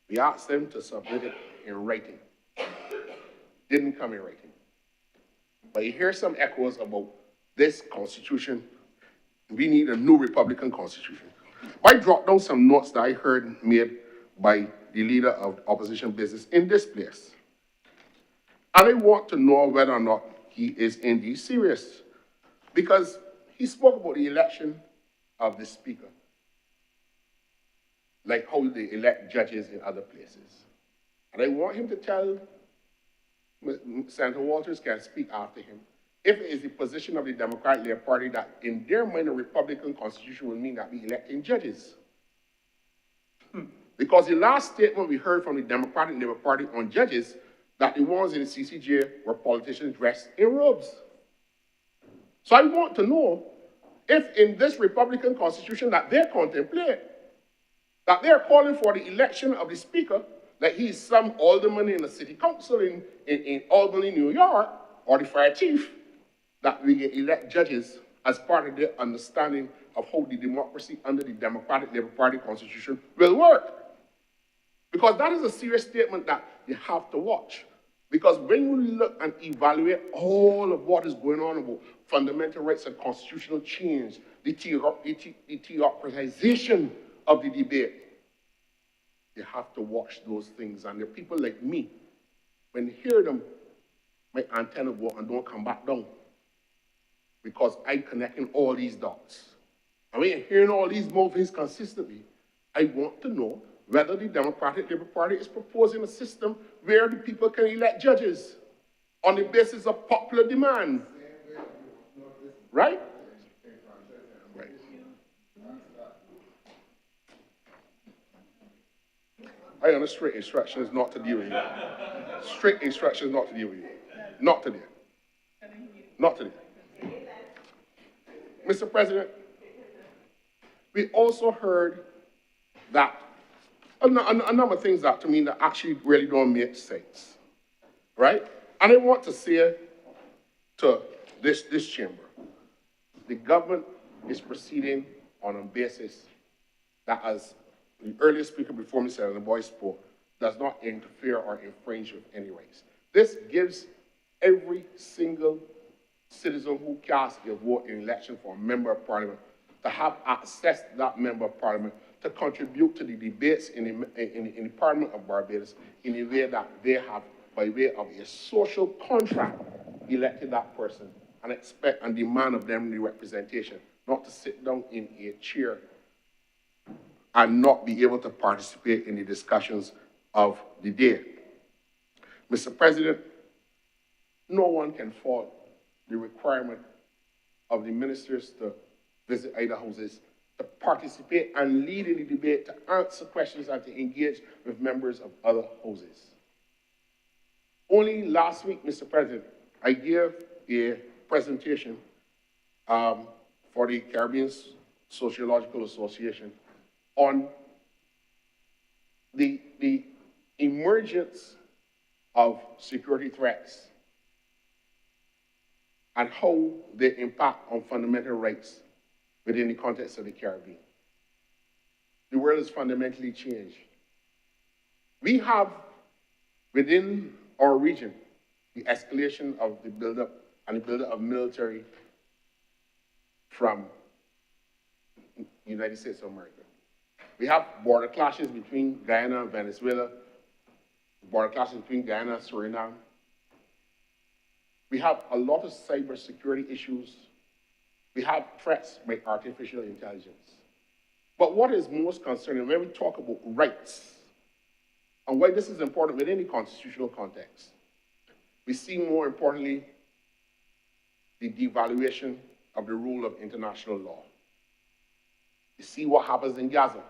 We asked them to submit it in writing. Didn't come in writing. But you hear some echoes about this constitution. We need a new Republican constitution. I dropped down some notes that I heard made by the leader of opposition business in this place. And I want to know whether or not he is indeed serious, because he spoke about the election of the speaker, like how they elect judges in other places. And I want him to tell Senator Walters can speak after him, if it is the position of the Democratic Labour Party that in their mind a Republican constitution will mean that we electing judges. Because the last statement we heard from the Democratic Labour Party on judges, that the ones in the CCJ were politicians dressed in robes. So I want to know if in this Republican constitution that they contemplate, that they're calling for the election of the speaker, that he's some alderman in the city council in Albany, New York, or the fire chief, that we elect judges as part of their understanding of how the democracy under the Democratic Labour Party constitution will work. Because that is a serious statement that you have to watch. Because when you look and evaluate all of what is going on about fundamental rights and constitutional change, the theocratization of the debate, you have to watch those things. And the people like me, when you hear them, my antenna go and don't come back down. Because I'm connecting all these dots. And when you're hearing all these movements consistently, I want to know whether the Democratic Labour Party is proposing a system where the people can elect judges on the basis of popular demand. Right? Right. I am straight instructions not to deal with you. Strict instructions not to deal with you. Not today. Not today. Mr. President, we also heard that a number of things that to me that actually really don't make sense, right? And I want to say to this chamber, the government is proceeding on a basis that, as the earlier speaker before me said, and the boy spoke, does not interfere or infringe with any rights. This gives every single citizen who casts a vote in election for a member of parliament to have access to that member of parliament to contribute to the debates in the Parliament of Barbados in a way that they have, by way of a social contract, elected that person and expect and demand of them the representation, not to sit down in a chair and not be able to participate in the discussions of the day. Mr. President, no one can fault the requirement of the ministers to visit either houses, to participate and lead in the debate, to answer questions and to engage with members of other houses. Only last week, Mr. President, I gave a presentation for the Caribbean Sociological Association on the emergence of security threats and how they impact on fundamental rights within the context of the Caribbean. The world has fundamentally changed. We have within our region the escalation of the buildup and the buildup of military from the United States of America. We have border clashes between Guyana and Venezuela, border clashes between Guyana and Suriname. We have a lot of cybersecurity issues. We have threats by artificial intelligence. But what is most concerning when we talk about rights, and why this is important within the constitutional context, we see more importantly the devaluation of the rule of international law. You see what happens in Gaza.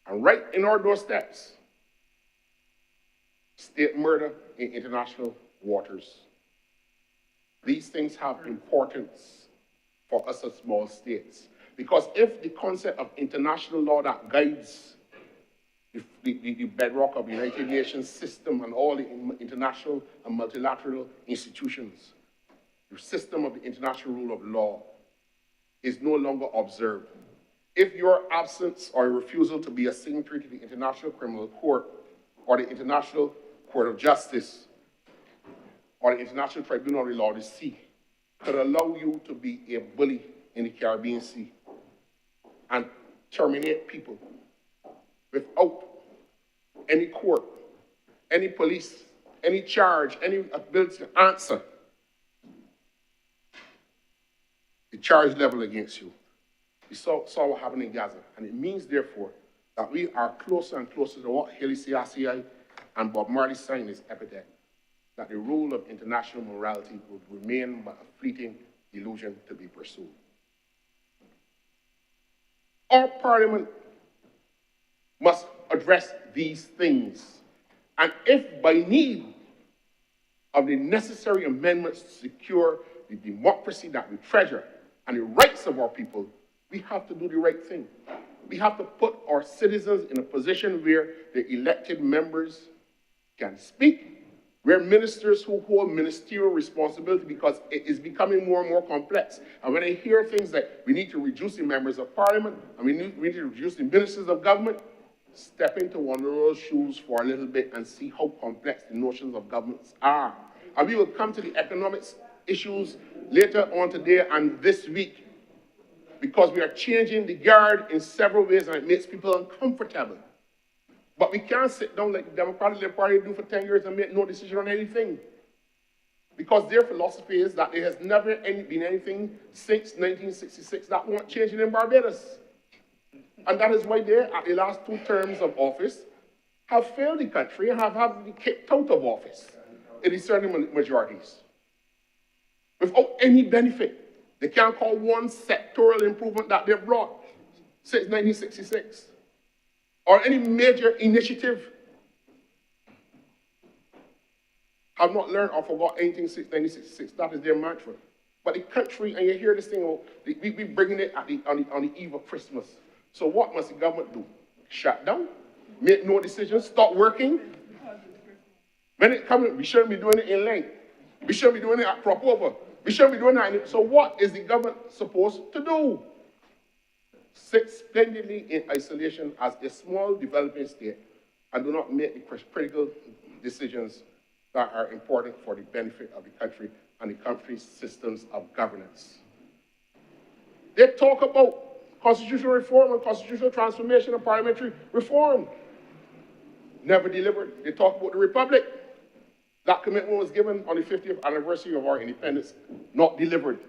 And right in our doorsteps, state murder in international waters. These things have importance for us as small states. Because if the concept of international law that guides the bedrock of the United Nations system and all the international and multilateral institutions, the system of the international rule of law is no longer observed. If your absence or refusal to be a signatory to the International Criminal Court or the International Court of Justice or the International Tribunal of the Law of the Sea could allow you to be a bully in the Caribbean Sea and terminate people without any court, any police, any charge, any ability to answer the charge level against you. We saw what happened in Gaza, and it means, therefore, that we are closer and closer to what Haile Selassie and Bob Marley signed his epitaph, that the rule of international morality would remain but a fleeting illusion to be pursued. Our parliament must address these things, and if by need of the necessary amendments to secure the democracy that we treasure and the rights of our people, we have to do the right thing. We have to put our citizens in a position where the elected members can speak, where ministers who hold ministerial responsibility, because it is becoming more and more complex. And when I hear things like we need to reduce the members of parliament, and we need to reduce the ministers of government, step into one of those shoes for a little bit and see how complex the notions of governments are. And we will come to the economics issues later on today and this week, because we are changing the guard in several ways and it makes people uncomfortable. But we can't sit down like the Democratic Party do for 10 years and make no decision on anything. Because their philosophy is that there has never been anything since 1966 that won't change in Barbados. And that is why they, at the last 2 terms of office, have failed the country and have been kicked out of office in the certain majorities. Without any benefit. They can't call one sectoral improvement that they've brought since 1966. Or any major initiative. Have not learned or forgot anything since 1966. That is their mantra. But the country, and you hear this thing, we bringing it on the eve of Christmas. So what must the government do? Shut down? Make no decisions? Stop working? When it comes, we shouldn't be doing it in length. We shouldn't be doing it at Propover. We shouldn't be doing that. So what is the government supposed to do? Sit splendidly in isolation as a small developing state and do not make the critical decisions that are important for the benefit of the country and the country's systems of governance. They talk about constitutional reform and constitutional transformation and parliamentary reform. Never delivered. They talk about the republic. That commitment was given on the 50th anniversary of our independence, not delivered.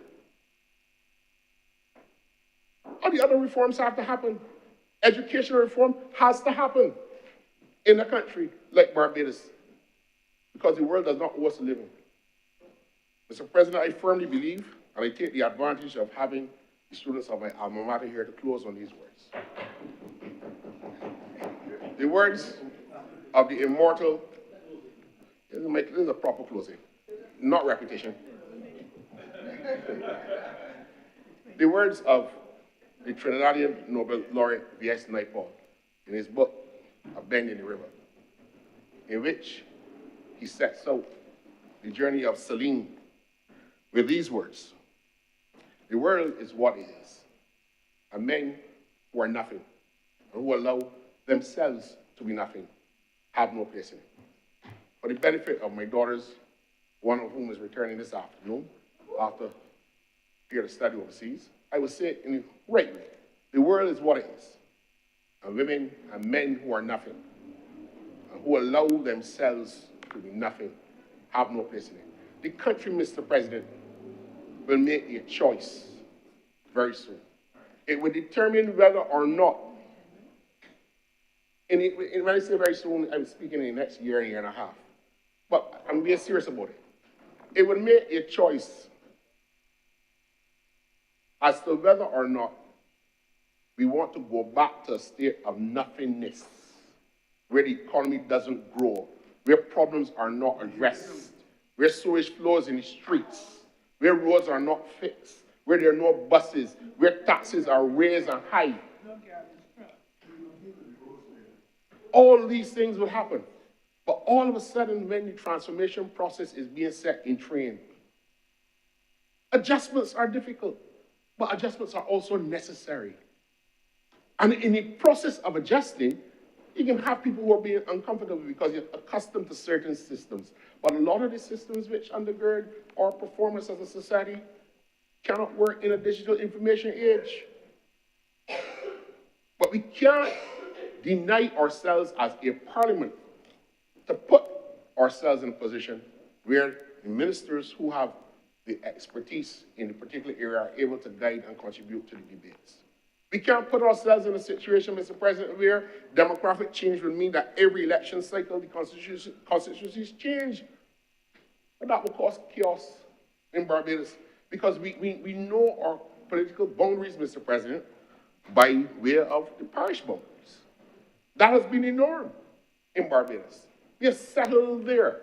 All the other reforms have to happen. Educational reform has to happen in a country like Barbados because the world does not owe us a living. Mr. President, I firmly believe, and I take the advantage of having the students of my alma mater here to close on these words. The words of the immortal, this is a proper closing, not repetition. The words of the Trinidadian Nobel laureate V.S. Naipaul in his book, A Bend in the River, in which he sets out the journey of Celine with these words: the world is what it is, and men who are nothing, and who allow themselves to be nothing, have no place in it. For the benefit of my daughters, one of whom is returning this afternoon after period of study overseas, I will say it in the right way. The world is what it is, and women and men who are nothing, and who allow themselves to be nothing, have no place in it. The country, Mr. President, will make a choice very soon. It will determine whether or not, and when I say very soon, I'm speaking in the next year and a half, but I'm being serious about it. It will make a choice as to whether or not we want to go back to a state of nothingness, where the economy doesn't grow, where problems are not addressed, where sewage flows in the streets, where roads are not fixed, where there are no buses, where taxes are raised and high. All these things will happen. But all of a sudden, when the transformation process is being set in train, adjustments are difficult, but adjustments are also necessary. And in the process of adjusting, you can have people who are being uncomfortable because you're accustomed to certain systems. But a lot of the systems which undergird our performance as a society cannot work in a digital information age. But we can't deny ourselves as a parliament to put ourselves in a position where the ministers who have the expertise in the particular area are able to guide and contribute to the debates. We can't put ourselves in a situation, Mr. President, where demographic change will mean that every election cycle the constitutions change. But that will cause chaos in Barbados because we know our political boundaries, Mr. President, by way of the parish boundaries. That has been the norm in Barbados. We have settled there.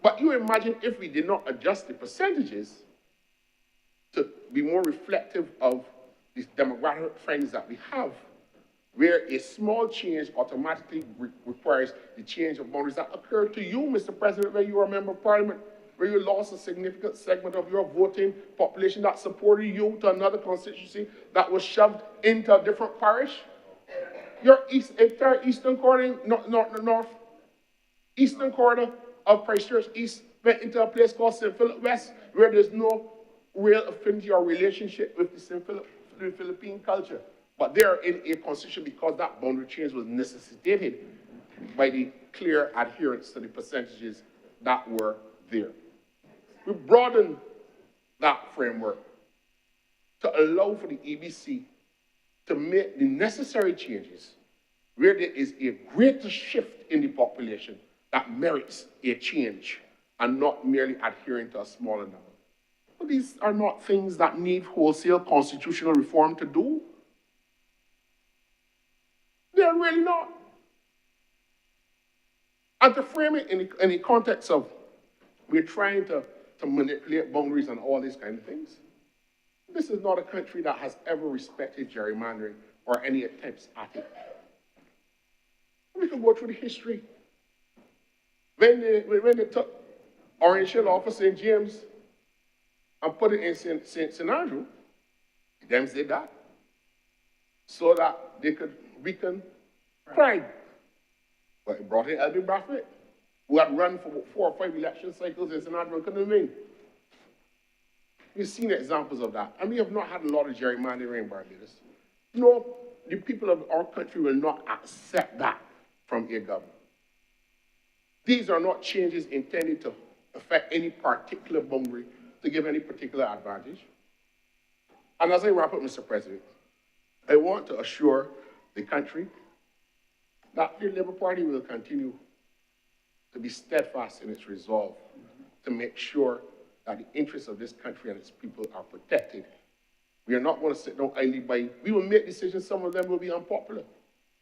But you imagine if we did not adjust the percentages to be more reflective of these demographic trends that we have, where a small change automatically requires the change of boundaries that occurred to you, Mr. President, when you were a member of Parliament, where you lost a significant segment of your voting population that supported you to another constituency that was shoved into a different parish. Your entire eastern corner, eastern corner of Christchurch East went into a place called St. Philip West, where there's no real affinity or relationship with the Philippine culture. But they're in a constitution because that boundary change was necessitated by the clear adherence to the percentages that were there. We broadened that framework to allow for the EBC to make the necessary changes where there is a greater shift in the population that merits a change and not merely adhering to a smaller number. But these are not things that need wholesale constitutional reform to do. They're really not. And to frame it in the context of we're trying to manipulate boundaries and all these kind of things, this is not a country that has ever respected gerrymandering or any attempts at it. We can go through the history. When they took Orange Hill off of St. James and put it in St. Andrew, them did that so that they could weaken crime. But it brought in Elby Brathwaite, who had run for 4 or 5 election cycles in St. Andrew and couldn't win. We've seen examples of that. And we have not had a lot of gerrymandering in Barbados. No, the people of our country will not accept that from a government. These are not changes intended to affect any particular boundary, to give any particular advantage. And as I wrap up, Mr. President, I want to assure the country, that the Labour Party will continue to be steadfast in its resolve to make sure that the interests of this country and its people are protected. We are not going to sit down idly by, we will make decisions, some of them will be unpopular,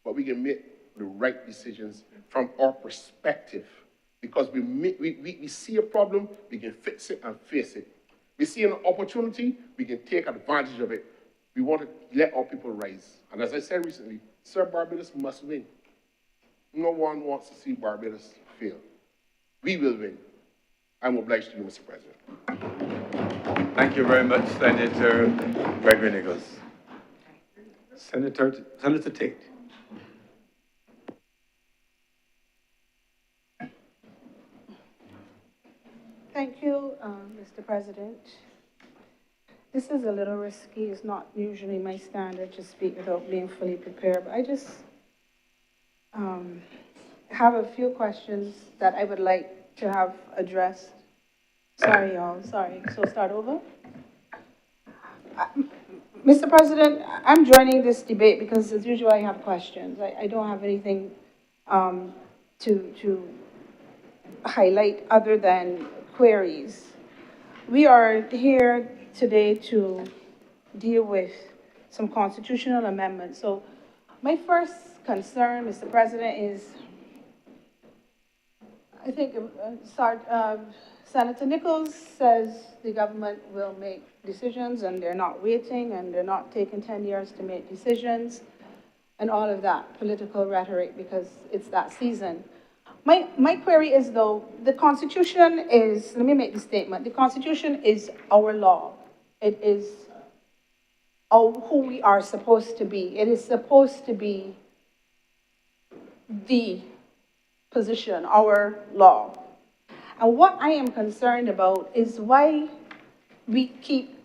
but we can make the right decisions from our perspective. Because we see a problem, we can fix it and face it. We see an opportunity, we can take advantage of it. We want to let our people rise. And as I said recently, Sir, Barbados must win. No one wants to see Barbados fail. We will win. I'm obliged to you, Mr. President. Thank you very much, Senator Gregory Nichols. Senator Tate. Thank you, Mr. President. This is a little risky. It's not usually my standard to speak without being fully prepared, but I just have a few questions that I would like to have addressed. Sorry, y'all. Sorry. So start over. Mr. President, I'm joining this debate because as usual I have questions. I don't have anything to highlight other than queries. We are here today to deal with some constitutional amendments. So my first concern, Mr. President, is I think Senator Nichols says the government will make decisions and they're not waiting and they're not taking 10 years to make decisions and all of that political rhetoric because it's that season. My query is, though, the Constitution is, let me make the statement, the Constitution is our law. It is who we are supposed to be. It is supposed to be the position, our law. And what I am concerned about is why we keep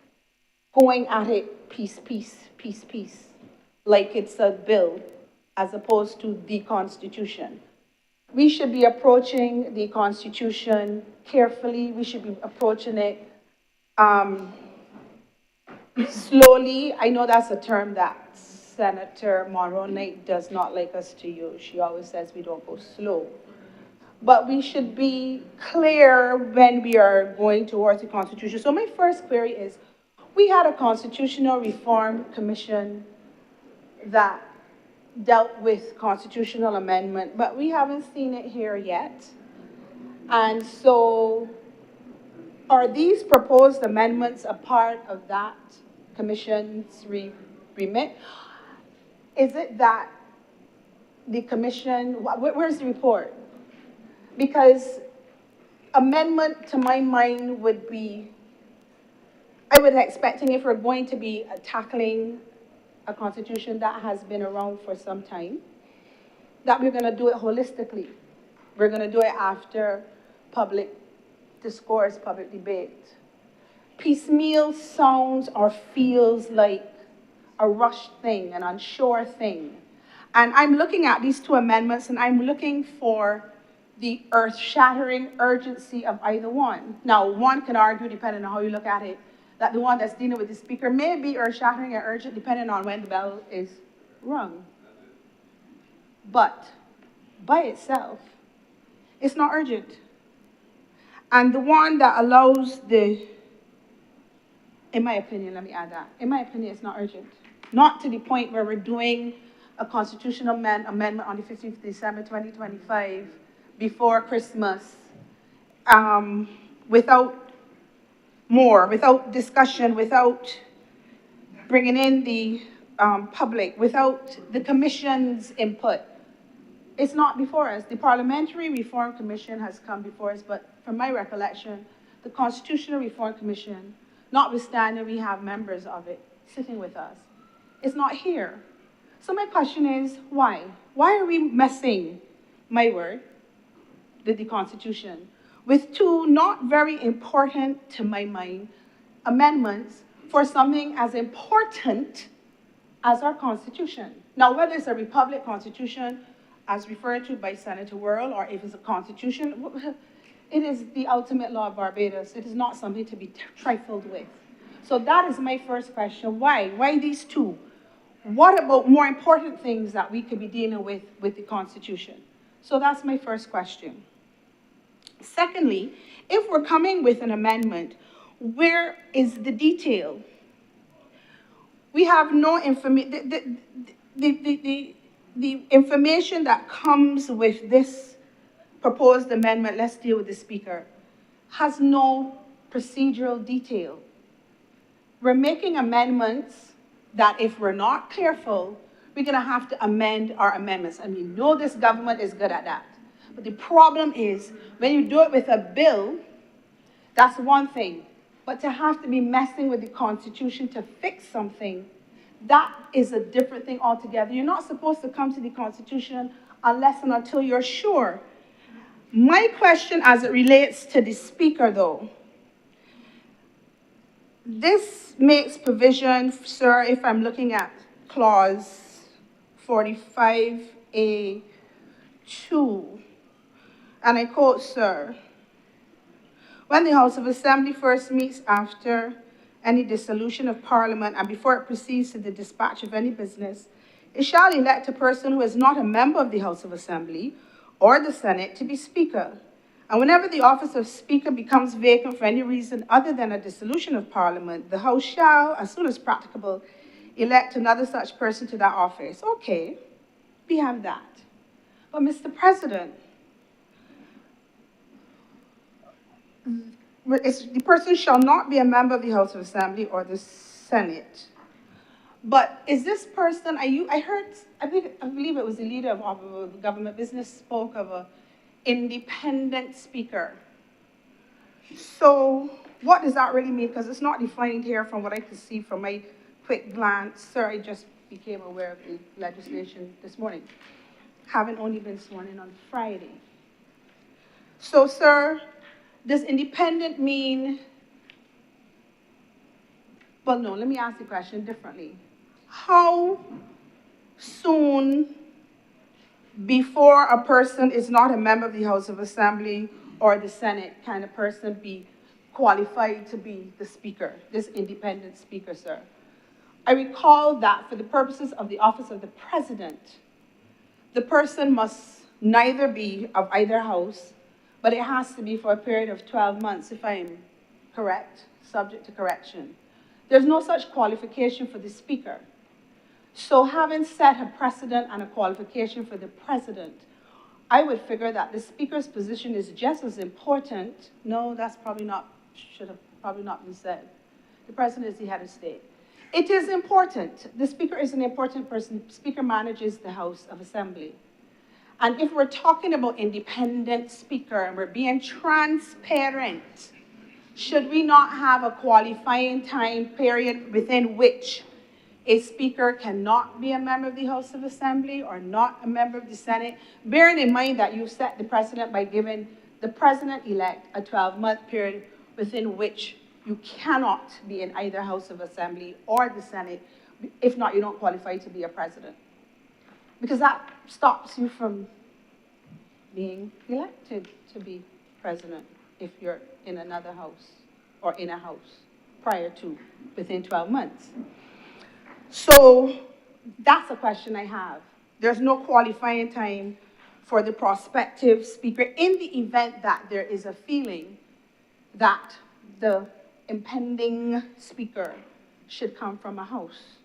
going at it piece, like it's a bill, as opposed to the Constitution. We should be approaching the Constitution carefully. We should be approaching it slowly. I know that's a term that Senator Monroe-Knight does not like us to use. She always says we don't go slow. But we should be clear when we are going towards the Constitution. So my first query is, we had a Constitutional Reform Commission that dealt with constitutional amendment, but we haven't seen it here yet. And so are these proposed amendments a part of that commission's remit? Is it that the commission, where's the report? Because amendment, to my mind, would be, I was expecting if we're going to be tackling a constitution that has been around for some time, that we're going to do it holistically. We're going to do it after public discourse, public debate. Piecemeal sounds or feels like a rushed thing, an unsure thing. And I'm looking at these two amendments and I'm looking for the earth-shattering urgency of either one. Now, one can argue, depending on how you look at it, that the one that's dealing with the speaker may be earth-shattering and urgent depending on when the bell is rung. But by itself, it's not urgent. And the one that allows the, in my opinion, let me add that, in my opinion, it's not urgent. Not to the point where we're doing a constitutional amendment on the 15th of December 2025 before Christmas without discussion, without bringing in the public, without the commission's input. It's not before us. The Parliamentary Reform Commission has come before us, but from my recollection, the Constitutional Reform Commission, notwithstanding we have members of it sitting with us, is not here. So my question is, why? Why are we messing, my word, with the Constitution with two not very important, to my mind, amendments for something as important as our Constitution? Now, whether it's a republic constitution, as referred to by Senator Worrell, or if it's a constitution, it is the ultimate law of Barbados. It is not something to be trifled with. So that is my first question. Why? Why these two? what about more important things that we could be dealing with the Constitution? So that's my first question. Secondly, if we're coming with an amendment, where is the detail? We have no information. The information that comes with this proposed amendment, let's deal with the speaker, has no procedural detail. We're making amendments that if we're not careful, we're gonna have to amend our amendments. And we know this government is good at that. But the problem is, when you do it with a bill, that's one thing. But to have to be messing with the Constitution to fix something, that is a different thing altogether. You're not supposed to come to the Constitution unless and until you're sure. My question as it relates to the speaker, though, this makes provision, sir, if I'm looking at clause 45A2, and I quote, sir, when the House of Assembly first meets after any dissolution of Parliament and before it proceeds to the dispatch of any business, it shall elect a person who is not a member of the House of Assembly or the Senate to be Speaker. And whenever the office of Speaker becomes vacant for any reason other than a dissolution of Parliament, the House shall, as soon as practicable, elect another such person to that office. Okay, we have that. But Mr. President, the person shall not be a member of the House of Assembly or the Senate. But is this person, I believe it was the leader of the government business spoke of an independent speaker. So what does that really mean? Because it's not defined here from what I could see from my quick glance. Sir, I just became aware of the legislation this morning, having only been sworn in on Friday. So, sir, does independent mean, well, no, let me ask the question differently. How soon before a person is not a member of the House of Assembly or the Senate can a person be qualified to be the speaker, this independent speaker, sir? I recall that for the purposes of the office of the president, the person must neither be of either house, but it has to be for a period of 12 months, if I'm correct, subject to correction. There's no such qualification for the speaker. So having set a precedent and a qualification for the president, I would figure that the speaker's position is just as important. No, that's probably not, should have probably not been said. The president is the head of state. It is important. The speaker is an important person. The speaker manages the House of Assembly. And if we're talking about independent speaker and we're being transparent, should we not have a qualifying time period within which a speaker cannot be a member of the House of Assembly or not a member of the Senate, bearing in mind that you've set the precedent by giving the president-elect a 12-month period within which you cannot be in either House of Assembly or the Senate. If not, you don't qualify to be a president. Because that stops you from being elected to be president if you're in another house or in a house prior to, within 12 months. So that's a question I have. There's no qualifying time for the prospective speaker in the event that there is a feeling that the impending speaker should come from a house.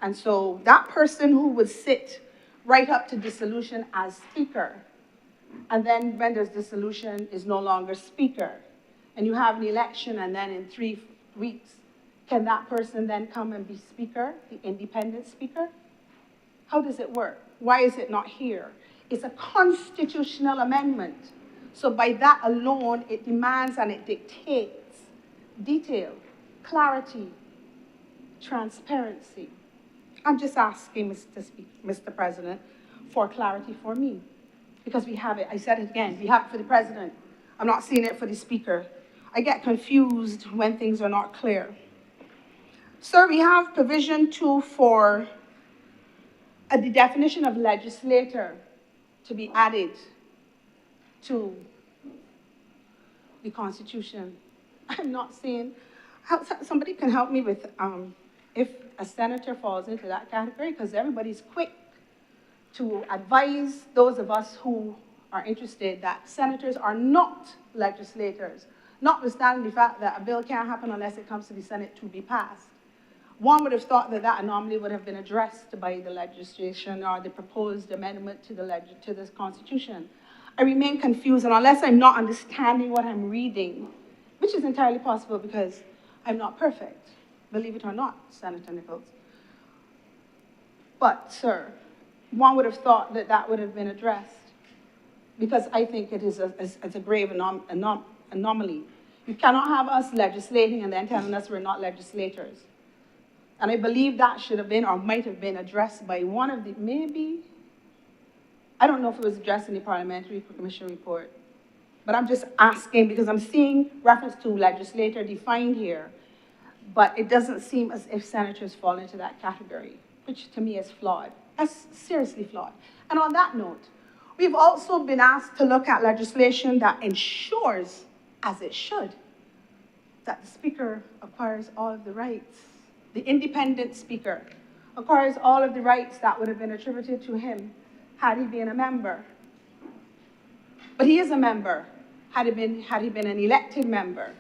And so that person who would sit right up to dissolution as speaker, and then when there's dissolution is no longer speaker, and you have an election and then in 3 weeks, can that person then come and be speaker, the independent speaker? How does it work? Why is it not here? It's a constitutional amendment. So by that alone, it demands and it dictates detail, clarity, transparency. I'm just asking, Mr. President, for clarity for me. Because we have it, I said it again, we have it for the president. I'm not seeing it for the speaker. I get confused when things are not clear. Sir, we have provision 2 for the definition of legislator to be added to the Constitution. I'm not seeing, somebody can help me with if a senator falls into that category, because everybody's quick to advise those of us who are interested that senators are not legislators, notwithstanding the fact that a bill can't happen unless it comes to the Senate to be passed. One would have thought that that anomaly would have been addressed by the legislation or the proposed amendment to this Constitution. I remain confused, and unless I'm not understanding what I'm reading, which is entirely possible because I'm not perfect, believe it or not, Senator Nichols. But, sir, one would have thought that that would have been addressed because I think it is a grave anomaly. You cannot have us legislating and then telling us we're not legislators. And I believe that should have been or might have been addressed by one of the, maybe, I don't know if it was addressed in the Parliamentary Commission report, but I'm just asking because I'm seeing reference to legislator defined here, but it doesn't seem as if senators fall into that category, which to me is flawed. That's seriously flawed. And on that note, we've also been asked to look at legislation that ensures, as it should, that the Speaker acquires all of the rights. The independent Speaker acquires all of the rights that would have been attributed to him had he been a member. But he is a member, had he been an elected member.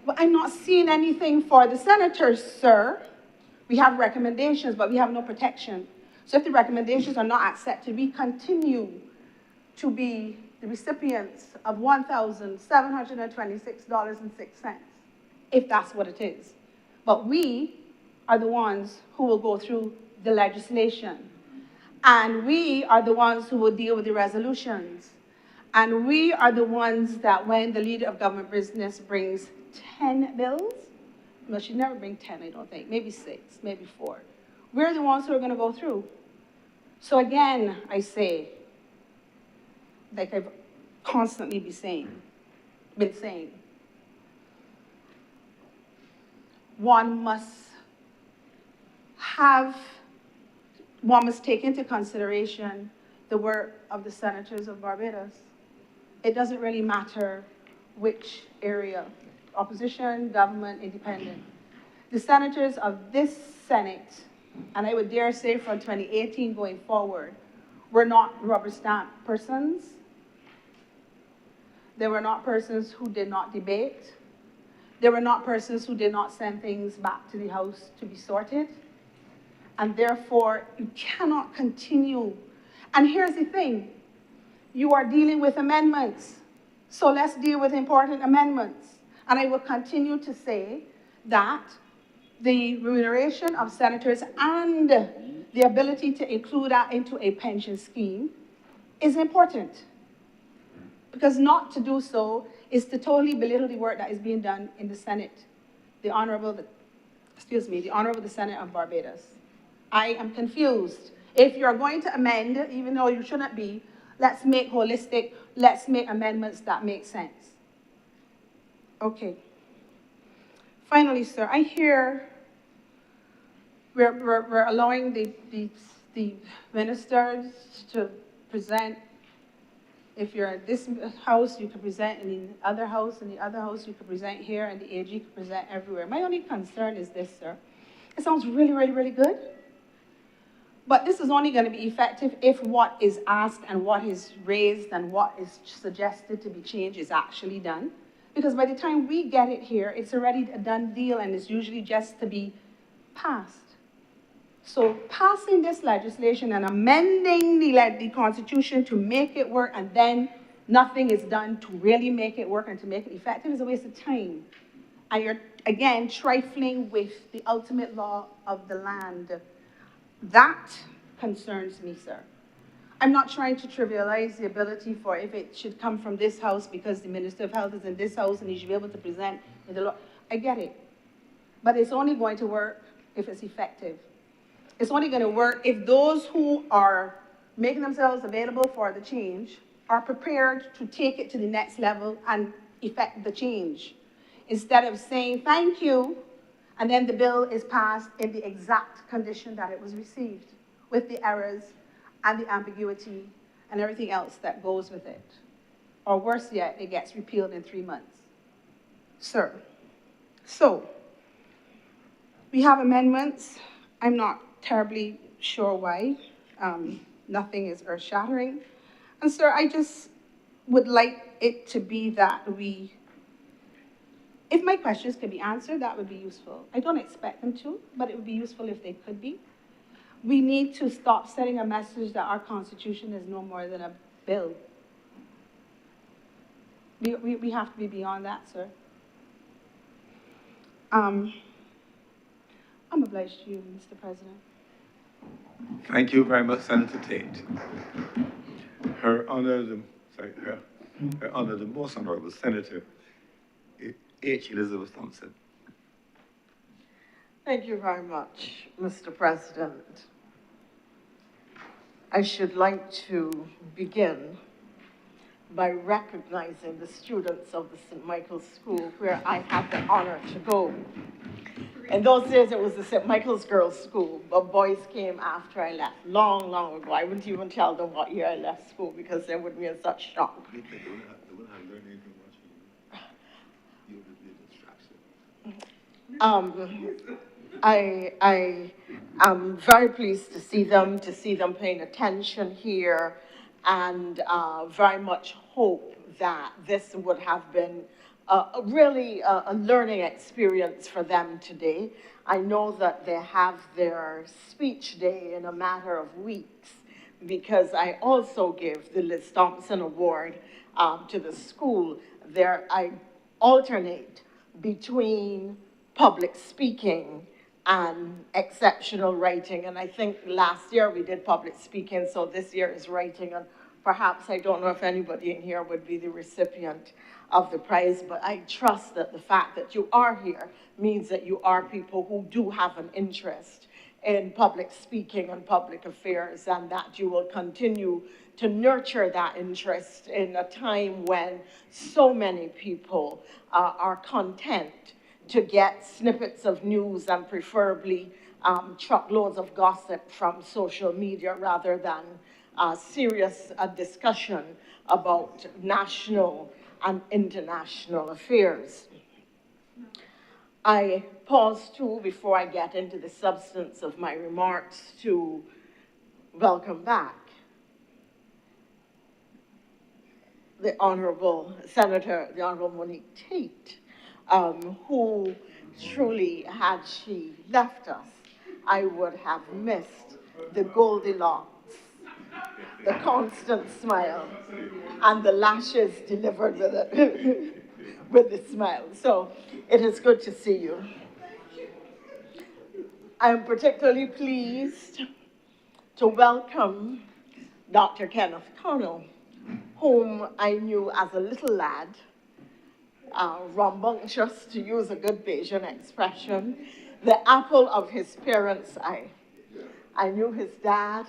But I'm not seeing anything for the senators, sir. We have recommendations, but we have no protection. So if the recommendations are not accepted, we continue to be the recipients of $1,726.06, if that's what it is. But we are the ones who will go through the legislation. And we are the ones who will deal with the resolutions. And we are the ones that when the leader of government business brings 10 bills, well, she'd never bring 10, I don't think, maybe 6, maybe 4. We're the ones who are going to go through. So again, I say, like I've constantly been saying, one must take into consideration the work of the senators of Barbados. It doesn't really matter which area, opposition, government, independent. The senators of this Senate, and I would dare say from 2018 going forward, were not rubber stamp persons. They were not persons who did not debate. They were not persons who did not send things back to the House to be sorted. And therefore, you cannot continue. And here's the thing. You are dealing with amendments. So let's deal with important amendments. And I will continue to say that the remuneration of senators and the ability to include that into a pension scheme is important. Because not to do so is to totally belittle the work that is being done in the Senate, the Honorable Senate of Barbados. I am confused. If you're going to amend, even though you shouldn't be, let's make holistic, let's make amendments that make sense. Okay. Finally, sir, I hear we're allowing the ministers to present. If you're in this house, you can present in the other house, in the other house, you can present here, and the AG can present everywhere. My only concern is this, sir. It sounds really, really, really good. But this is only going to be effective if what is asked and what is raised and what is suggested to be changed is actually done. Because by the time we get it here, it's already a done deal and it's usually just to be passed. So passing this legislation and amending the Constitution to make it work and then nothing is done to really make it work and to make it effective is a waste of time. And you're, again, trifling with the ultimate law of the land. That concerns me, sir. I'm not trying to trivialize the ability for if it should come from this house because the Minister of Health is in this house and he should be able to present in the law. I get it. But it's only going to work if it's effective. It's only going to work if those who are making themselves available for the change are prepared to take it to the next level and effect the change. Instead of saying thank you, and then the bill is passed in the exact condition that it was received, with the errors and the ambiguity and everything else that goes with it. Or worse yet, it gets repealed in 3 months. Sir, so We have amendments. I'm not terribly sure why. Nothing is earth-shattering. And sir, I just would like it to be that if my questions could be answered, that would be useful. I don't expect them to, but it would be useful if they could be. We need to stop sending a message that our Constitution is no more than a bill. We have to be beyond that, sir. I'm obliged to you, Mr. President. Thank you very much, Senator Tate. Her Honor, the Most Honorable Senator H. Elizabeth Thompson. Thank you very much, Mr. President. I should like to begin by recognizing the students of the St. Michael's School, where I had the honor to go. In those days, it was the St. Michael's Girls' School, but boys came after I left, long, long ago. I wouldn't even tell them what year I left school because they would be in such shock. I am very pleased to see them paying attention here, and very much hope that this would have been really a learning experience for them today. I know that they have their speech day in a matter of weeks, because I also give the Liz Thompson Award to the school. I alternate between public speaking and exceptional writing. And I think last year we did public speaking, so this year is writing. And perhaps, I don't know if anybody in here would be the recipient of the prize, but I trust that the fact that you are here means that you are people who do have an interest in public speaking and public affairs, and that you will continue to nurture that interest in a time when so many people are content to get snippets of news and preferably truckloads of gossip from social media rather than serious discussion about national and international affairs. I pause too, before I get into the substance of my remarks, to welcome back the Honorable Senator, the Honorable Monique Tate, who truly, had she left us, I would have missed the Goldilocks, the constant smile, and the lashes delivered with it, with the smile. So it is good to see you. I am particularly pleased to welcome Dr. Kenneth Connell, whom I knew as a little lad, rambunctious, to use a good Bajan expression, the apple of his parents' eye. I knew his dad,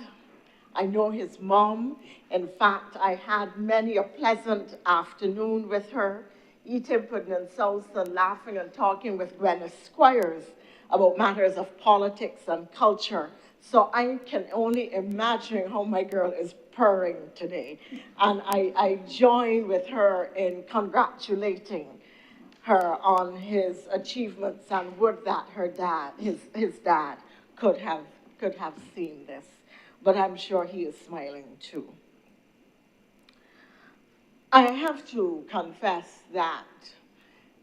I know his mom. In fact, I had many a pleasant afternoon with her, eating pudding and sauce and laughing and talking with Gwyneth Squires about matters of politics and culture. So I can only imagine how my girl is purring today. And I join with her in congratulating her on his achievements, and would that her dad, his dad, could have seen this. But I'm sure he is smiling too. I have to confess that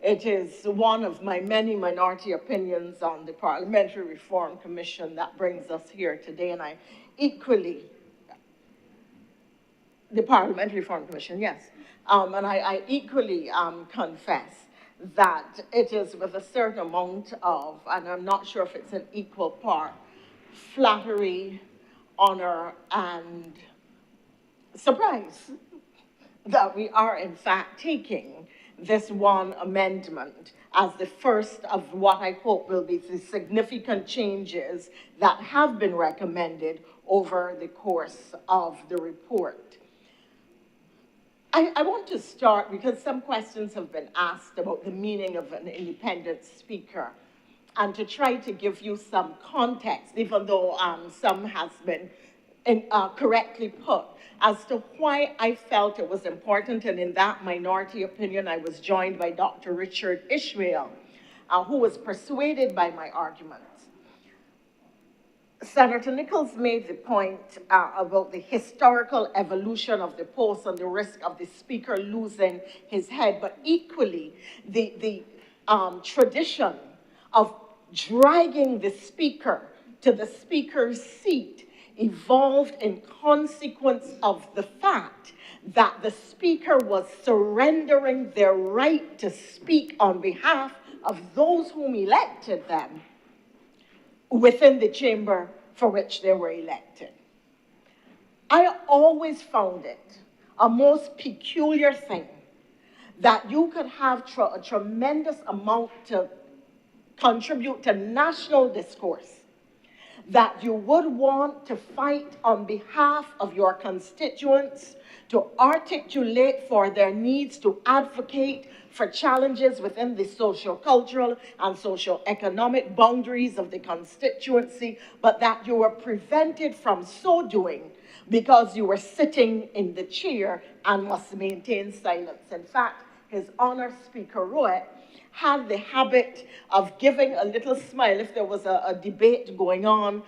it is one of my many minority opinions on the Parliamentary Reform Commission that brings us here today, and I equally, the Parliamentary Reform Commission, yes, and I equally confess that it is with a certain amount of, and I'm not sure if it's an equal part, flattery, honor, and surprise that we are in fact taking this one amendment as the first of what I hope will be the significant changes that have been recommended over the course of the report. I want to start because some questions have been asked about the meaning of an independent speaker, and to try to give you some context, even though some has been correctly put, as to why I felt it was important. And in that minority opinion, I was joined by Dr. Richard Ishmael, who was persuaded by my arguments. Senator Nichols made the point about the historical evolution of the post and the risk of the speaker losing his head, but equally the tradition of dragging the speaker to the speaker's seat evolved in consequence of the fact that the speaker was surrendering their right to speak on behalf of those whom elected them within the chamber for which they were elected. I always found it a most peculiar thing that you could have a tremendous amount to contribute to national discourse, that you would want to fight on behalf of your constituents, to articulate for their needs, to advocate for challenges within the social-cultural and social-economic boundaries of the constituency, but that you were prevented from so doing because you were sitting in the chair and must maintain silence. In fact, His Honor Speaker Rowett had the habit of giving a little smile if there was a debate going on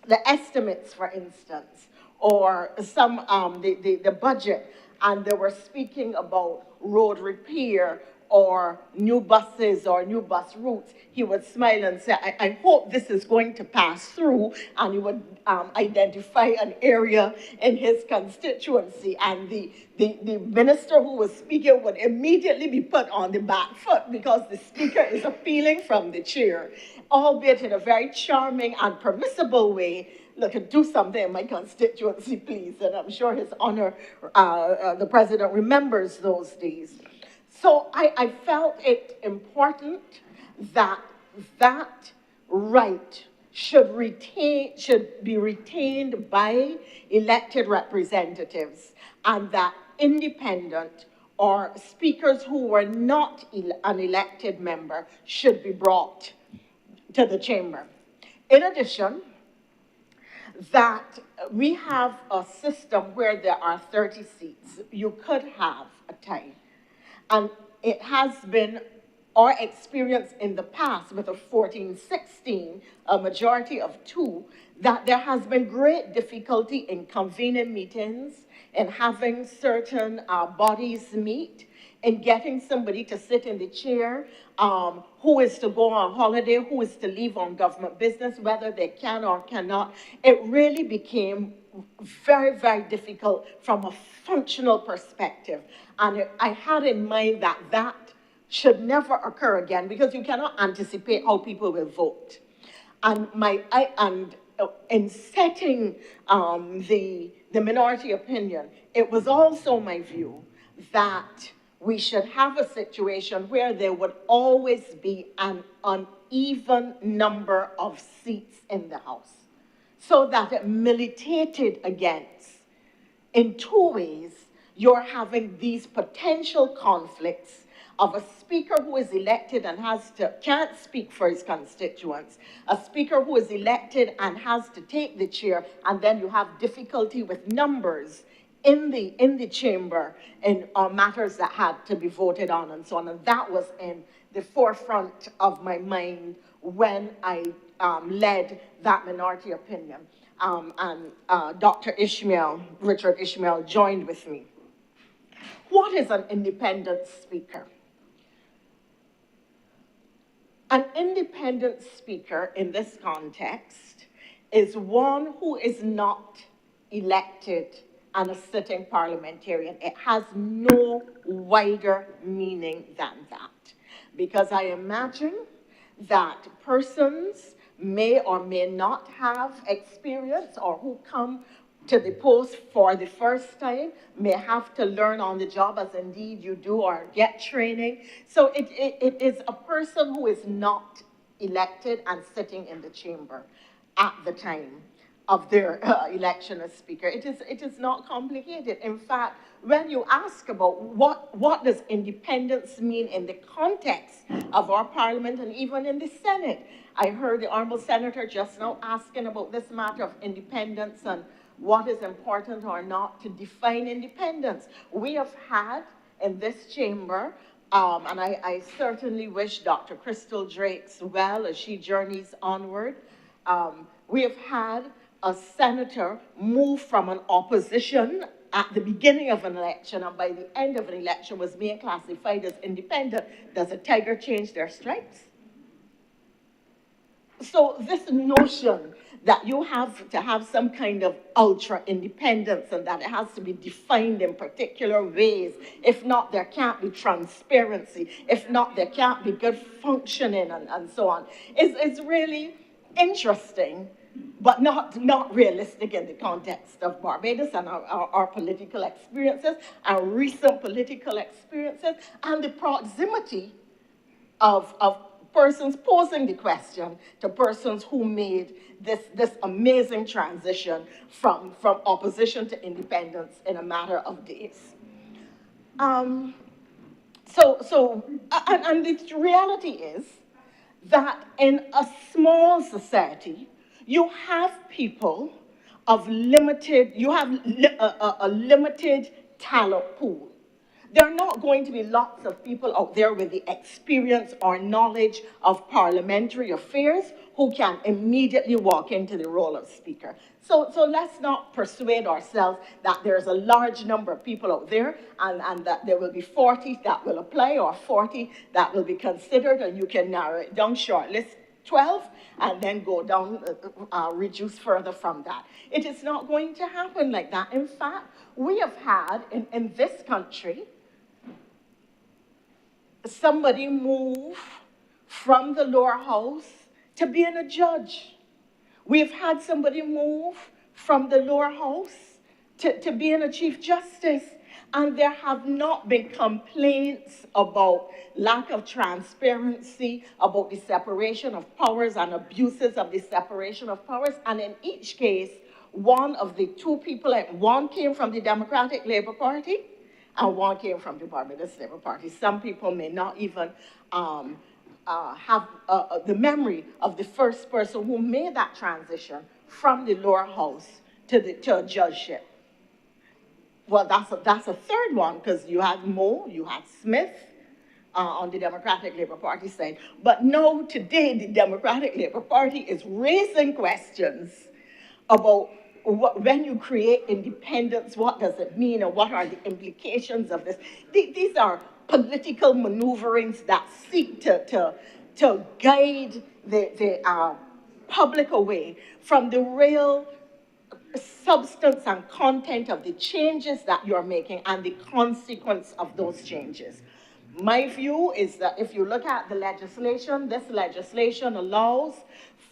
the estimates, for instance, or the budget, and they were speaking about road repair or new buses or new bus routes. He would smile and say, I hope this is going to pass through, and he would identify an area in his constituency, and the minister who was speaking would immediately be put on the back foot because the speaker is appealing from the chair, albeit in a very charming and permissible way. Look, do something in my constituency, please. And I'm sure His Honor, the President, remembers those days. So I felt it important that that right should be retained by elected representatives, and that independent or speakers who were not an elected member should be brought to the chamber. In addition, that we have a system where there are 30 seats. You could have a tie. And it has been our experience in the past with a 14-16, a majority of 2, that there has been great difficulty in convening meetings, in having certain bodies meet, in getting somebody to sit in the chair, who is to go on holiday, who is to leave on government business, whether they can or cannot. It really became very, very difficult from a functional perspective. And I had in mind that that should never occur again, because you cannot anticipate how people will vote. And in setting the minority opinion, it was also my view that we should have a situation where there would always be an uneven number of seats in the House, so that it militated against, in 2 ways, you're having these potential conflicts of a speaker who is elected and can't speak for his constituents, a speaker who is elected and has to take the chair, and then you have difficulty with numbers in the chamber in matters that had to be voted on and so on. And that was in the forefront of my mind when I led that minority opinion. And Dr. Richard Ishmael joined with me. What is an independent speaker? An independent speaker in this context is one who is not elected and a sitting parliamentarian. It has no wider meaning than that, because I imagine that persons may or may not have experience, or who come to the post for the first time may have to learn on the job, as indeed you do, or get training. So it is a person who is not elected and sitting in the chamber at the time of their election as speaker. It is not complicated. In fact, when you ask about what does independence mean in the context of our parliament and even in the Senate, I heard the honorable senator just now asking about this matter of independence and what is important or not to define independence. We have had in this chamber And I certainly wish Dr. Crystal Drakes well as she journeys onward. We have had a senator move from an opposition at the beginning of an election and by the end of an election was being classified as independent. Does a tiger change their stripes? So this notion that you have to have some kind of ultra independence and that it has to be defined in particular ways. If not, there can't be transparency. If not, there can't be good functioning and so on. It's really interesting, but not realistic in the context of Barbados and our political experiences, our recent political experiences, and the proximity of persons posing the question to persons who made this amazing transition from opposition to independence in a matter of days. And the reality is that in a small society, you have people of limited, you have a limited talent pool. There are not going to be lots of people out there with the experience or knowledge of parliamentary affairs who can immediately walk into the role of speaker. So let's not persuade ourselves that there's a large number of people out there and that there will be 40 that will apply or 40 that will be considered, and you can narrow it down, shortlist 12, and then go down, reduce further from that. It is not going to happen like that. In fact, we have had in this country somebody move from the lower house to being a judge. We've had somebody move from the lower house to being a chief justice. And there have not been complaints about lack of transparency, about the separation of powers and abuses of the separation of powers. And in each case, one of the two people, one came from the Democratic Labour Party, and one came from the Barbados Labour Party. Some people may not even have the memory of the first person who made that transition from the lower house to a judgeship. Well, that's a third one, because you had Moe, you had Smith on the Democratic Labour Party side. But no, today the Democratic Labour Party is raising questions about when you create independence, what does it mean, and what are the implications of this? These are political maneuverings that seek to guide the public away from the real substance and content of the changes that you're making and the consequence of those changes. My view is that if you look at the legislation, this legislation allows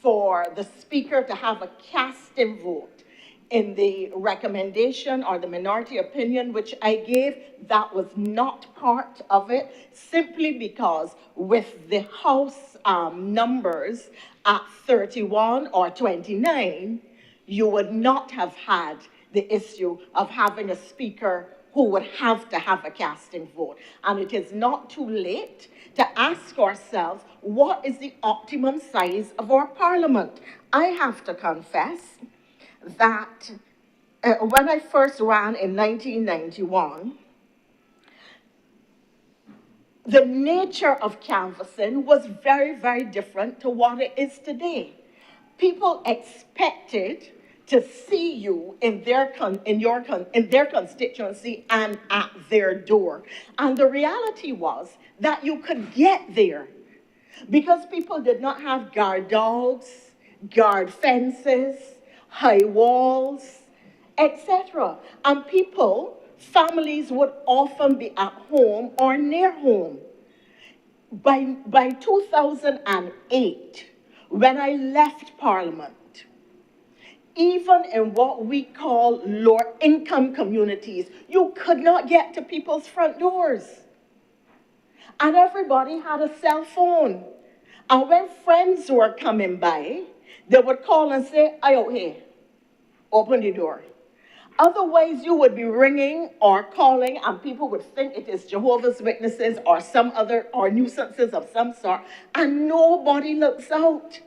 for the speaker to have a casting vote in the recommendation or the minority opinion which I gave. That was not part of it, simply because with the House numbers at 31 or 29, you would not have had the issue of having a speaker who would have to have a casting vote. And it is not too late to ask ourselves, what is the optimum size of our parliament? I have to confess that when I first ran in 1991, the nature of canvassing was very, very different to what it is today. People expected to see you in their constituency and at their door. And the reality was that you could get there because people did not have guard dogs, guard fences, high walls, etc. And families would often be at home or near home. By 2008, when I left Parliament, even in what we call lower income communities, you could not get to people's front doors. And everybody had a cell phone. And when friends were coming by, they would call and say, "I out here, open the door." Otherwise, you would be ringing or calling, and people would think it is Jehovah's Witnesses or some other, or nuisances of some sort, and nobody looks out.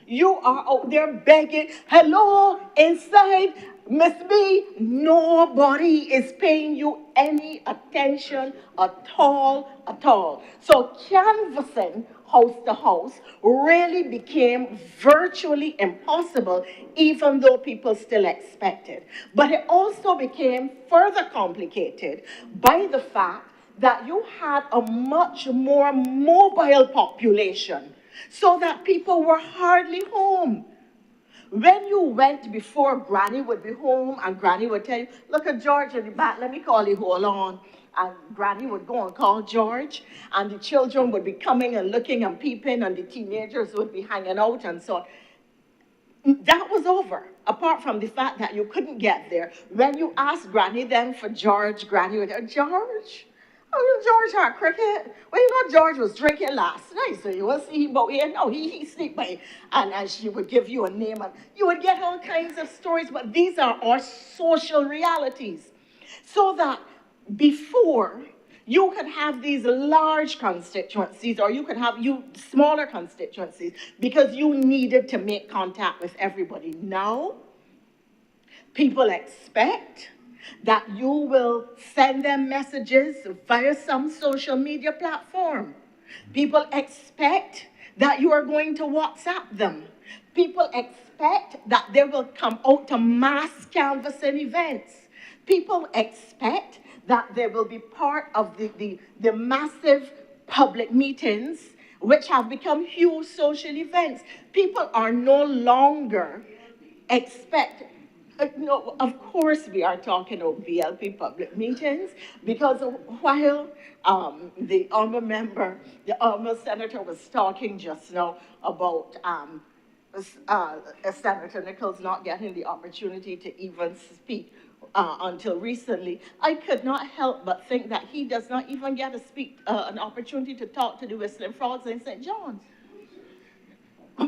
You are out there begging, "Hello, inside." Miss B, nobody is paying you any attention at all, at all. So canvassing house to house really became virtually impossible, even though people still expected. But it also became further complicated by the fact that you had a much more mobile population, so that people were hardly home. When you went before, Granny would be home and Granny would tell you, look at George in the back, let me call you, hold on. And Granny would go and call George, and the children would be coming and looking and peeping, and the teenagers would be hanging out and so on. That was over, apart from the fact that you couldn't get there. When you asked Granny then for George, Granny would say, George? Oh, George had cricket. Well, you know, George was drinking last night, so you will see him, but yeah, no, he sleeping. And she would give you a name, and you would get all kinds of stories, but these are our social realities. So that before, you could have these large constituencies, or you could have smaller constituencies, because you needed to make contact with everybody. Now, people expect that you will send them messages via some social media platform. People expect that you are going to WhatsApp them. People expect that they will come out to mass canvassing events. People expect that they will be part of the massive public meetings, which have become huge social events. People are no longer no, of course we are talking about VLP public meetings, because while the honourable senator was talking just now about Senator Nichols not getting the opportunity to even speak until recently, I could not help but think that he does not even get an opportunity to talk to the Whistling Frogs in St. John's.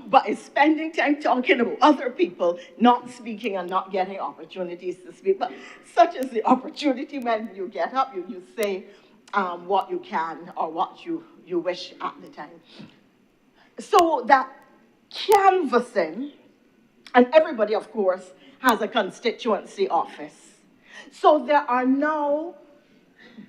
By spending time talking about other people, not speaking and not getting opportunities to speak. But such is the opportunity when you get up, you say what you can or what you wish at the time. So that canvassing, and everybody, of course, has a constituency office. So there are now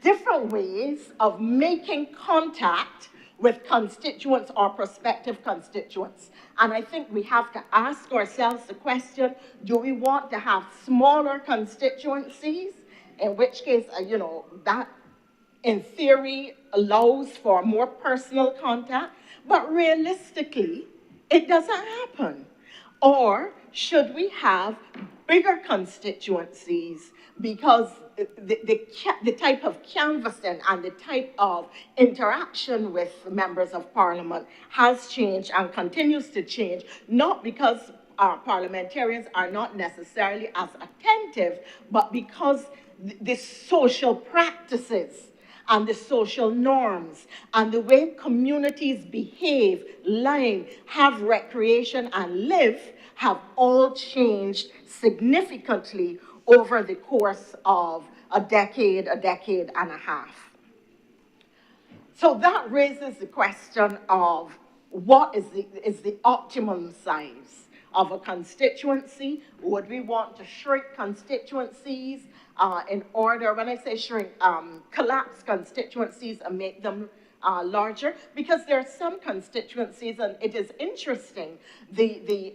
different ways of making contact with constituents or prospective constituents. And I think we have to ask ourselves the question, do we want to have smaller constituencies? In which case, that in theory allows for more personal contact, but realistically, it doesn't happen. Or should we have bigger constituencies, because the type of canvassing and the type of interaction with members of parliament has changed and continues to change, not because our parliamentarians are not necessarily as attentive, but because the social practices and the social norms and the way communities behave, line, have recreation and live have all changed significantly over the course of a decade and a half. So that raises the question of what is the optimum size of a constituency? Would we want to shrink constituencies in order, when I say shrink, collapse constituencies and make them larger? Because there are some constituencies, and it is interesting, the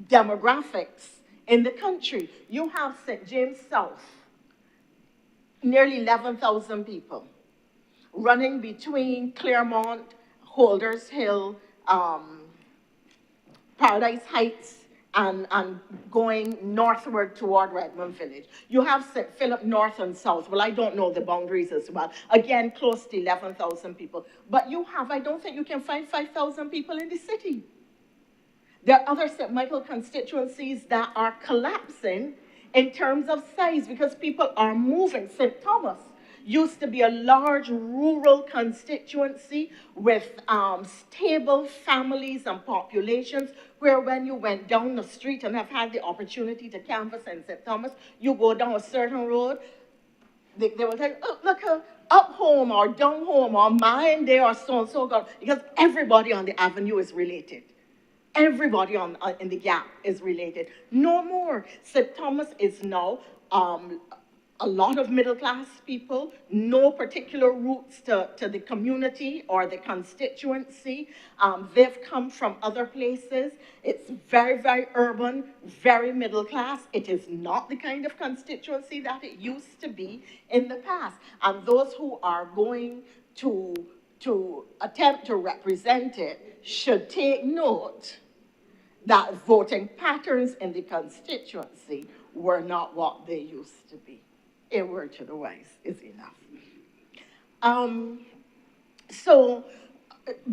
demographics in the country. You have St. James South, nearly 11,000 people, running between Claremont, Holders Hill, Paradise Heights, and going northward toward Redmond Village. You have St. Philip North and South. Well, I don't know the boundaries as well. Again, close to 11,000 people. But you have, I don't think you can find 5,000 people in the city. There are other St. Michael constituencies that are collapsing in terms of size because people are moving. St. Thomas used to be a large rural constituency with stable families and populations, where when you went down the street, and I've had the opportunity to canvass in St. Thomas, you go down a certain road, they will tell you, oh, look, up home or down home or mine there or so and so, because everybody on the avenue is related. Everybody in the gap is related. No more. St. Thomas is now a lot of middle-class people, no particular roots to the community or the constituency. They've come from other places. It's very, very urban, very middle-class. It is not the kind of constituency that it used to be in the past. And those who are going to attempt to represent it should take note that voting patterns in the constituency were not what they used to be. A word to the wise is enough. So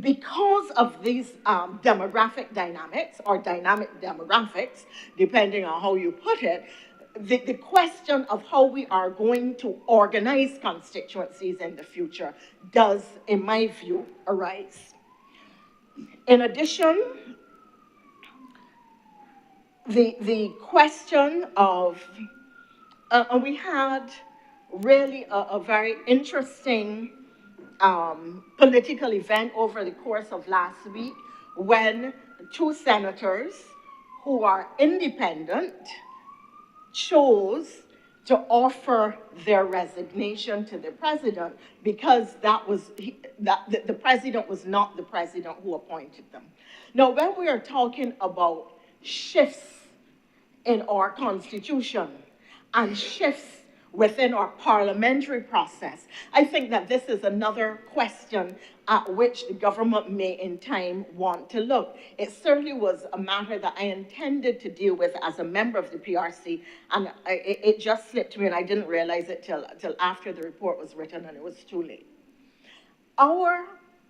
because of these demographic dynamics, or dynamic demographics, depending on how you put it, the question of how we are going to organize constituencies in the future does, in my view, arise. In addition, the question of, we had really a very interesting political event over the course of last week when two senators who are independent chose to offer their resignation to the president because the president was not the president who appointed them. Now, when we are talking about shifts in our constitution and shifts within our parliamentary process, I think that this is another question at which the government may in time want to look. It certainly was a matter that I intended to deal with as a member of the PRC, and it just slipped me and I didn't realize it till after the report was written and it was too late. Our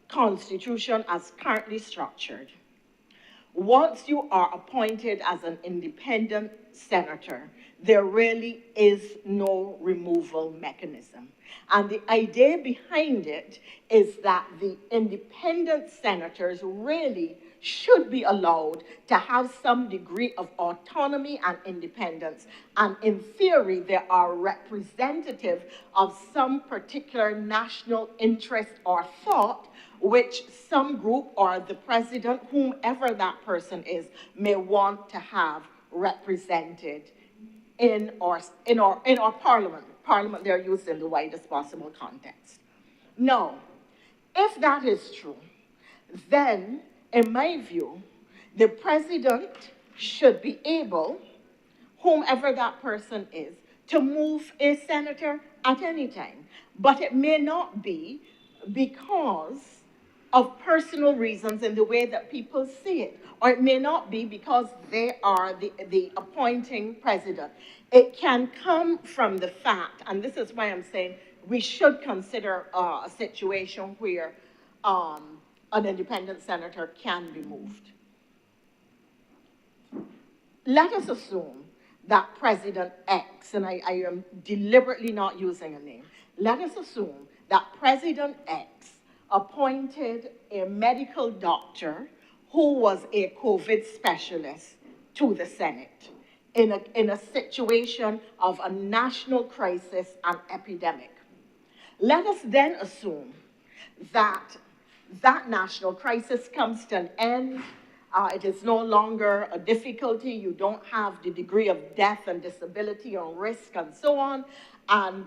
constitution as currently structured, once you are appointed as an independent senator, there really is no removal mechanism. And the idea behind it is that the independent senators really should be allowed to have some degree of autonomy and independence. And in theory, they are representative of some particular national interest or thought which some group or the president, whomever that person is, may want to have represented in our parliament. Parliament, they're used in the widest possible context. Now, if that is true, then, in my view, the president should be able, whomever that person is, to move a senator at any time. But it may not be because of personal reasons in the way that people see it, or it may not be because they are the appointing president. It can come from the fact, and this is why I'm saying we should consider a situation where an independent senator can be moved. Let us assume that President X, and I am deliberately not using a name, let us assume that President X appointed a medical doctor who was a COVID specialist to the Senate in a situation of a national crisis and epidemic. Let us then assume that that national crisis comes to an end. It is no longer a difficulty. You don't have the degree of death and disability or risk and so on. And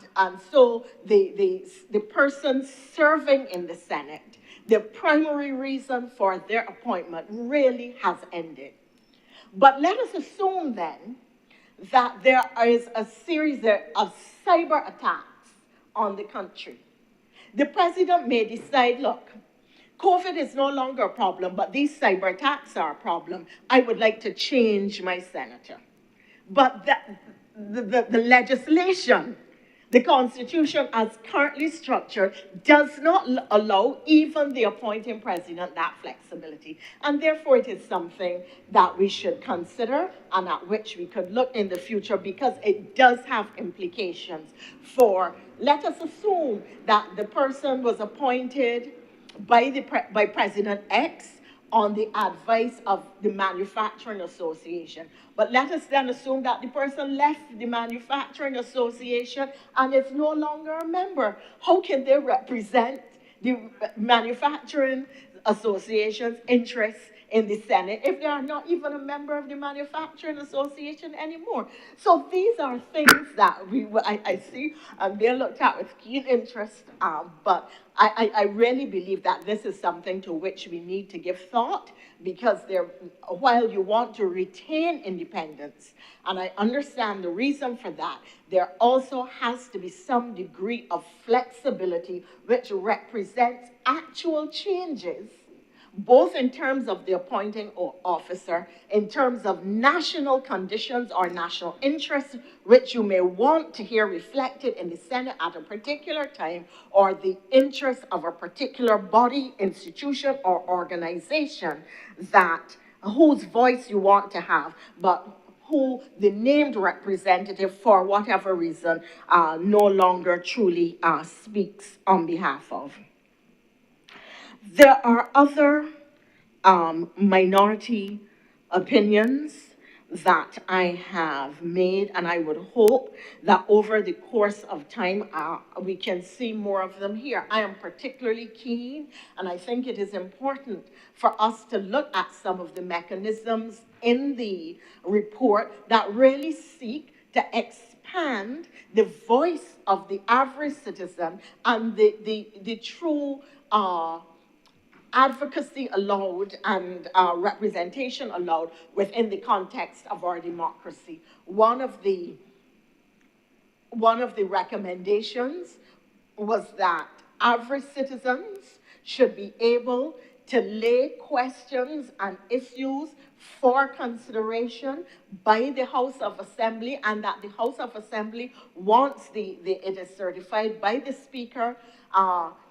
so the person serving in the Senate, the primary reason for their appointment really has ended. But let us assume then that there is a series of cyber attacks on the country. The president may decide, look, COVID is no longer a problem, but these cyber attacks are a problem. I would like to change my senator. But the legislation, the Constitution as currently structured, does not allow even the appointing president that flexibility. And therefore, it is something that we should consider and at which we could look in the future, because it does have implications for, let us assume that the person was appointed by President X on the advice of the Manufacturing Association. But let us then assume that the person left the Manufacturing Association and is no longer a member. How can they represent the Manufacturing Association's interests in the Senate if they are not even a member of the Manufacturing Association anymore? So these are things that I see and they looked at with keen interest, but I really believe that this is something to which we need to give thought, because while you want to retain independence, and I understand the reason for that, there also has to be some degree of flexibility which represents actual changes, both in terms of the appointing officer, in terms of national conditions or national interests, which you may want to hear reflected in the Senate at a particular time, or the interests of a particular body, institution, or organization whose voice you want to have, but who the named representative, for whatever reason, no longer truly speaks on behalf of. There are other minority opinions that I have made, and I would hope that over the course of time, we can see more of them here. I am particularly keen, and I think it is important for us to look at some of the mechanisms in the report that really seek to expand the voice of the average citizen and the true advocacy allowed and representation allowed within the context of our democracy. One of the recommendations was that average citizens should be able to lay questions and issues for consideration by the House of Assembly, and that the House of Assembly, once it is certified by the Speaker,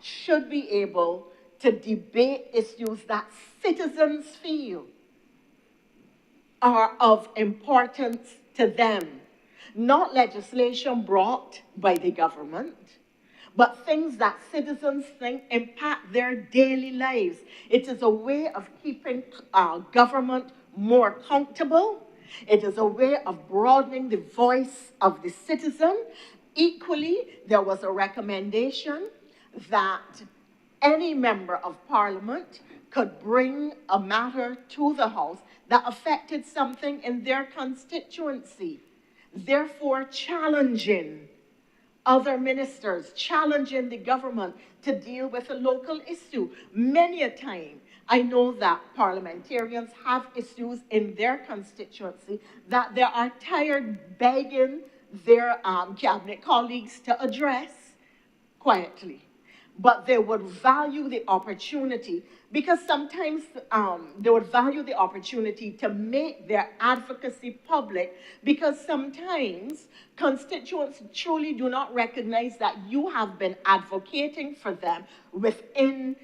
should be able to debate issues that citizens feel are of importance to them. Not legislation brought by the government, but things that citizens think impact their daily lives. It is a way of keeping government more accountable. It is a way of broadening the voice of the citizen. Equally, there was a recommendation that any member of Parliament could bring a matter to the House that affected something in their constituency, therefore challenging other ministers, challenging the government to deal with a local issue. Many a time, I know that parliamentarians have issues in their constituency that they are tired begging their cabinet colleagues to address quietly. But they would value the opportunity, because sometimes they would value the opportunity to make their advocacy public, because sometimes constituents truly do not recognize that you have been advocating for them within,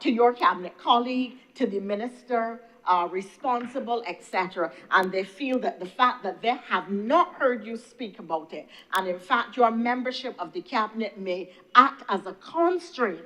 to your cabinet colleague, to the minister, responsible, etc. And they feel that the fact that they have not heard you speak about it, and in fact your membership of the cabinet may act as a constraint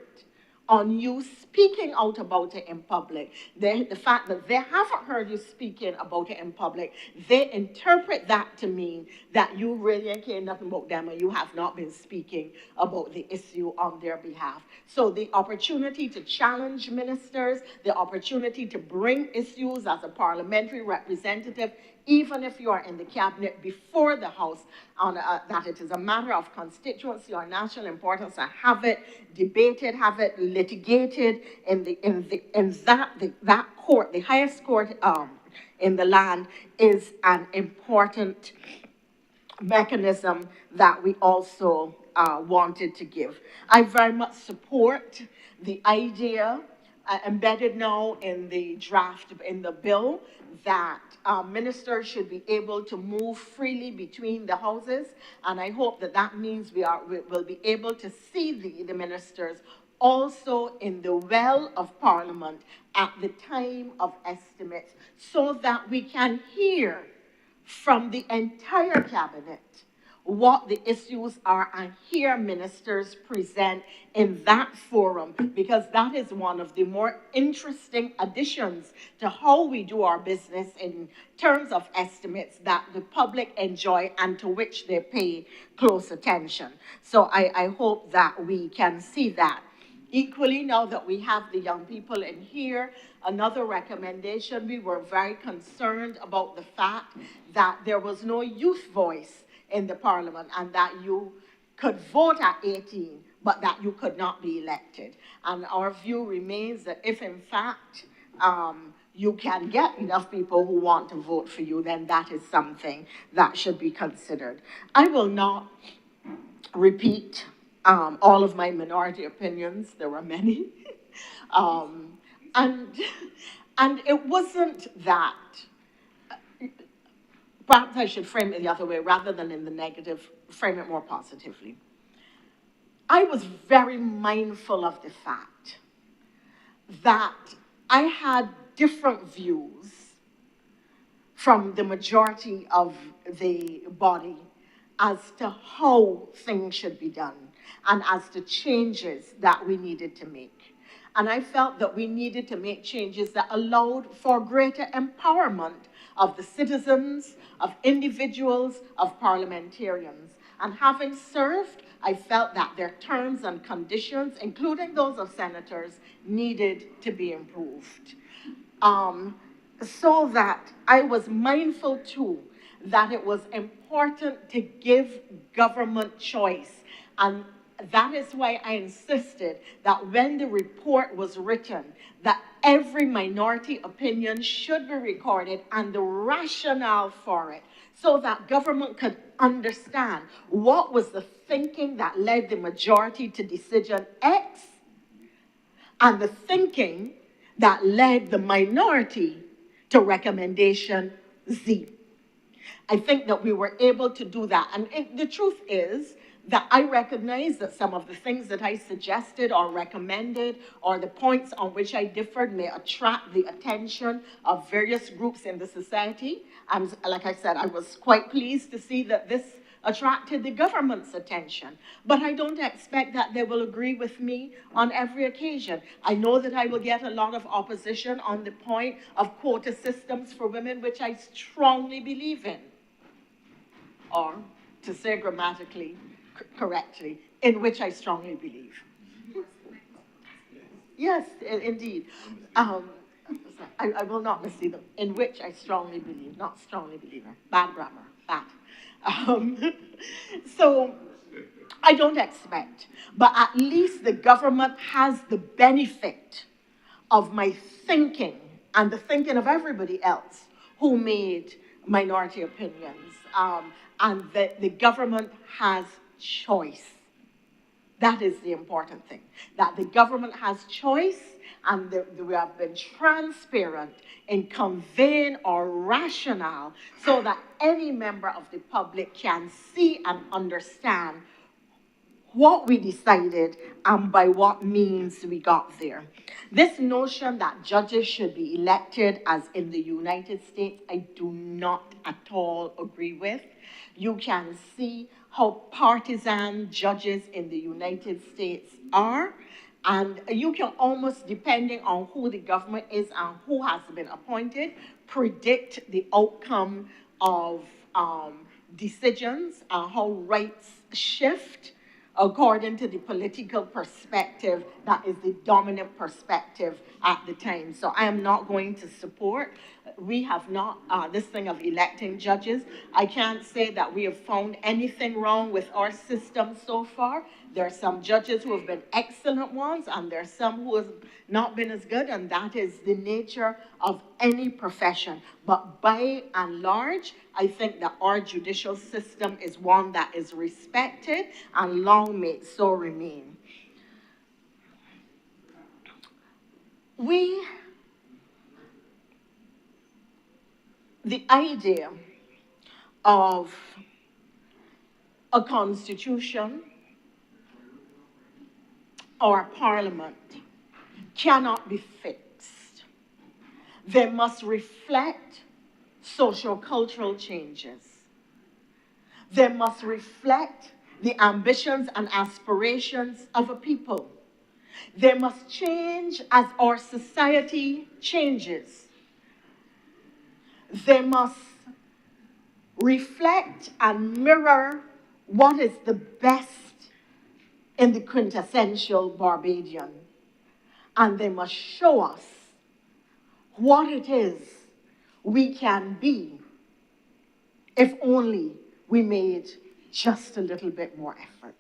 on you speaking out about it in public. The fact that they haven't heard you speaking about it in public, they interpret that to mean that you really ain't care nothing about them and you have not been speaking about the issue on their behalf. So the opportunity to challenge ministers, the opportunity to bring issues as a parliamentary representative, even if you are in the cabinet, before the House, on that it is a matter of constituency or national importance, and have it debated, have it litigated in that court, the highest court in the land, is an important mechanism that we also wanted to give. I very much support the idea embedded now in the draft, in the bill, that ministers should be able to move freely between the houses, and I hope that that means we will be able to see the ministers also in the well of Parliament at the time of estimates, so that we can hear from the entire cabinet what the issues are and hear ministers present in that forum, because that is one of the more interesting additions to how we do our business in terms of estimates that the public enjoy and to which they pay close attention. So I hope that we can see that. Equally, now that we have the young people in here, another recommendation, we were very concerned about the fact that there was no youth voice in the parliament and that you could vote at 18, but that you could not be elected. And our view remains that if in fact you can get enough people who want to vote for you, then that is something that should be considered. I will not repeat all of my minority opinions. There were many. And it wasn't that, perhaps I should frame it the other way, rather than in the negative, frame it more positively. I was very mindful of the fact that I had different views from the majority of the body as to how things should be done and as to changes that we needed to make. And I felt that we needed to make changes that allowed for greater empowerment of the citizens, of individuals, of parliamentarians. And having served, I felt that their terms and conditions, including those of senators, needed to be improved. So that I was mindful too that it was important to give government choice. And that is why I insisted that when the report was written, that every minority opinion should be recorded and the rationale for it, so that government could understand what was the thinking that led the majority to decision X and the thinking that led the minority to recommendation Z. I think that we were able to do that. And the truth is that I recognize that some of the things that I suggested or recommended or the points on which I differed may attract the attention of various groups in the society. Like I said, I was quite pleased to see that this attracted the government's attention. But I don't expect that they will agree with me on every occasion. I know that I will get a lot of opposition on the point of quota systems for women, which I strongly believe in. Or, to say grammatically correctly, in which I strongly believe. Yes, indeed. I will not mislead them. In which I strongly believe, not strongly believer. Bad grammar, bad. So I don't expect, but at least the government has the benefit of my thinking and the thinking of everybody else who made minority opinions. And the government has choice. That is the important thing, that the government has choice and we have been transparent in conveying our rationale so that any member of the public can see and understand what we decided and by what means we got there. This notion that judges should be elected as in the United States, I do not at all agree with. You can see how partisan judges in the United States are, and you can almost, depending on who the government is and who has been appointed, predict the outcome of decisions and how rights shift according to the political perspective that is the dominant perspective at the time. So I am not going to support. We have not, this thing of electing judges. I can't say that we have found anything wrong with our system so far. There are some judges who have been excellent ones, and there are some who have not been as good, and that is the nature of any profession. But by and large, I think that our judicial system is one that is respected, and long may it so remain. The idea of a constitution or a parliament cannot be fixed. They must reflect social-cultural changes. They must reflect the ambitions and aspirations of a people. They must change as our society changes. They must reflect and mirror what is the best in the quintessential Barbadian and they must show us what it is we can be if only we made just a little bit more effort.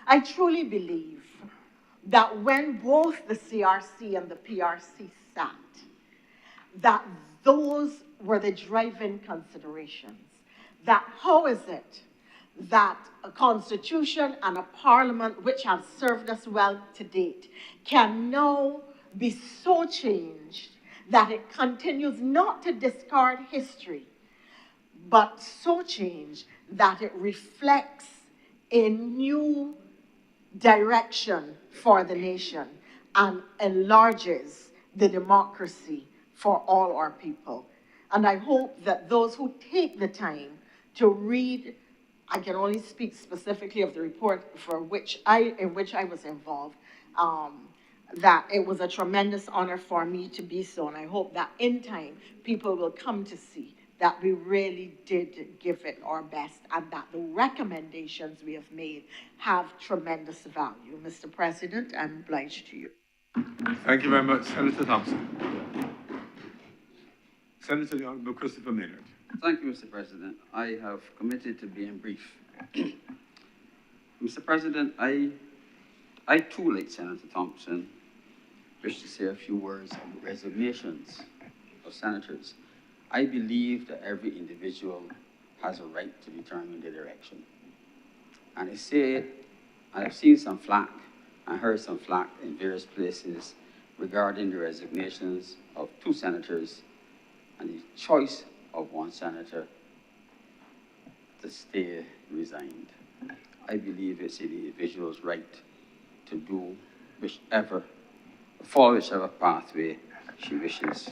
I truly believe that when both the CRC and the PRC sat, that those were the driving considerations. That how is it that a constitution and a parliament which have served us well to date can now be so changed that it continues not to discard history, but so changed that it reflects a new direction for the nation and enlarges the democracy for all our people. And I hope that those who take the time to read, I can only speak specifically of the report in which I was involved, that it was a tremendous honor for me to be so. And I hope that in time, people will come to see that we really did give it our best and that the recommendations we have made have tremendous value. Mr. President, I'm obliged to you. Thank you very much, Senator Thompson. Senator the Honourable Christopher Maynard. Thank you, Mr. President. I have committed to being brief. Mr. President, I too, like Senator Thompson, wish to say a few words on the resignations of senators. I believe that every individual has a right to determine their direction. And I say it, I've seen some flack, I heard some flack in various places regarding the resignations of 2 senators and the choice of 1 senator to stay resigned. I believe it's the individual's right to do follow whichever pathway she wishes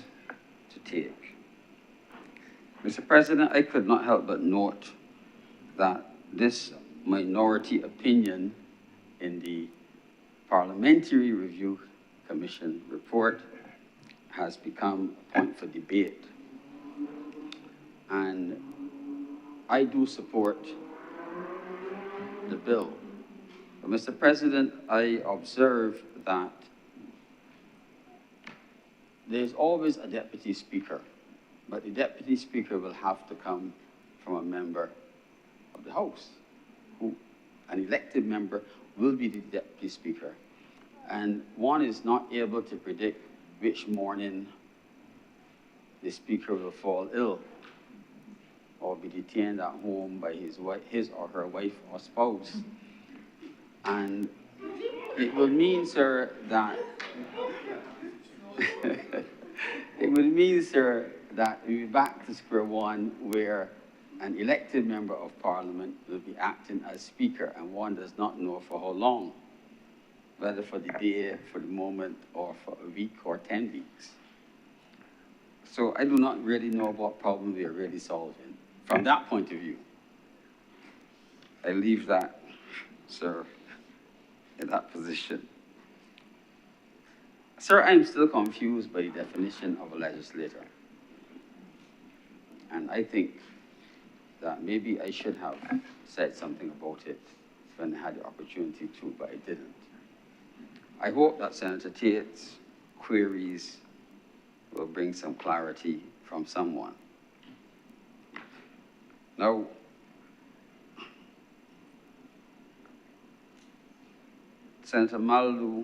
to take. Mr. President, I could not help but note that this minority opinion in the Parliamentary Review Commission report has become a point for debate. And I do support the bill. But Mr. President, I observe that there's always a deputy speaker, but the deputy speaker will have to come from a member of the House. An elected member will be the deputy speaker. And one is not able to predict which morning the speaker will fall ill or be detained at home by his or her wife or spouse. And it will mean, sir, that it would mean, sir, that we'll be back to square one where an elected member of parliament will be acting as speaker and one does not know for how long, whether for the day, for the moment, or for a week or 10 weeks. So I do not really know what problem we are really solving. From that point of view, I leave that, sir, in that position. Sir, I'm still confused by the definition of a legislator. And I think that maybe I should have said something about it when I had the opportunity to, but I didn't. I hope that Senator Tate's queries will bring some clarity from someone. Now, Senator Maldu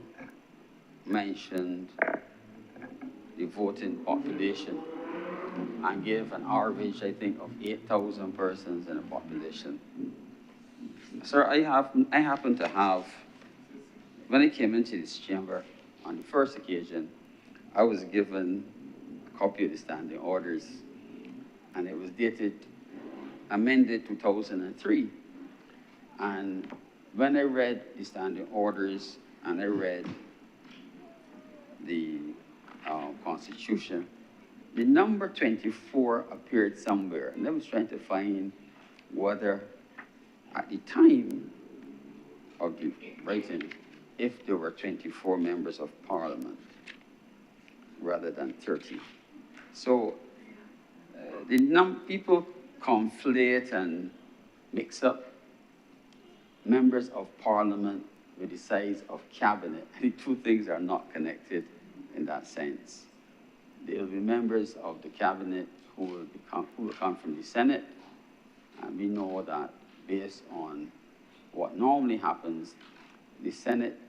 mentioned the voting population and gave an average, I think, of 8,000 persons in a population. Sir, I happen to have, when I came into this chamber on the first occasion, I was given a copy of the standing orders, and it was dated, amended 2003. And when I read the standing orders and I read the Constitution, the number 24 appeared somewhere, and I was trying to find whether at the time of the writing, if there were 24 members of parliament rather than 30. So people conflate and mix up members of parliament with the size of cabinet. The two things are not connected in that sense. There will be members of the cabinet who will come from the Senate, and we know that based on what normally happens, the Senate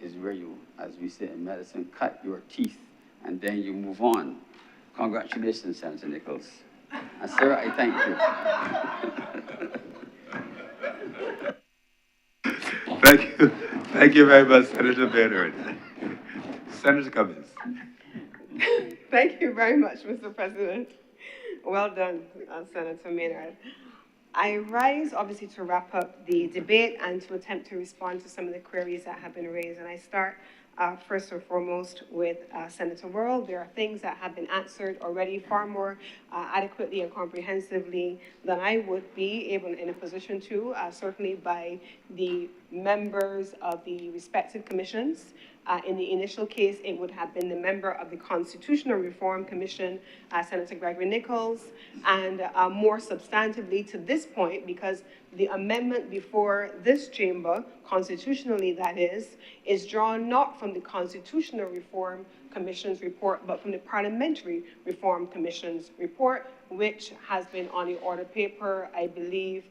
is where you, as we say in medicine, cut your teeth, and then you move on. Congratulations, Senator Nichols. And sir, I thank you. Thank you. Thank you very much, Senator Maynard. Senator Cummings. Thank you very much, Mr. President. Well done, Senator Maynard. I rise obviously to wrap up the debate and to attempt to respond to some of the queries that have been raised. And I start first and foremost with Senator Worrell. There are things that have been answered already far more adequately and comprehensively than I would be able in a position to, certainly by the members of the respective commissions. In the initial case, it would have been the member of the Constitutional Reform Commission, Senator Gregory Nichols, and more substantively to this point, because the amendment before this chamber, constitutionally that is drawn not from the Constitutional Reform Commission's report, but from the Parliamentary Reform Commission's report, which has been on the order paper, I believe,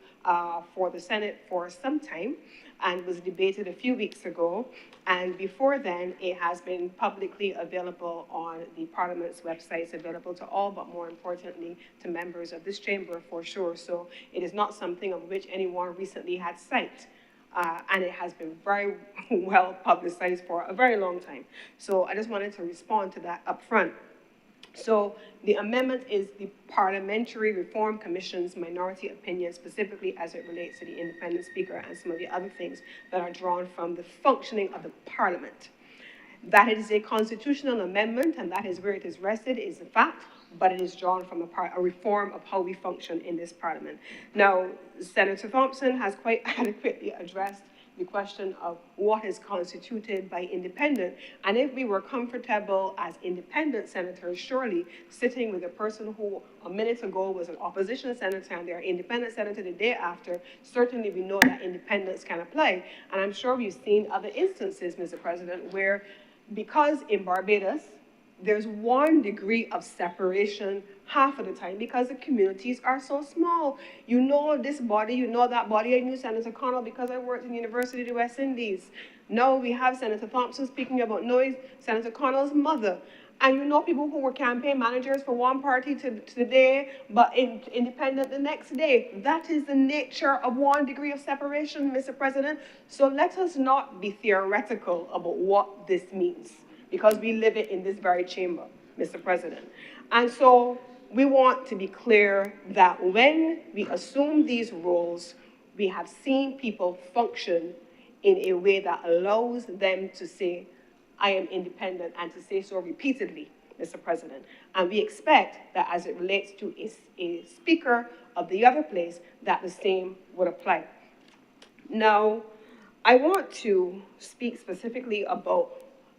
for the Senate for some time, and was debated a few weeks ago. And before then, it has been publicly available on the Parliament's websites, available to all, but more importantly, to members of this chamber for sure. So it is not something of which anyone recently had sight. And it has been very well publicized for a very long time. So I just wanted to respond to that up front. So the amendment is the Parliamentary Reform Commission's minority opinion, specifically as it relates to the independent speaker and some of the other things that are drawn from the functioning of the Parliament. That it is a constitutional amendment, and that is where it is rested, is a fact, but it is drawn from a reform of how we function in this Parliament. Now, Senator Thompson has quite adequately addressed the question of what is constituted by independent. And if we were comfortable as independent senators, surely sitting with a person who a minute ago was an opposition senator and they're independent senator the day after, certainly we know that independence can apply. And I'm sure we've seen other instances, Mr. President, where because in Barbados, there's 1 degree of separation half of the time because the communities are so small. You know this body, you know that body. I knew Senator Connell because I worked in the University of the West Indies. Now we have Senator Thompson speaking about knowing Senator Connell's mother. And you know people who were campaign managers for one party today, but independent the next day. That is the nature of 1 degree of separation, Mr. President. So let us not be theoretical about what this means, because we live it in this very chamber, Mr. President. And so we want to be clear that when we assume these roles, we have seen people function in a way that allows them to say, I am independent, and to say so repeatedly, Mr. President. And we expect that as it relates to a speaker of the other place, that the same would apply. Now, I want to speak specifically about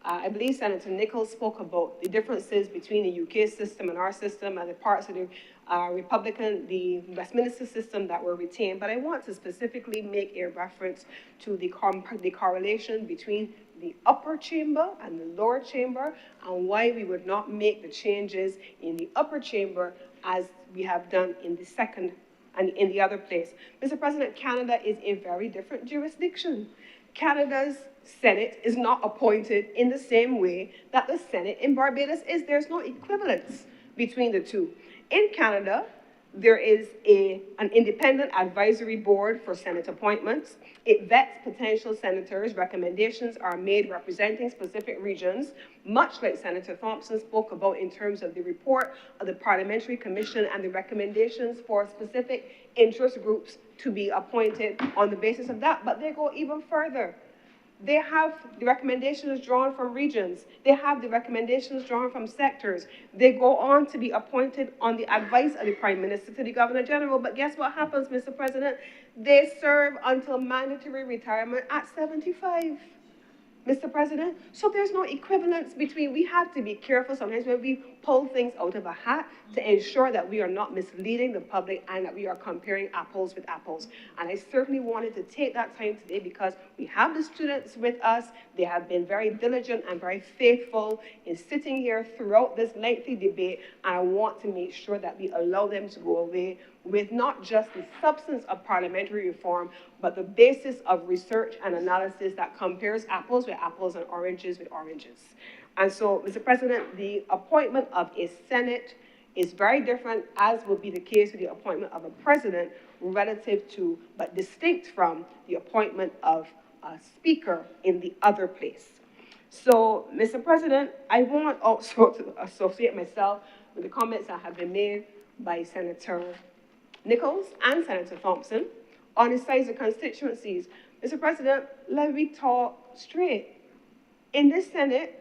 I believe Senator Nichols spoke about the differences between the UK system and our system and the parts of the the Westminster system that were retained. But I want to specifically make a reference to the correlation between the upper chamber and the lower chamber, and why we would not make the changes in the upper chamber as we have done in the second and in the other place. Mr. President, Canada is a very different jurisdiction. Canada's Senate is not appointed in the same way that the Senate in Barbados is. There's no equivalence between the two. In Canada, there is an independent advisory board for Senate appointments. It vets potential senators. Recommendations are made representing specific regions, much like Senator Thompson spoke about in terms of the report of the Parliamentary Commission and the recommendations for specific interest groups to be appointed on the basis of that. But they go even further. They have the recommendations drawn from regions. They have the recommendations drawn from sectors. They go on to be appointed on the advice of the Prime Minister to the Governor General. But guess what happens, Mr. President? They serve until mandatory retirement at 75. Mr. President. So there's no equivalence between, we have to be careful sometimes when we pull things out of a hat to ensure that we are not misleading the public and that we are comparing apples with apples. And I certainly wanted to take that time today because we have the students with us. They have been very diligent and very faithful in sitting here throughout this lengthy debate. And I want to make sure that we allow them to go away with not just the substance of parliamentary reform, but the basis of research and analysis that compares apples with apples and oranges with oranges. And so, Mr. President, the appointment of a Senate is very different, as will be the case with the appointment of a president, relative to, but distinct from, the appointment of a speaker in the other place. So, Mr. President, I want also to associate myself with the comments that have been made by Senator Nichols and Senator Thompson on the size of constituencies. Mr. President, let me talk straight. In this Senate,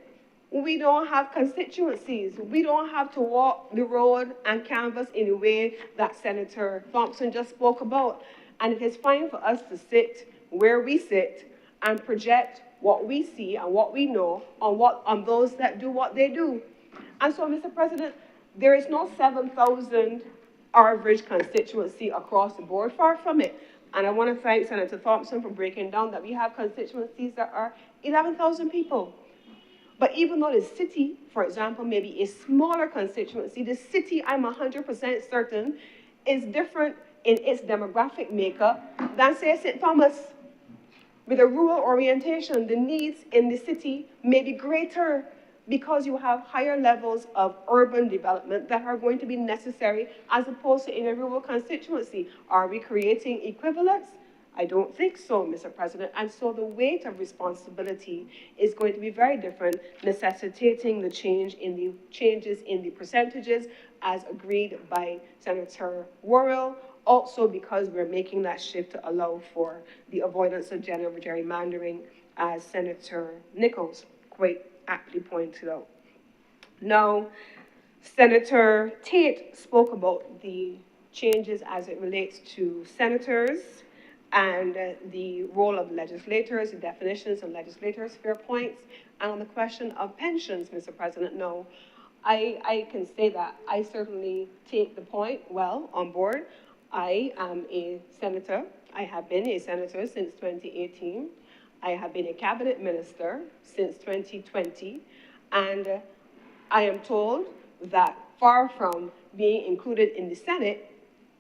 we don't have constituencies. We don't have to walk the road and canvass in the way that Senator Thompson just spoke about. And it is fine for us to sit where we sit and project what we see and what we know on those that do what they do. And so, Mr. President, there is no 7,000 average constituency across the board, far from it. And I want to thank Senator Thompson for breaking down that we have constituencies that are 11,000 people. But even though the city, for example, may be a smaller constituency, the city, I'm 100% certain, is different in its demographic makeup than, say, St. Thomas. With a rural orientation, the needs in the city may be greater because you have higher levels of urban development that are going to be necessary as opposed to in a rural constituency. Are we creating equivalence? I don't think so, Mr. President. And so the weight of responsibility is going to be very different, necessitating the changes in the percentages as agreed by Senator Worrell, also because we're making that shift to allow for the avoidance of gender gerrymandering, as Senator Nichols quite aptly pointed out. Now, Senator Tate spoke about the changes as it relates to senators and the role of legislators, the definitions of legislators, fair points, and on the question of pensions, Mr. President, no. I can say that I certainly take the point well on board. I am a senator. I have been a senator since 2018. I have been a cabinet minister since 2020, and I am told that far from being included in the Senate,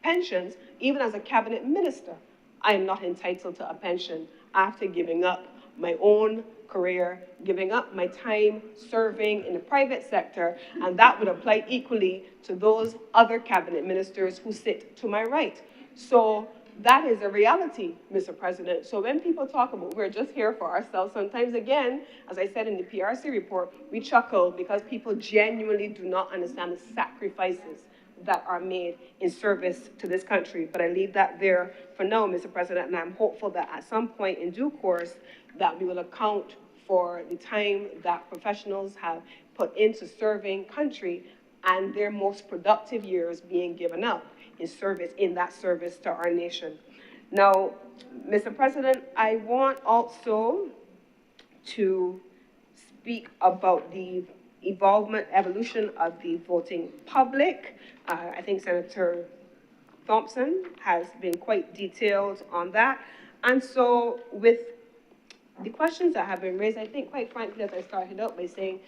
pensions, even as a cabinet minister, I am not entitled to a pension after giving up my own career, giving up my time serving in the private sector, and that would apply equally to those other cabinet ministers who sit to my right. So that is a reality, Mr. President. So when people talk about we're just here for ourselves, sometimes, again, as I said in the PRC report, we chuckle because people genuinely do not understand the sacrifices that are made in service to this country. But I leave that there for now, Mr. President, and I'm hopeful that at some point in due course that we will account for the time that professionals have put into serving country and their most productive years being given up in that service to our nation. Now, Mr. President, I want also to speak about the evolution of the voting public. I think Senator Thompson has been quite detailed on that. And so with the questions that have been raised, I think quite frankly, as I started out by saying,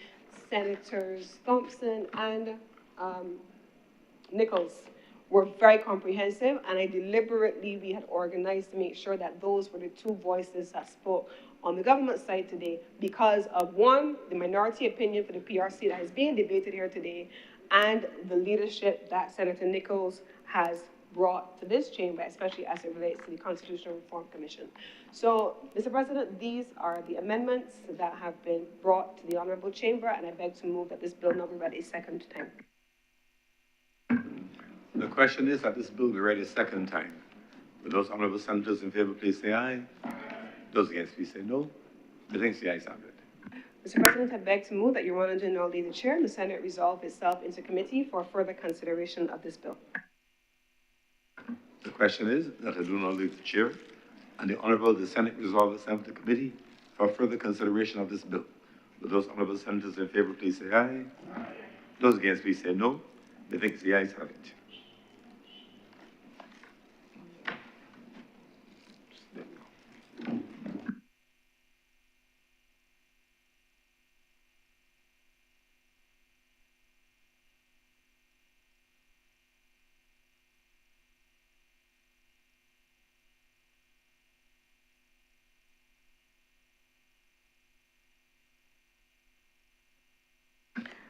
Senators Thompson and Nichols were very comprehensive, and we had organized to make sure that those were the two voices that spoke on the government side today because of, one, the minority opinion for the PRC that is being debated here today, and the leadership that Senator Nichols has brought to this chamber, especially as it relates to the Constitutional Reform Commission. So, Mr. President, these are the amendments that have been brought to the Honorable Chamber, and I beg to move that this bill not be read a second time. The question is that this bill be read a second time. Will those honorable senators in favor please say aye? Those against please say no. The things the ayes have it. Mr. President, I beg to move that Your Honor do now leave the chair and the Senate resolve itself into committee for further consideration of this bill. The question is that I do not leave the chair and the Honorable the Senate resolve itself to committee for for further consideration of this bill? Will those honorable senators in favor, please say aye. Those against, please say no. Methinks the ayes have it.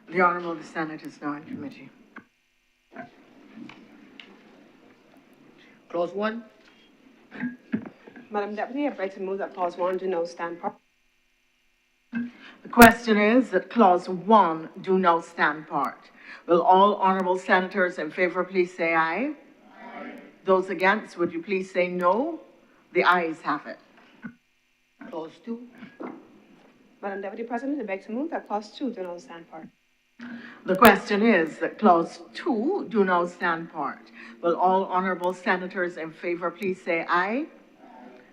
The Honorable the Senate is now in committee. Clause 1. Madam Deputy, I'd like to move that clause 1 do now stand part. The question is that clause 1 do now stand part. Will all honorable senators in favor please say aye? Aye. Those against, would you please say no? The ayes have it. Clause 2. Madam Deputy President, I'd like to move that clause 2 do now stand part. The question is that clause 2 do now stand part. Will all honorable senators in favor please say aye? Aye.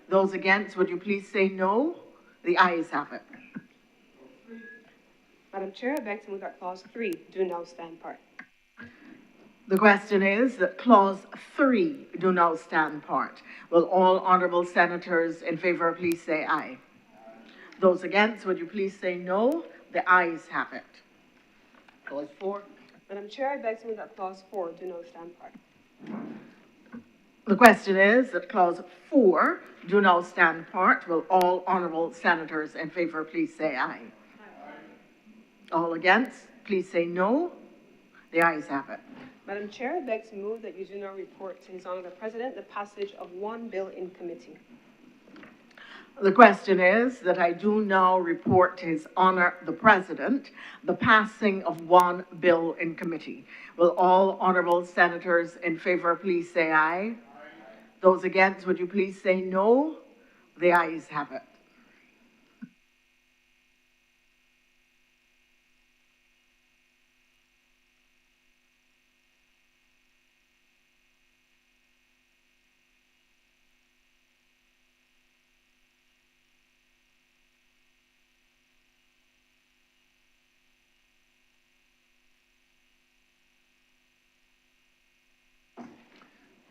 Those against, would you please say no? The ayes have it. Madam Chair, I'd like to move that clause 3 do now stand part. The question is that clause 3 do now stand part. Will all honorable senators in favor please say aye? Aye. Those against, would you please say no? The ayes have it. Clause 4. Madam Chair, I'd like to move that clause 4 do now stand part. The question is that clause 4 do now stand part. Will all honorable senators in favor please say aye? Aye. All against, please say no. The ayes have it. Madam Chair, I'd like to move that you do now report to His Honour the President the passage of one bill in committee. The question is that I do now report to His Honour the President the passing of one bill in committee. Will all honourable senators in favour please say aye? Aye. Those against, would you please say no? The ayes have it.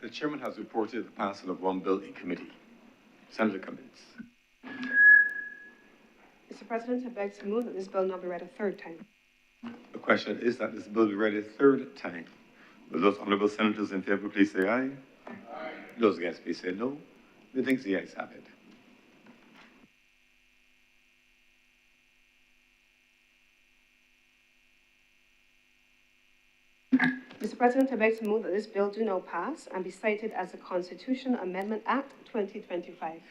The chairman has reported the passing of one bill in committee. Senator Cummins. Mr. President, I'd like to move that this bill now be read a third time. The question is that this bill be read a third time. Will those honorable senators in favor please say aye? Aye. Those against please say no. Methinks the ayes have it. Mr. President, I'd like to move that this bill do now pass and be cited as the Constitution Amendment Act 2025.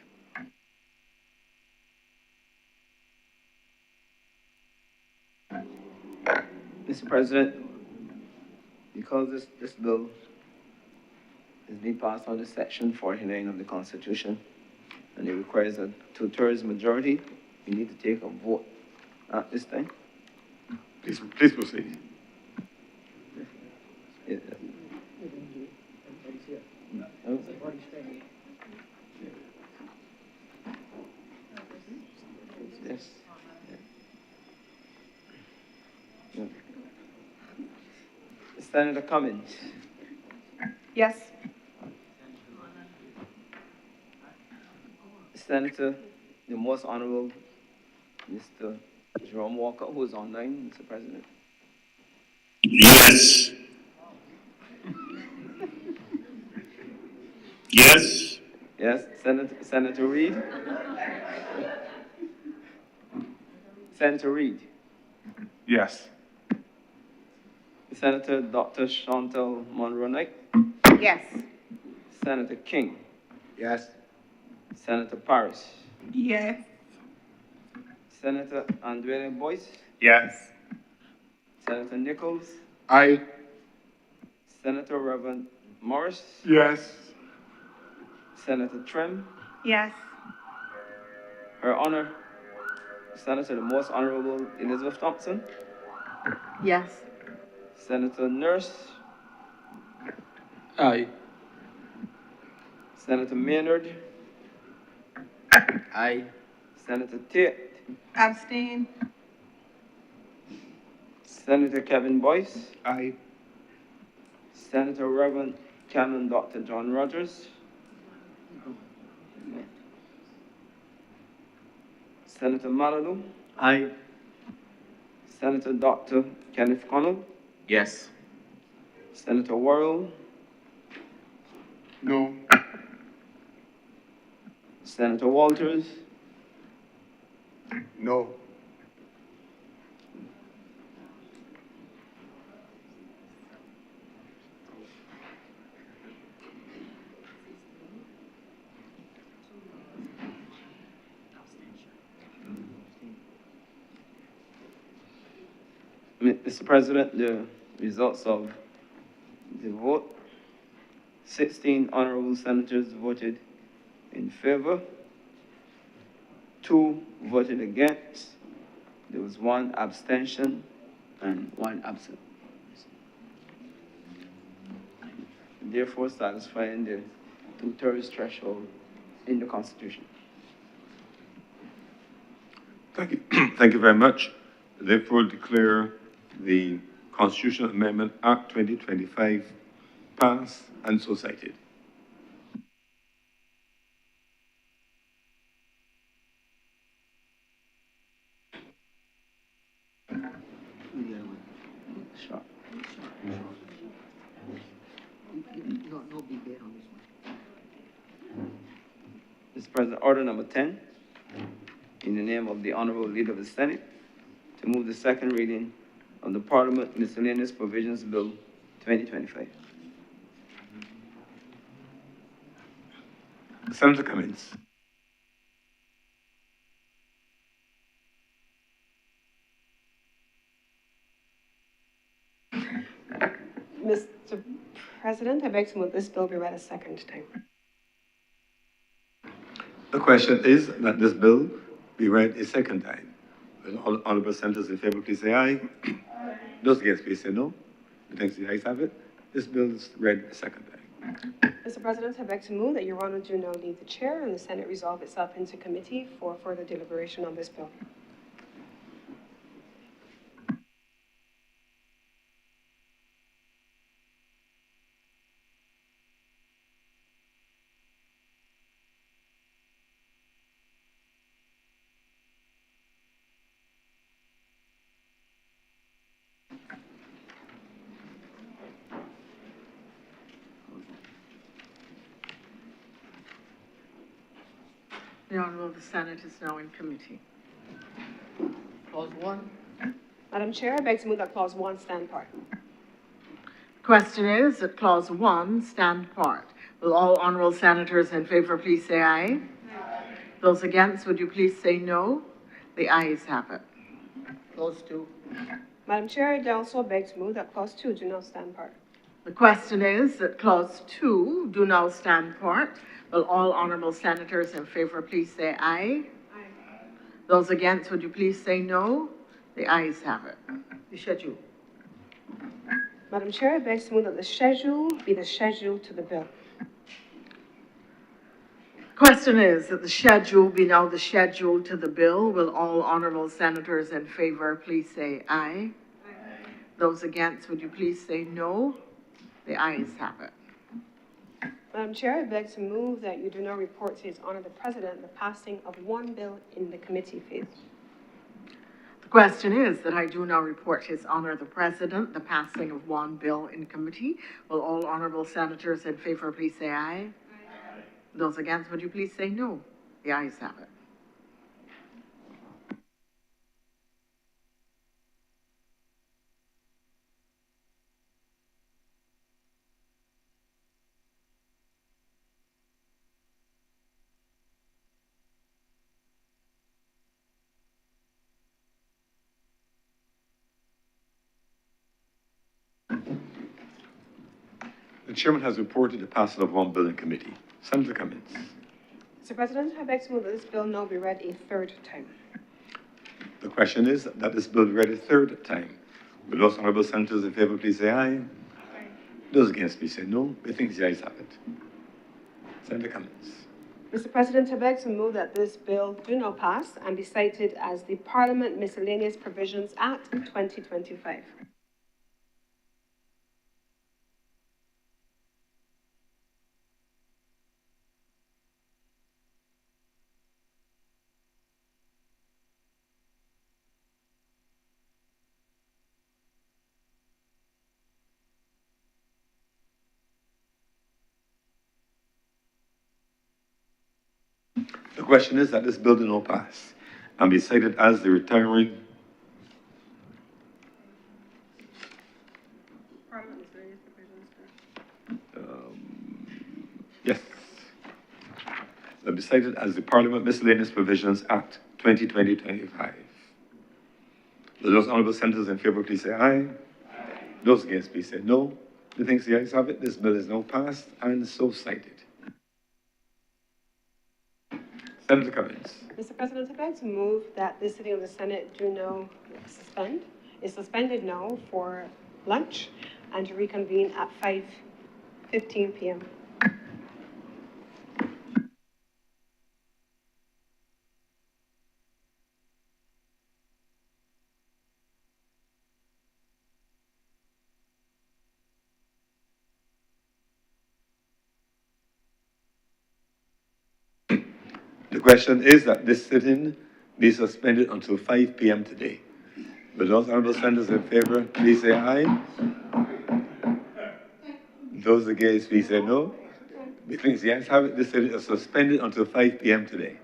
Mr. President, because this bill is being passed under Section 49 of the Constitution, and it requires a 2/3 majority, we need to take a vote at this time. Please proceed. Yes. Senator Cummins. Yes. Senator, the most honorable Mr. Jerome Walker, who is online, Mr. President. Yes. Yes. Yes, Senator Reid. Senator Reid. Yes. Senator Dr. Chantal Monroe-Knight. Yes. Senator King. Yes. Senator Paris. Yes. Senator Andrea Boyce. Yes. Senator Nichols. Aye. Senator Reverend Morris. Yes. Senator Trim. Yes. Her Honor, Senator the Most Honorable Elizabeth Thompson. Yes. Senator Nurse. Aye. Senator Maynard. Aye. Senator Tate, Abstain. Senator Kevin Boyce, Aye. Senator Reverend Canon Dr. John Rogers, Senator Malalou, Aye. Senator Dr. Kenneth Connell, Yes. Senator Worrell, No. Senator Walters, No. Mr. President, the results of the vote, 16 honorable senators voted in favor, 2 voted against, there was 1 abstention, and 1 absent. Therefore satisfying the 2/3 threshold in the Constitution. Thank you. Thank you very much. Therefore, declare the Constitutional Amendment Act 2025 passed and so cited. Sure. No big deal on this one. Mr. President, order number 10, in the name of the Honorable Leader of the Senate, to move the second reading of the Parliament Miscellaneous Provisions Bill 2025. Senator Cummins. Mr. President, I beg to move this bill be read a second time. The question is that this bill be read a second time. Will all honorable senators in favor, please say aye. Those against, please say no. Thanks, the ayes have it. This bill is read a second time. Mr. President, I beg to move that Your Honor do now leave the chair and the Senate resolve itself into committee for further deliberation on this bill. The Honorable the Senate is now in committee. Clause 1. Madam Chair, I beg to move that clause 1 stand part. Question is that clause 1 stand part. Will all honorable senators in favor please say aye? Aye. Those against, would you please say no? The ayes have it. Clause 2. Madam Chair, I also beg to move that clause 2 do not stand part. The question is that clause 2 do now stand part. Will all honorable senators in favor please say aye? Aye. Those against, would you please say no? The ayes have it. The schedule. Madam Chair, I beg to move that the schedule be the schedule to the bill. Question is that the schedule be now the schedule to the bill. Will all honorable senators in favor please say aye? Aye. Those against, would you please say no? The ayes have it. Madam Chair, I beg to move that you do not report to His Honor the President the passing of one bill in the committee phase. The question is that I do now report His Honor the President the passing of one bill in committee. Will all honorable senators in favor please say aye? Aye. Those against, would you please say no? The ayes have it. The chairman has reported the passing of one bill in committee. Senator Cummins. Mr. President, I beg to move that this bill now be read a third time. The question is that this bill be read a third time. Will those honorable senators in favor please say aye? Aye. Those against, please say no. I think the ayes have it. Senator Cummins. Mr. President, I beg to move that this bill do not pass and be cited as the Parliament Miscellaneous Provisions Act 2025. The question is that this bill do not pass and be cited as the retiring. Yes. That be cited as the Parliament Miscellaneous Provisions Act 2020-25. Those honourable senators in favour, please say aye. Those against, please say no. The things the ayes have it, this bill is now passed and so cited. Senator Cummins. Mr. President, I beg to move that this sitting of the Senate do now is suspended now for lunch and to reconvene at 5:15 p.m. The question is that this sitting be suspended until 5 p.m. today. Will those honourable senators in favour, please say aye. Those against, please say no. The ayes have it, this sitting is suspended until 5 p.m. today.